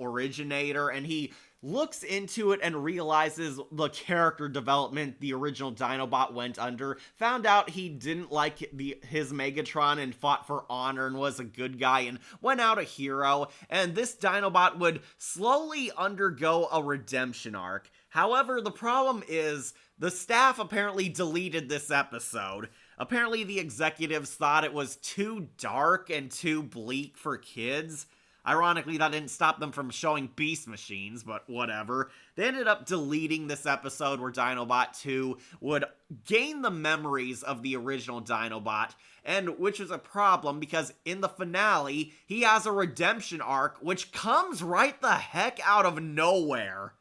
originator, and he looks into it and realizes the character development the original Dinobot went under, found out he didn't like his Megatron and fought for honor and was a good guy and went out a hero, and this Dinobot would slowly undergo a redemption arc. However, the problem is, the staff apparently deleted this episode. Apparently the executives thought it was too dark and too bleak for kids. Ironically, that didn't stop them from showing Beast Machines, but whatever. They ended up deleting this episode where Dinobot 2 would gain the memories of the original Dinobot, and which is a problem because in the finale, he has a redemption arc which comes right the heck out of nowhere.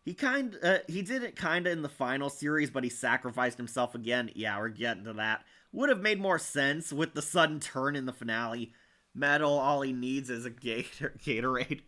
He did it kinda in the final series, but he sacrificed himself again. Yeah, we're getting to that. Would have made more sense with the sudden turn in the finale. Metal, all he needs is a Gatorade.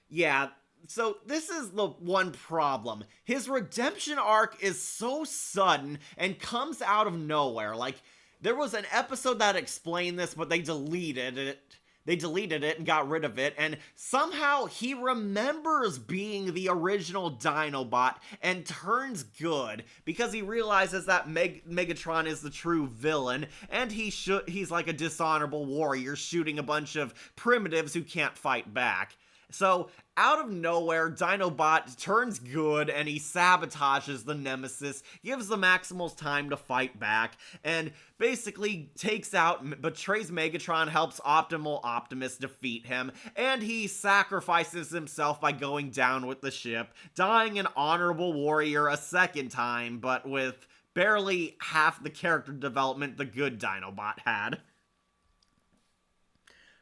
Yeah, so this is the one problem. His redemption arc is so sudden and comes out of nowhere. Like, there was an episode that explained this, but they deleted it. They deleted it and got rid of it, and somehow he remembers being the original Dinobot and turns good because he realizes that Megatron is the true villain, and he's like a dishonorable warrior shooting a bunch of primitives who can't fight back. So, out of nowhere, Dinobot turns good and he sabotages the Nemesis, gives the Maximals time to fight back, and basically betrays Megatron, helps Optimus defeat him, and he sacrifices himself by going down with the ship, dying an honorable warrior a second time, but with barely half the character development the good Dinobot had.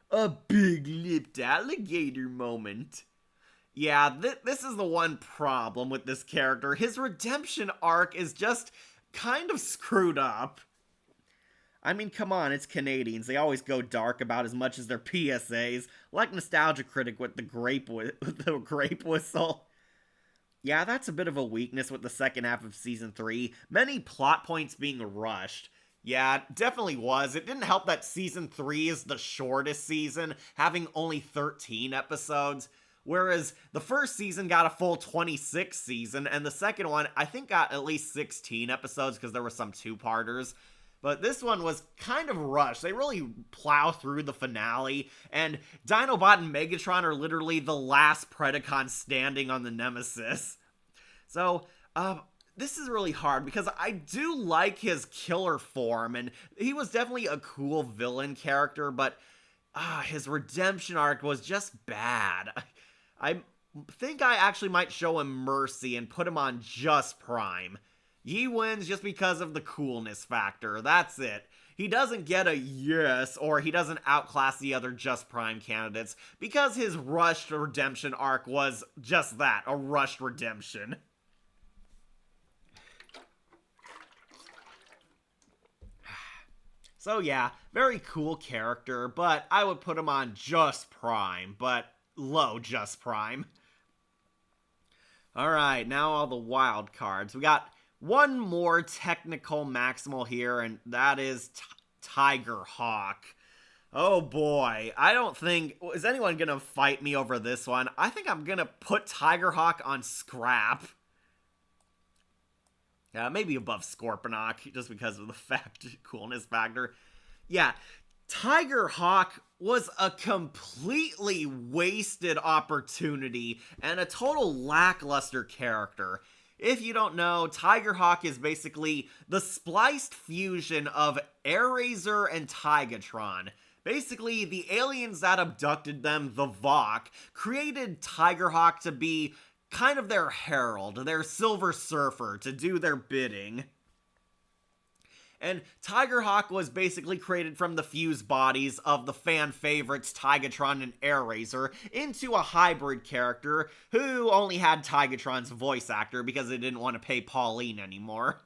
A big-lipped alligator moment. Yeah, this is the one problem with this character. His redemption arc is just kind of screwed up. I mean, come on, it's Canadians. They always go dark about as much as their PSAs, like Nostalgia Critic with the grape whistle. Yeah, that's a bit of a weakness with the second half of Season 3. Many plot points being rushed. Yeah, it definitely was. It didn't help that Season 3 is the shortest season, having only 13 episodes, whereas the first season got a full 26 season, and the second one, I think, got at least 16 episodes because there were some two-parters. But this one was kind of rushed. They really plow through the finale, and Dinobot and Megatron are literally the last Predacon standing on the Nemesis. So, this is really hard because I do like his killer form, and he was definitely a cool villain character, but his redemption arc was just bad. I think I actually might show him mercy and put him on Just Prime. He wins just because of the coolness factor, that's it. He doesn't get a yes, or he doesn't outclass the other Just Prime candidates, because his rushed redemption arc was just that, a rushed redemption. So yeah, very cool character, but I would put him on Just Prime, but low Just Prime. Alright, now all the wild cards. We got one more technical maximal here, and that is Tiger Hawk. Oh boy, I don't think... Is anyone gonna fight me over this one? I think I'm gonna put Tiger Hawk on Scrap. Yeah, maybe above Scorponok, just because of the coolness factor. Yeah, Tiger Hawk was a completely wasted opportunity and a total lackluster character. If you don't know, Tiger Hawk is basically the spliced fusion of Airazor and Tigatron. Basically, the aliens that abducted them, the Vok, created Tiger Hawk to be kind of their herald, their Silver Surfer, to do their bidding. And Tiger Hawk was basically created from the fused bodies of the fan favorites Tigatron and Airazor into a hybrid character who only had Tigatron's voice actor because they didn't want to pay Pauline anymore.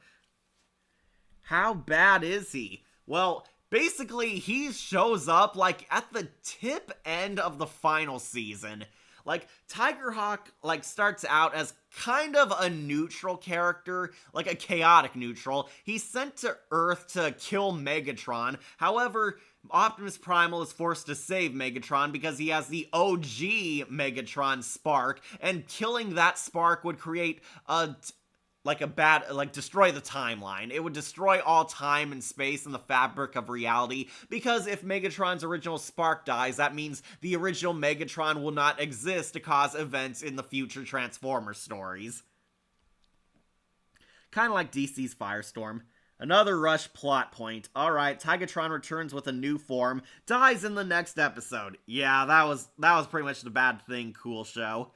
How bad is he? Well, basically he shows up like at the tip end of the final season. Like, Tiger Hawk, starts out as kind of a neutral character, like a chaotic neutral. He's sent to Earth to kill Megatron. However, Optimus Primal is forced to save Megatron because he has the OG Megatron spark, and killing that spark would create destroy the timeline. It would destroy all time and space and the fabric of reality, because if Megatron's original spark dies, that means the original Megatron will not exist to cause events in the future Transformers stories. Kind of like DC's Firestorm. Another rush plot point. Alright, Tigatron returns with a new form, dies in the next episode. Yeah, that was pretty much the bad thing, cool show.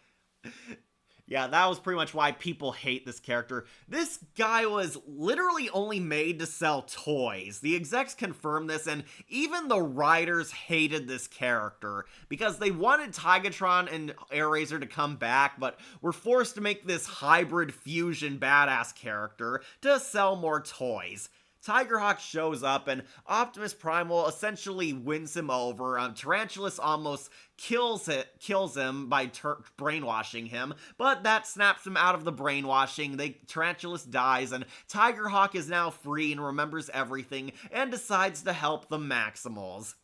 Yeah, that was pretty much why people hate this character. This guy was literally only made to sell toys. The execs confirmed this, and even the writers hated this character because they wanted Tigatron and Airazor to come back, but were forced to make this hybrid fusion badass character to sell more toys. Tigerhawk shows up and Optimus Primal essentially wins him over. Tarantulas almost kills him by brainwashing him, but that snaps him out of the brainwashing. Tarantulas dies, and Tigerhawk is now free and remembers everything and decides to help the Maximals.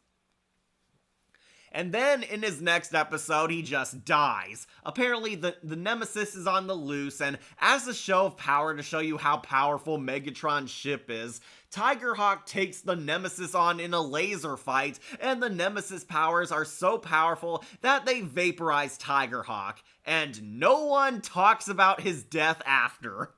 And then in his next episode, he just dies. Apparently, the Nemesis is on the loose, and as a show of power to show you how powerful Megatron's ship is, Tigerhawk takes the Nemesis on in a laser fight, and the Nemesis powers are so powerful that they vaporize Tigerhawk, and no one talks about his death after.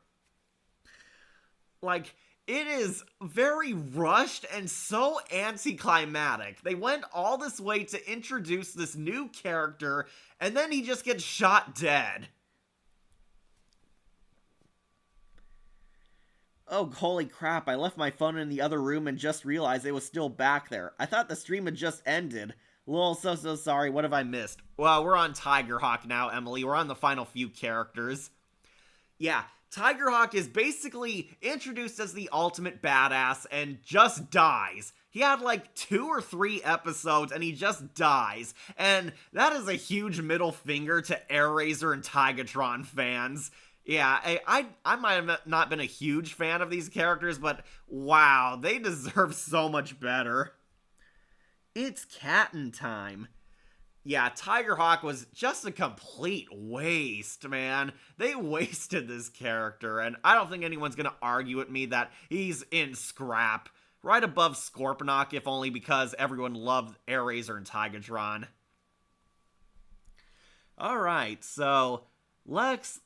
Like, it is very rushed and so anticlimactic. They went all this way to introduce this new character, and then he just gets shot dead. Oh, holy crap, I left my phone in the other room and just realized it was still back there. I thought the stream had just ended. Lol, so sorry, what have I missed? Well, we're on Tigerhawk now, Emily. We're on the final few characters. Yeah, Tigerhawk is basically introduced as the ultimate badass and just dies. He had like 2 or 3 episodes and he just dies. And that is a huge middle finger to Airazor and Tigatron fans. Yeah, I might have not been a huge fan of these characters, but wow, they deserve so much better. It's Catton time. Yeah, Tigerhawk was just a complete waste, man. They wasted this character, and I don't think anyone's gonna argue with me that he's in scrap. Right above Scorponok, if only because everyone loved Airazor and Tigatron. Alright, so let's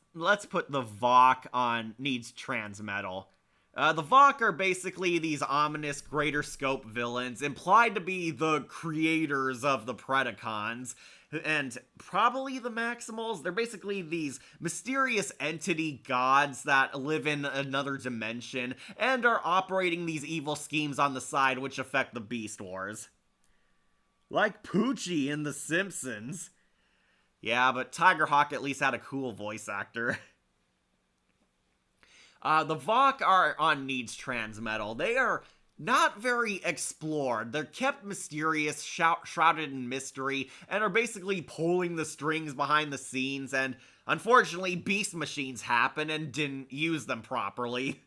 put the Vok on needs Transmetal. The Vok are basically these ominous greater scope villains, implied to be the creators of the Predacons, and probably the Maximals. They're basically these mysterious entity gods that live in another dimension, and are operating these evil schemes on the side which affect the Beast Wars. Like Poochie in The Simpsons. Yeah, but Tigerhawk at least had a cool voice actor. The Vok are on needs Transmetal. They are not very explored. They're kept mysterious, shrouded in mystery, and are basically pulling the strings behind the scenes, and unfortunately, beast machines happen and didn't use them properly.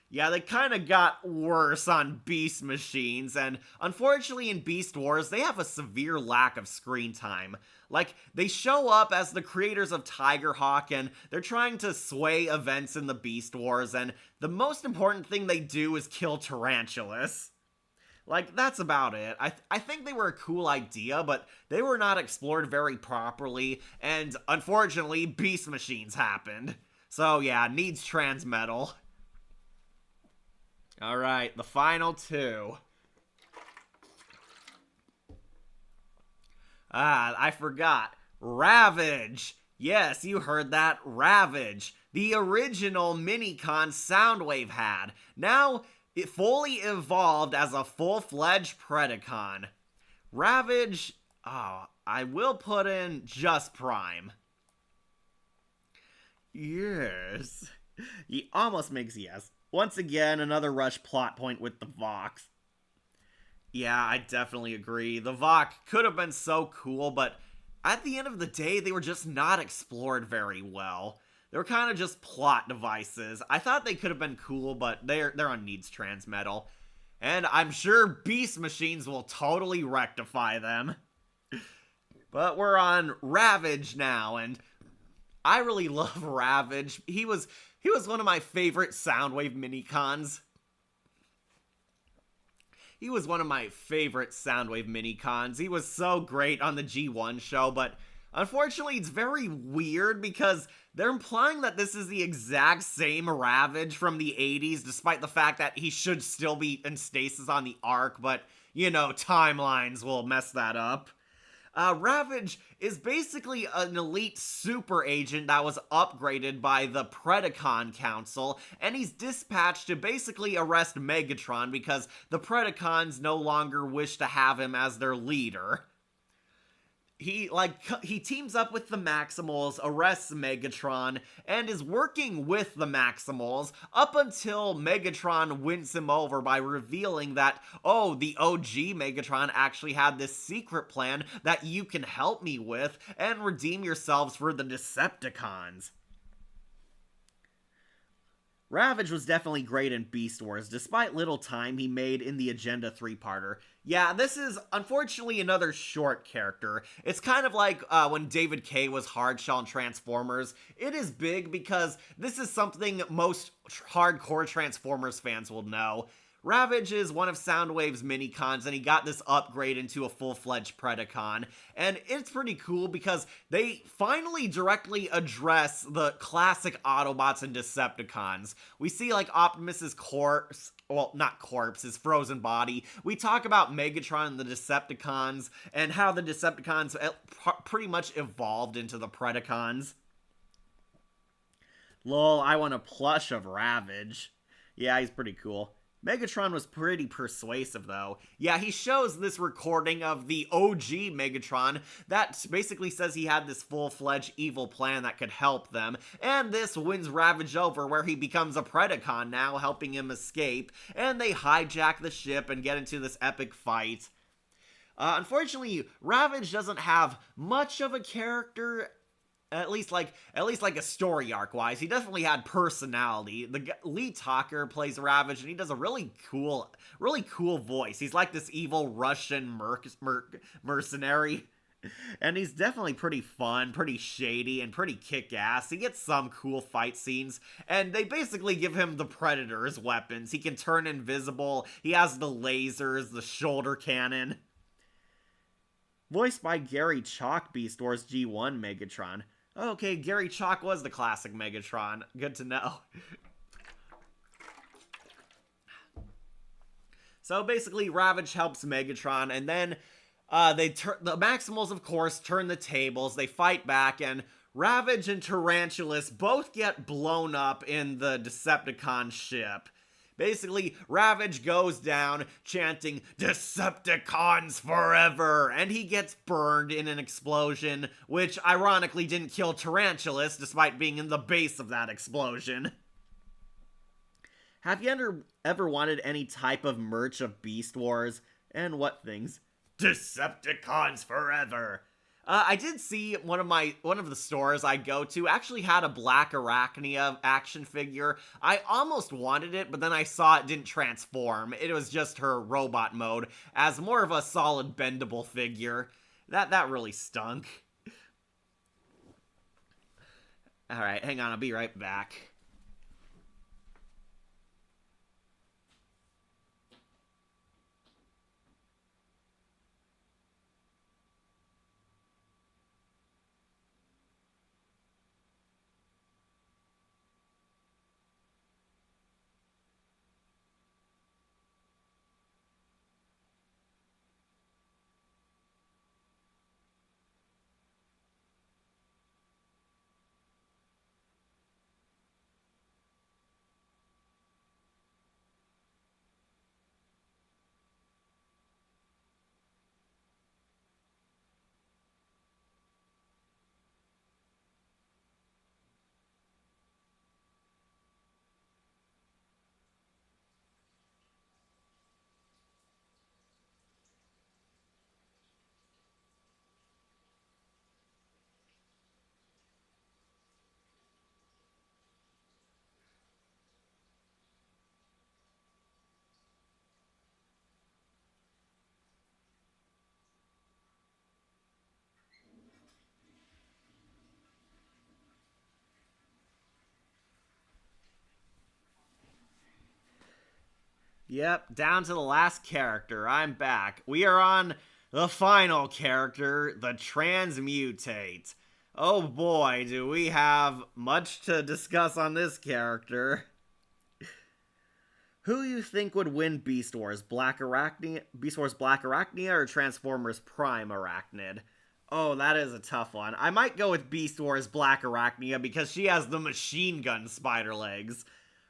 Yeah, they kind of got worse on Beast Machines, and unfortunately in Beast Wars, they have a severe lack of screen time. Like, they show up as the creators of Tigerhawk, and they're trying to sway events in the Beast Wars, and the most important thing they do is kill Tarantulas. Like, that's about it. I think they were a cool idea, but they were not explored very properly, and unfortunately, Beast Machines happened. So yeah, needs Transmetal. Alright, the final 2. I forgot. Ravage! Yes, you heard that. Ravage. The original Minicon Soundwave had. Now, it fully evolved as a full-fledged Predacon. Ravage... Oh, I will put in just Prime. Yes. He almost makes yes. Once again, another rush plot point with the Voks. Yeah, I definitely agree. The Vok could have been so cool, but at the end of the day, they were just not explored very well. They were kind of just plot devices. I thought they could have been cool, but they're on needs Transmetal. And I'm sure Beast Machines will totally rectify them. But we're on Ravage now, and I really love Ravage. He was one of my favorite Soundwave Minicons. He was one of my favorite Soundwave Minicons. He was so great on the G1 show, but Unfortunately, it's very weird because they're implying that this is the exact same Ravage from the 80s, despite the fact that he should still be in stasis on the Ark, but, you know, timelines will mess that up. Ravage is basically an elite super agent that was upgraded by the Predacon Council, and he's dispatched to basically arrest Megatron because the Predacons no longer wish to have him as their leader. He teams up with the Maximals, arrests Megatron, and is working with the Maximals up until Megatron wins him over by revealing that, oh, the OG Megatron actually had this secret plan that you can help me with and redeem yourselves for the Decepticons. Ravage was definitely great in Beast Wars, despite little time he made in the Agenda 3-parter. Yeah, this is unfortunately another short character. It's kind of like when David Kaye was Hardshell in Transformers. It is big because this is something most hardcore Transformers fans will know. Ravage is one of Soundwave's minicons, and he got this upgrade into a full-fledged Predacon. And it's pretty cool because they finally directly address the classic Autobots and Decepticons. We see, like, Optimus's corpse, well, not corpse, his frozen body. We talk about Megatron and the Decepticons, and how the Decepticons pretty much evolved into the Predacons. Lol, I want a plush of Ravage. Yeah, he's pretty cool. Megatron was pretty persuasive, though. Yeah, he shows this recording of the OG Megatron that basically says he had this full-fledged evil plan that could help them, and this wins Ravage over, where he becomes a Predacon now, helping him escape, and they hijack the ship and get into this epic fight. Unfortunately, Ravage doesn't have much of a character, at least like a story arc wise. He definitely had personality. The Lee Talker plays Ravage, and he does a really cool voice. He's like this evil Russian mercenary, and he's definitely pretty fun, pretty shady, and pretty kick-ass. He gets some cool fight scenes, and they basically give him the Predator's weapons. He can turn invisible. He has the lasers, the shoulder cannon. Voiced by Gary Chalk, Beast Wars G1 Megatron. Okay, Gary Chalk was the classic Megatron. Good to know. So basically, Ravage helps Megatron, and then the Maximals, of course, turn the tables. They fight back, and Ravage and Tarantulas both get blown up in the Decepticon ship. Basically, Ravage goes down chanting, "Decepticons forever!" and he gets burned in an explosion, which ironically didn't kill Tarantulas, despite being in the base of that explosion. Have you ever wanted any type of merch of Beast Wars? And what things? Decepticons forever! I did see one of the stores I go to actually had a Black Arachnia action figure. I almost wanted it, but then I saw it didn't transform. It was just her robot mode as more of a solid bendable figure. That really stunk. Alright, hang on, I'll be right back. Yep, down to the last character. I'm back. We are on the final character, the Transmutate. Oh boy, do we have much to discuss on this character. Who you think would win Beast Wars, Beast Wars Black Arachnia, or Transformers Prime Arachnid? Oh, that is a tough one. I might go with Beast Wars Black Arachnia because she has the machine gun spider legs.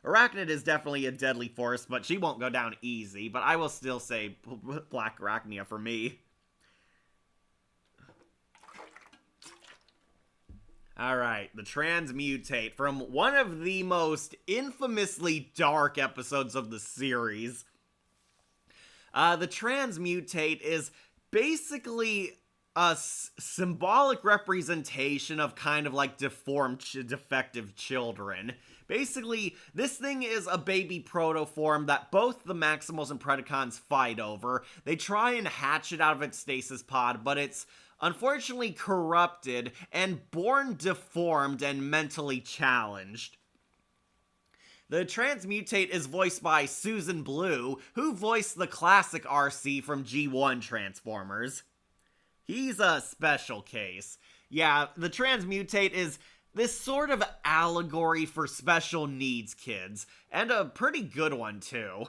Arachnid is definitely a deadly force, but she won't go down easy, but I will still say Black Arachnia for me. Alright, the Transmutate, from one of the most infamously dark episodes of the series. The Transmutate is basically a symbolic representation of kind of like deformed, defective children. Basically, this thing is a baby protoform that both the Maximals and Predacons fight over. They try and hatch it out of its stasis pod, but it's unfortunately corrupted and born deformed and mentally challenged. The Transmutate is voiced by Susan Blue, who voiced the classic RC from G1 Transformers. He's a special case. Yeah, the Transmutate is this sort of allegory for special needs kids, and a pretty good one too.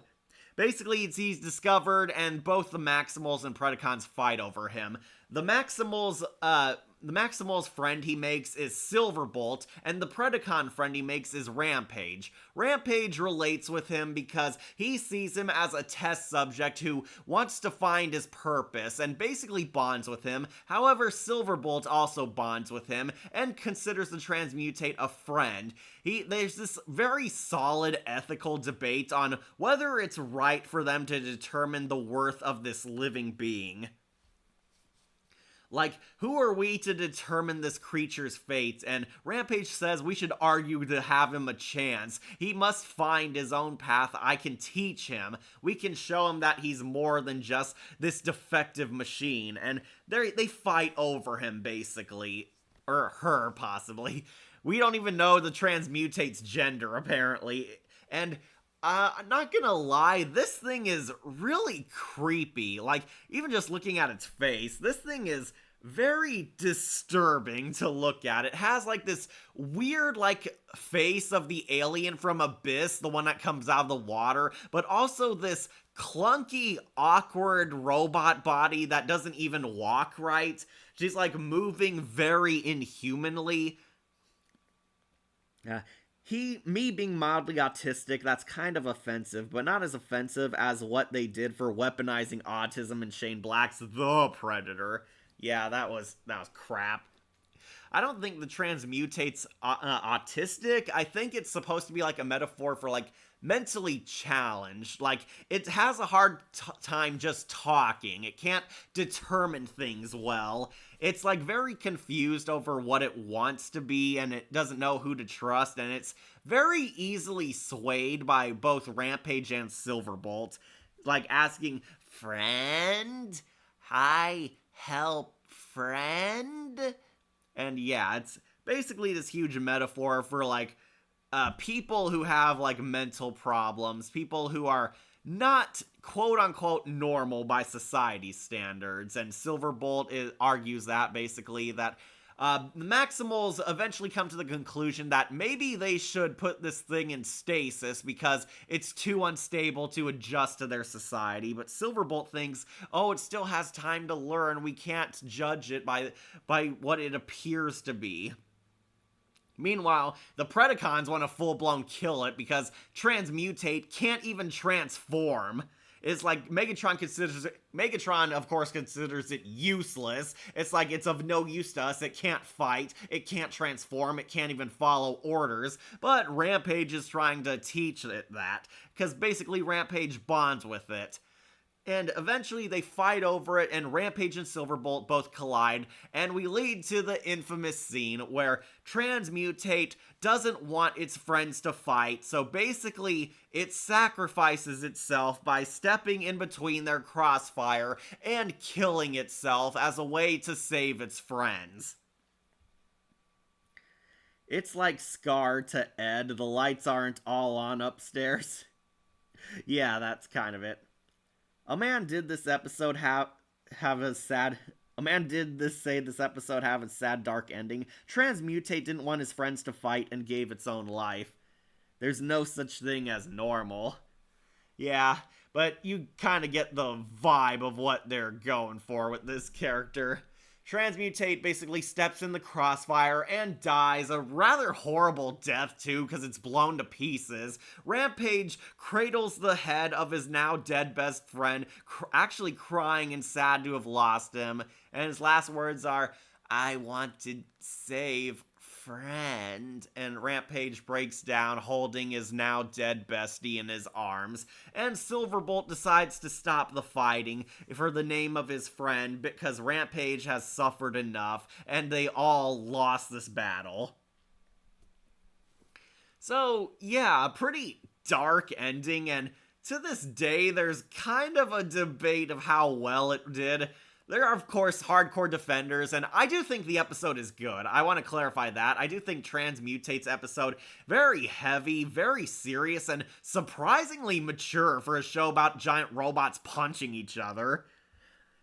Basically, he's discovered, and both the Maximals and Predacons fight over him. The Maximals friend he makes is Silverbolt, and the Predacon friend he makes is Rampage. Rampage relates with him because he sees him as a test subject who wants to find his purpose and basically bonds with him. However, Silverbolt also bonds with him and considers the Transmutate a friend. There's this very solid ethical debate on whether it's right for them to determine the worth of this living being. Like, who are we to determine this creature's fate? And Rampage says we should argue to have him a chance. He must find his own path. I can teach him. We can show him that he's more than just this defective machine. And they fight over him, basically. Or her, possibly. We don't even know the Transmutate's gender, apparently. And I'm not gonna lie, this thing is really creepy. Like, even just looking at its face, this thing is very disturbing to look at. It has, like, this weird, like, face of the alien from Abyss, the one that comes out of the water, but also this clunky, awkward robot body that doesn't even walk right. She's, like, moving very inhumanly. Me being mildly autistic, that's kind of offensive, but not as offensive as what they did for weaponizing autism in Shane Black's The Predator. Yeah, that was crap. I don't think the Transmutate's autistic. I think it's supposed to be like a metaphor for like mentally challenged. Like, it has a hard time just talking. It can't determine things well. It's like very confused over what it wants to be, and it doesn't know who to trust, and it's very easily swayed by both Rampage and Silverbolt. Like asking, friend? Hi, help, friend? And yeah, it's basically this huge metaphor for like people who have like mental problems, people who are not quote-unquote normal by society standards. And Silverbolt argues that basically that the Maximals eventually come to the conclusion that maybe they should put this thing in stasis because it's too unstable to adjust to their society. But Silverbolt thinks, oh, it still has time to learn. We can't judge it by what it appears to be. Meanwhile, the Predacons want to full-blown kill it because Transmutate can't even transform. It's like Megatron, of course, considers it useless. It's like it's of no use to us. It can't fight. It can't transform. It can't even follow orders. But Rampage is trying to teach it that, because basically Rampage bonds with it. And eventually they fight over it, and Rampage and Silverbolt both collide, and we lead to the infamous scene where Transmutate doesn't want its friends to fight, so basically it sacrifices itself by stepping in between their crossfire and killing itself as a way to save its friends. It's like Scar to Ed, the lights aren't all on upstairs. Yeah, that's kind of it. A man did this episode have have a sad. A man did this say this episode have a sad, dark ending. Transmutate didn't want his friends to fight and gave its own life. There's no such thing as normal. Yeah, but you kind of get the vibe of what they're going for with this character. Transmutate basically steps in the crossfire and dies a rather horrible death too, because it's blown to pieces. Rampage cradles the head of his now dead best friend, actually crying and sad to have lost him, and his last words are, "I want to save friend," and Rampage breaks down holding his now dead bestie in his arms, and Silverbolt decides to stop the fighting for the name of his friend because Rampage has suffered enough and they all lost this battle. So yeah, a pretty dark ending, and to this day there's kind of a debate of how well it did. There are, of course, hardcore defenders, and I do think the episode is good. I want to clarify that. I do think Transmutate's episode very heavy, very serious, and surprisingly mature for a show about giant robots punching each other.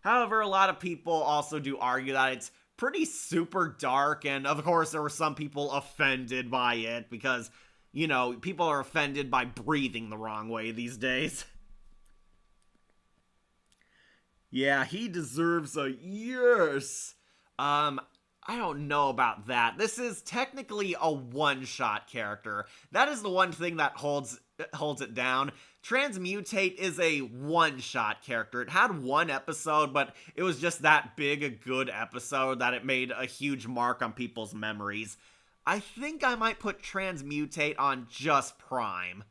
However, a lot of people also do argue that it's pretty super dark, and of course there were some people offended by it because, you know, people are offended by breathing the wrong way these days. Yeah, he deserves a yes. I don't know about that. This is technically a one-shot character. That is the one thing that holds it down. Transmutate is a one-shot character. It had one episode, but it was just that big a good episode that it made a huge mark on people's memories. I think I might put Transmutate on just Prime.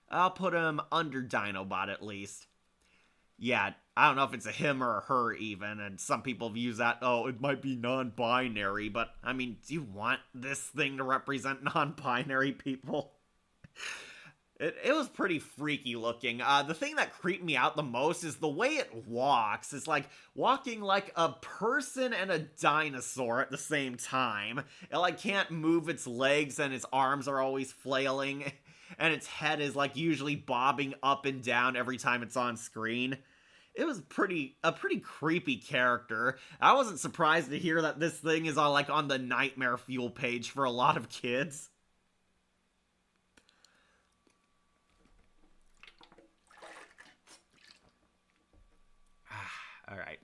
I'll put him under Dinobot at least. Yeah, I don't know if it's a him or a her even, and some people view that, oh, it might be non-binary, but, I mean, do you want this thing to represent non-binary people? It was pretty freaky looking. The thing that creeped me out the most is the way it walks. It's like walking like a person and a dinosaur at the same time. It like can't move its legs and its arms are always flailing, and its head is like usually bobbing up and down every time it's on screen. It was a pretty creepy character. I wasn't surprised to hear that this thing is on the Nightmare Fuel page for a lot of kids. Alright.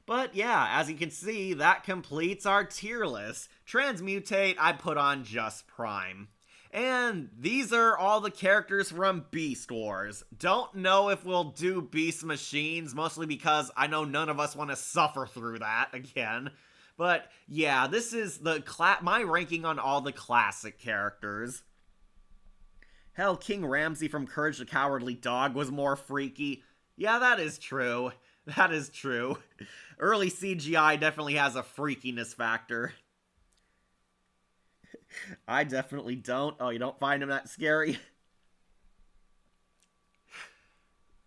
But yeah, as you can see, that completes our tier list. Transmutate, I put on just Prime. And these are all the characters from Beast Wars. Don't know if we'll do Beast Machines, mostly because I know none of us want to suffer through that again. But yeah, this is my ranking on all the classic characters. Hell, King Ramsey from Courage the Cowardly Dog was more freaky. Yeah, that is true. That is true. Early CGI definitely has a freakiness factor. I definitely don't. Oh, you don't find him that scary?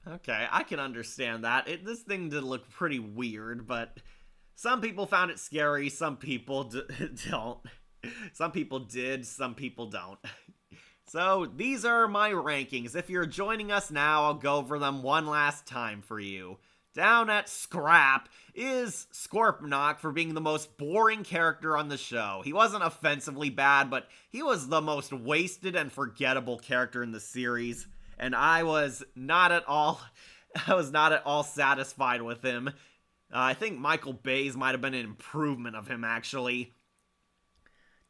Okay, I can understand that. This thing did look pretty weird, but some people found it scary, some people don't. Some people did, some people don't. So, these are my rankings. If you're joining us now, I'll go over them one last time for you. Down at Scrap is Scorponok for being the most boring character on the show. He wasn't offensively bad, but he was the most wasted and forgettable character in the series, and I was not at all satisfied with him. I think Michael Bay's might have been an improvement of him, actually.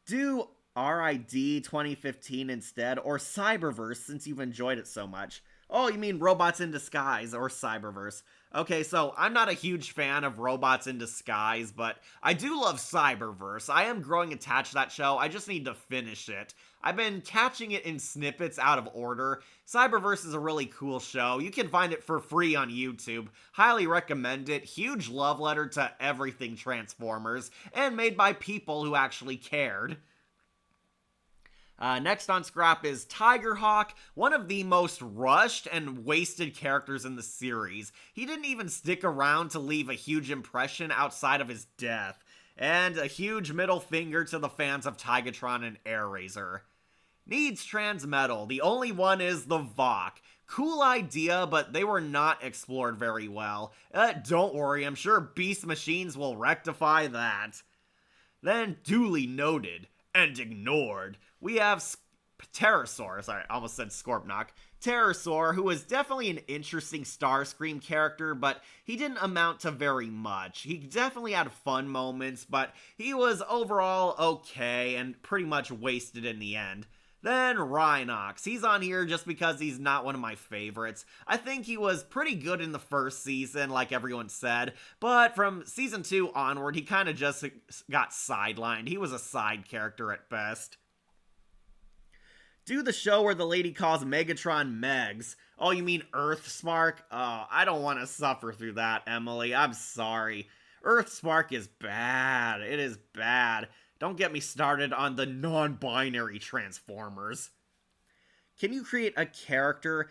Do RID 2015 instead, or Cyberverse, since you've enjoyed it so much. Oh, you mean Robots in Disguise, or Cyberverse. Okay, so I'm not a huge fan of Robots in Disguise, but I do love Cyberverse. I am growing attached to that show, I just need to finish it. I've been catching it in snippets out of order. Cyberverse is a really cool show. You can find it for free on YouTube. Highly recommend it. Huge love letter to everything Transformers, and made by people who actually cared. Next on Scrap is Tigerhawk, one of the most rushed and wasted characters in the series. He didn't even stick around to leave a huge impression outside of his death. And a huge middle finger to the fans of Tigatron and Air Razor. Needs transmetal. The only one is the Vok. Cool idea, but they were not explored very well. Don't worry, I'm sure Beast Machines will rectify that. Then, duly noted and ignored, we have Pterosaur. Sorry, I almost said Scorpnock. Pterosaur, who was definitely an interesting Starscream character, but he didn't amount to very much. He definitely had fun moments, but he was overall okay and pretty much wasted in the end. Then Rhinox. He's on here just because he's not one of my favorites. I think he was pretty good in the first season, like everyone said, but from season 2 onward, he kind of just got sidelined. He was a side character at best. Do the show where the lady calls Megatron Megs. Oh, you mean Earthspark? Oh, I don't want to suffer through that, Emily. I'm sorry. Earthspark is bad. It is bad. Don't get me started on the non-binary Transformers. Can you create a character?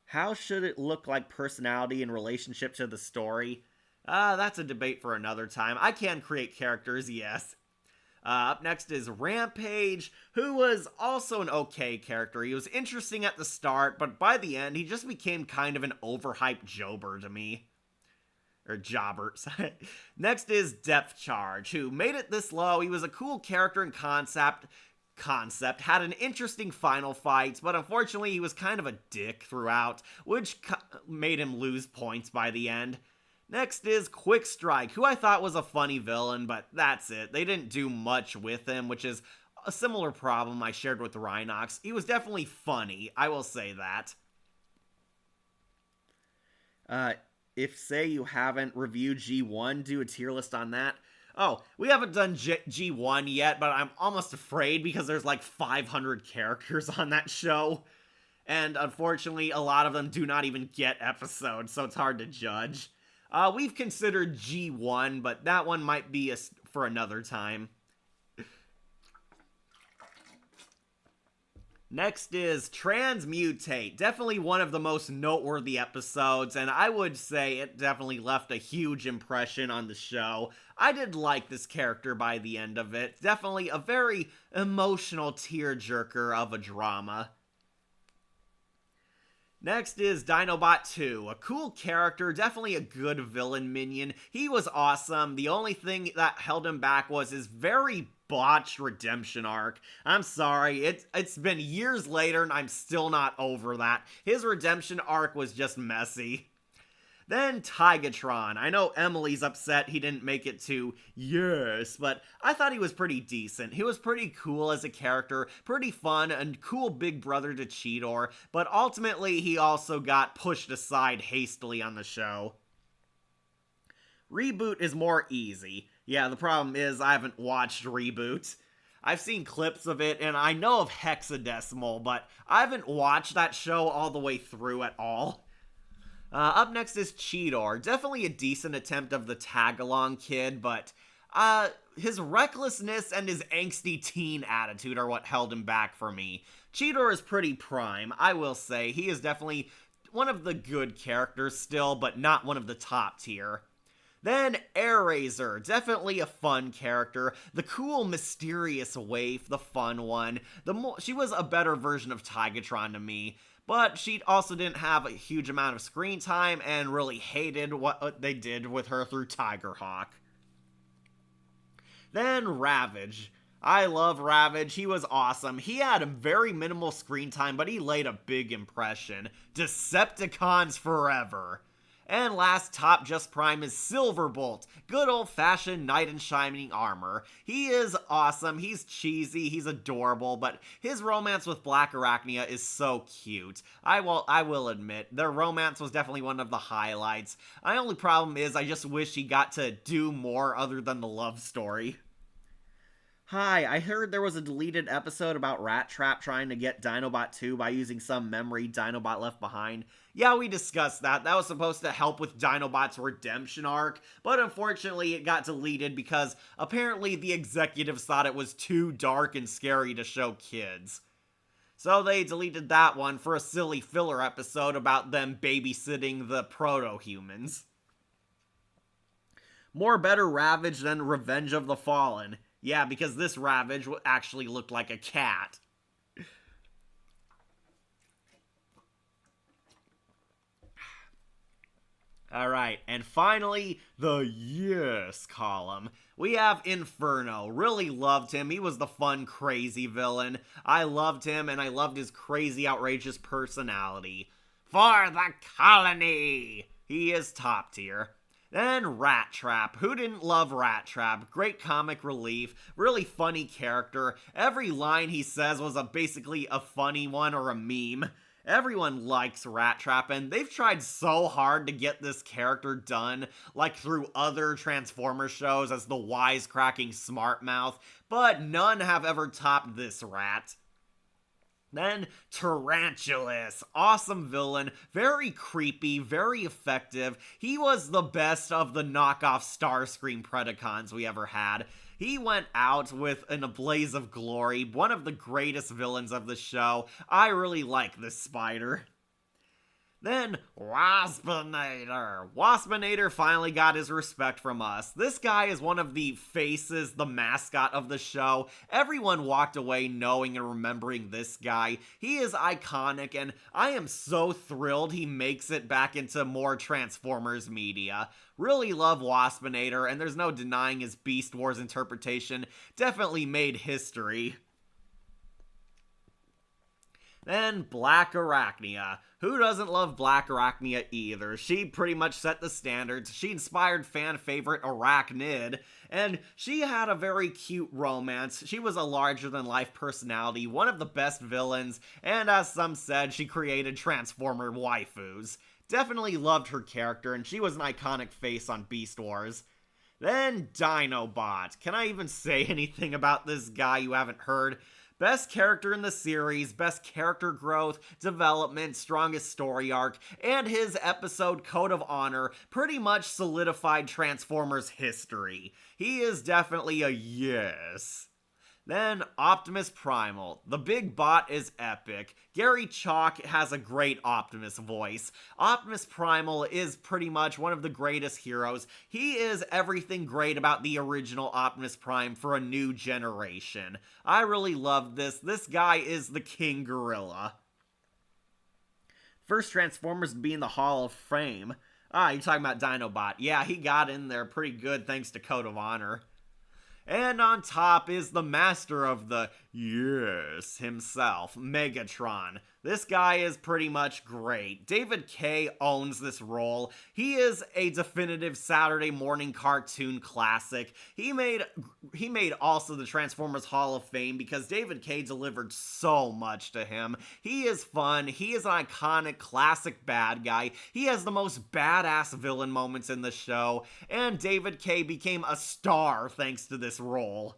How should it look like personality in relationship to the story? That's a debate for another time. I can create characters, yes. Up next is Rampage, who was also an okay character. He was interesting at the start, but by the end, he just became kind of an overhyped jobber to me. Or jobber. Next is Depth Charge, who made it this low. He was a cool character and concept, had an interesting final fight, but unfortunately he was kind of a dick throughout, which made him lose points by the end. Next is Quick Strike, who I thought was a funny villain, but that's it. They didn't do much with him, which is a similar problem I shared with Rhinox. He was definitely funny, I will say that. If, say, you haven't reviewed G1, do a tier list on that. Oh, we haven't done G1 yet, but I'm almost afraid because there's like 500 characters on that show. And unfortunately, a lot of them do not even get episodes, so it's hard to judge. We've considered G1, but that one might be for another time. Next is Transmutate. Definitely one of the most noteworthy episodes, and I would say it definitely left a huge impression on the show. I did like this character by the end of it. Definitely a very emotional tearjerker of a drama. Next is Dinobot 2, a cool character, definitely a good villain minion. He was awesome. The only thing that held him back was his very botched redemption arc. I'm sorry, it's been years later and I'm still not over that. His redemption arc was just messy. Then Tigatron. I know Emily's upset he didn't make it to yes, but I thought he was pretty decent. He was pretty cool as a character, pretty fun, and cool big brother to Cheetor, but ultimately he also got pushed aside hastily on the show. Reboot is more easy. Yeah, the problem is I haven't watched Reboot. I've seen clips of it, and I know of Hexadecimal, but I haven't watched that show all the way through at all. Up next is Cheetor. Definitely a decent attempt of the tag-along kid, but his recklessness and his angsty teen attitude are what held him back for me. Cheetor is pretty prime, I will say. He is definitely one of the good characters still, but not one of the top tier. Then Airazor, definitely a fun character, the cool, mysterious waif, the fun one. She was a better version of Tigatron to me, but she also didn't have a huge amount of screen time and really hated what they did with her through Tigerhawk. Then Ravage. I love Ravage, he was awesome. He had a very minimal screen time, but he laid a big impression. Decepticons forever. And last top just prime is Silverbolt, good old-fashioned knight in shining armor. He is awesome, he's cheesy, he's adorable, but his romance with Black Arachnia is so cute. I will admit, their romance was definitely one of the highlights. My only problem is I just wish he got to do more other than the love story. Hi, I heard there was a deleted episode about Rat Trap trying to get Dinobot 2 by using some memory Dinobot left behind. Yeah, we discussed that. That was supposed to help with Dinobot's redemption arc, but unfortunately it got deleted because apparently the executives thought it was too dark and scary to show kids. So they deleted that one for a silly filler episode about them babysitting the proto-humans. More better Ravage than Revenge of the Fallen. Yeah, because this Ravage actually looked like a cat. Alright, and finally, the yes column. We have Inferno. Really loved him. He was the fun, crazy villain. I loved him, and I loved his crazy, outrageous personality. For the colony! He is top tier. Then Rat Trap. Who didn't love Rat Trap? Great comic relief, really funny character. Every line he says was basically a funny one or a meme. Everyone likes Rat Trap, and they've tried so hard to get this character done, like through other Transformers shows as the wisecracking smart mouth, but none have ever topped this rat. Then Tarantulas, awesome villain, very creepy, very effective. He was the best of the knockoff Starscream Predacons we ever had. He went out in a blaze of glory, one of the greatest villains of the show. I really like this spider. Then, Waspinator. Waspinator finally got his respect from us. This guy is one of the faces, the mascot of the show. Everyone walked away knowing and remembering this guy. He is iconic, and I am so thrilled he makes it back into more Transformers media. Really love Waspinator, and there's no denying his Beast Wars interpretation definitely made history. Then Black Arachnia. Who doesn't love Black Arachnia either? She pretty much set the standards. She inspired fan favorite Arachnid, and she had a very cute romance. She was a larger-than-life personality, one of the best villains, and as some said, she created Transformer waifus. Definitely loved her character, and she was an iconic face on Beast Wars. Then Dinobot. Can I even say anything about this guy you haven't heard? Best character in the series, best character growth, development, strongest story arc, and his episode Code of Honor pretty much solidified Transformers history. He is definitely a yes. Then Optimus Primal. The big bot is epic. Gary Chalk has a great Optimus voice. Optimus Primal is pretty much one of the greatest heroes. He is everything great about the original Optimus Prime for a new generation. I really love this. This guy is the King Gorilla. First Transformers to be in the Hall of Fame. You're talking about Dinobot. Yeah, he got in there pretty good thanks to Code of Honor. And on top is the master of the yes himself, Megatron. This guy is pretty much great. David Kaye owns this role. He is a definitive Saturday morning cartoon classic. He made also the Transformers Hall of Fame because David Kaye delivered so much to him. He is fun. He is an iconic classic bad guy. He has the most badass villain moments in the show, and David Kaye became a star thanks to this role.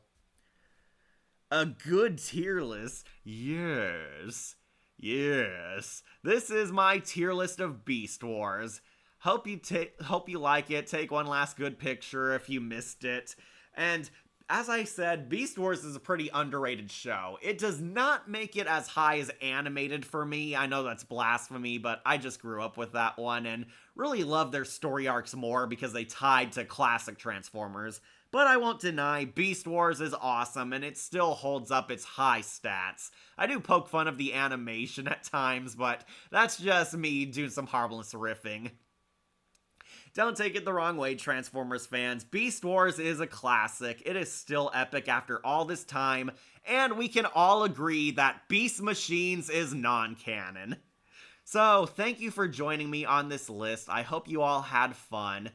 A good tier list, yes. Yes, this is my tier list of Beast Wars. Hope you like it. Take one last good picture if you missed it. And as I said, Beast Wars is a pretty underrated show. It does not make it as high as animated for me. I know that's blasphemy, but I just grew up with that one and really love their story arcs more because they tied to classic Transformers. But I won't deny, Beast Wars is awesome, and it still holds up its high stats. I do poke fun of the animation at times, but that's just me doing some harmless riffing. Don't take it the wrong way, Transformers fans. Beast Wars is a classic. It is still epic after all this time, and we can all agree that Beast Machines is non-canon. So, thank you for joining me on this list. I hope you all had fun.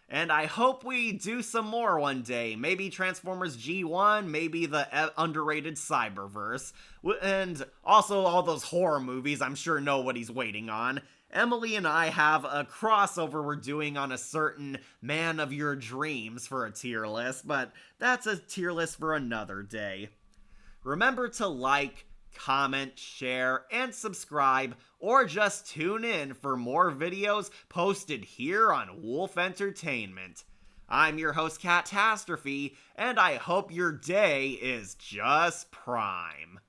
And I hope we do some more one day. Maybe Transformers G1, maybe the underrated Cyberverse. And also all those horror movies I'm sure nobody's waiting on. Emily and I have a crossover we're doing on a certain man of your dreams for a tier list, but that's a tier list for another day. Remember to like, comment, share, and subscribe, or just tune in for more videos posted here on Wolf Entertainment. I'm your host, Catastrophe, and I hope your day is just prime.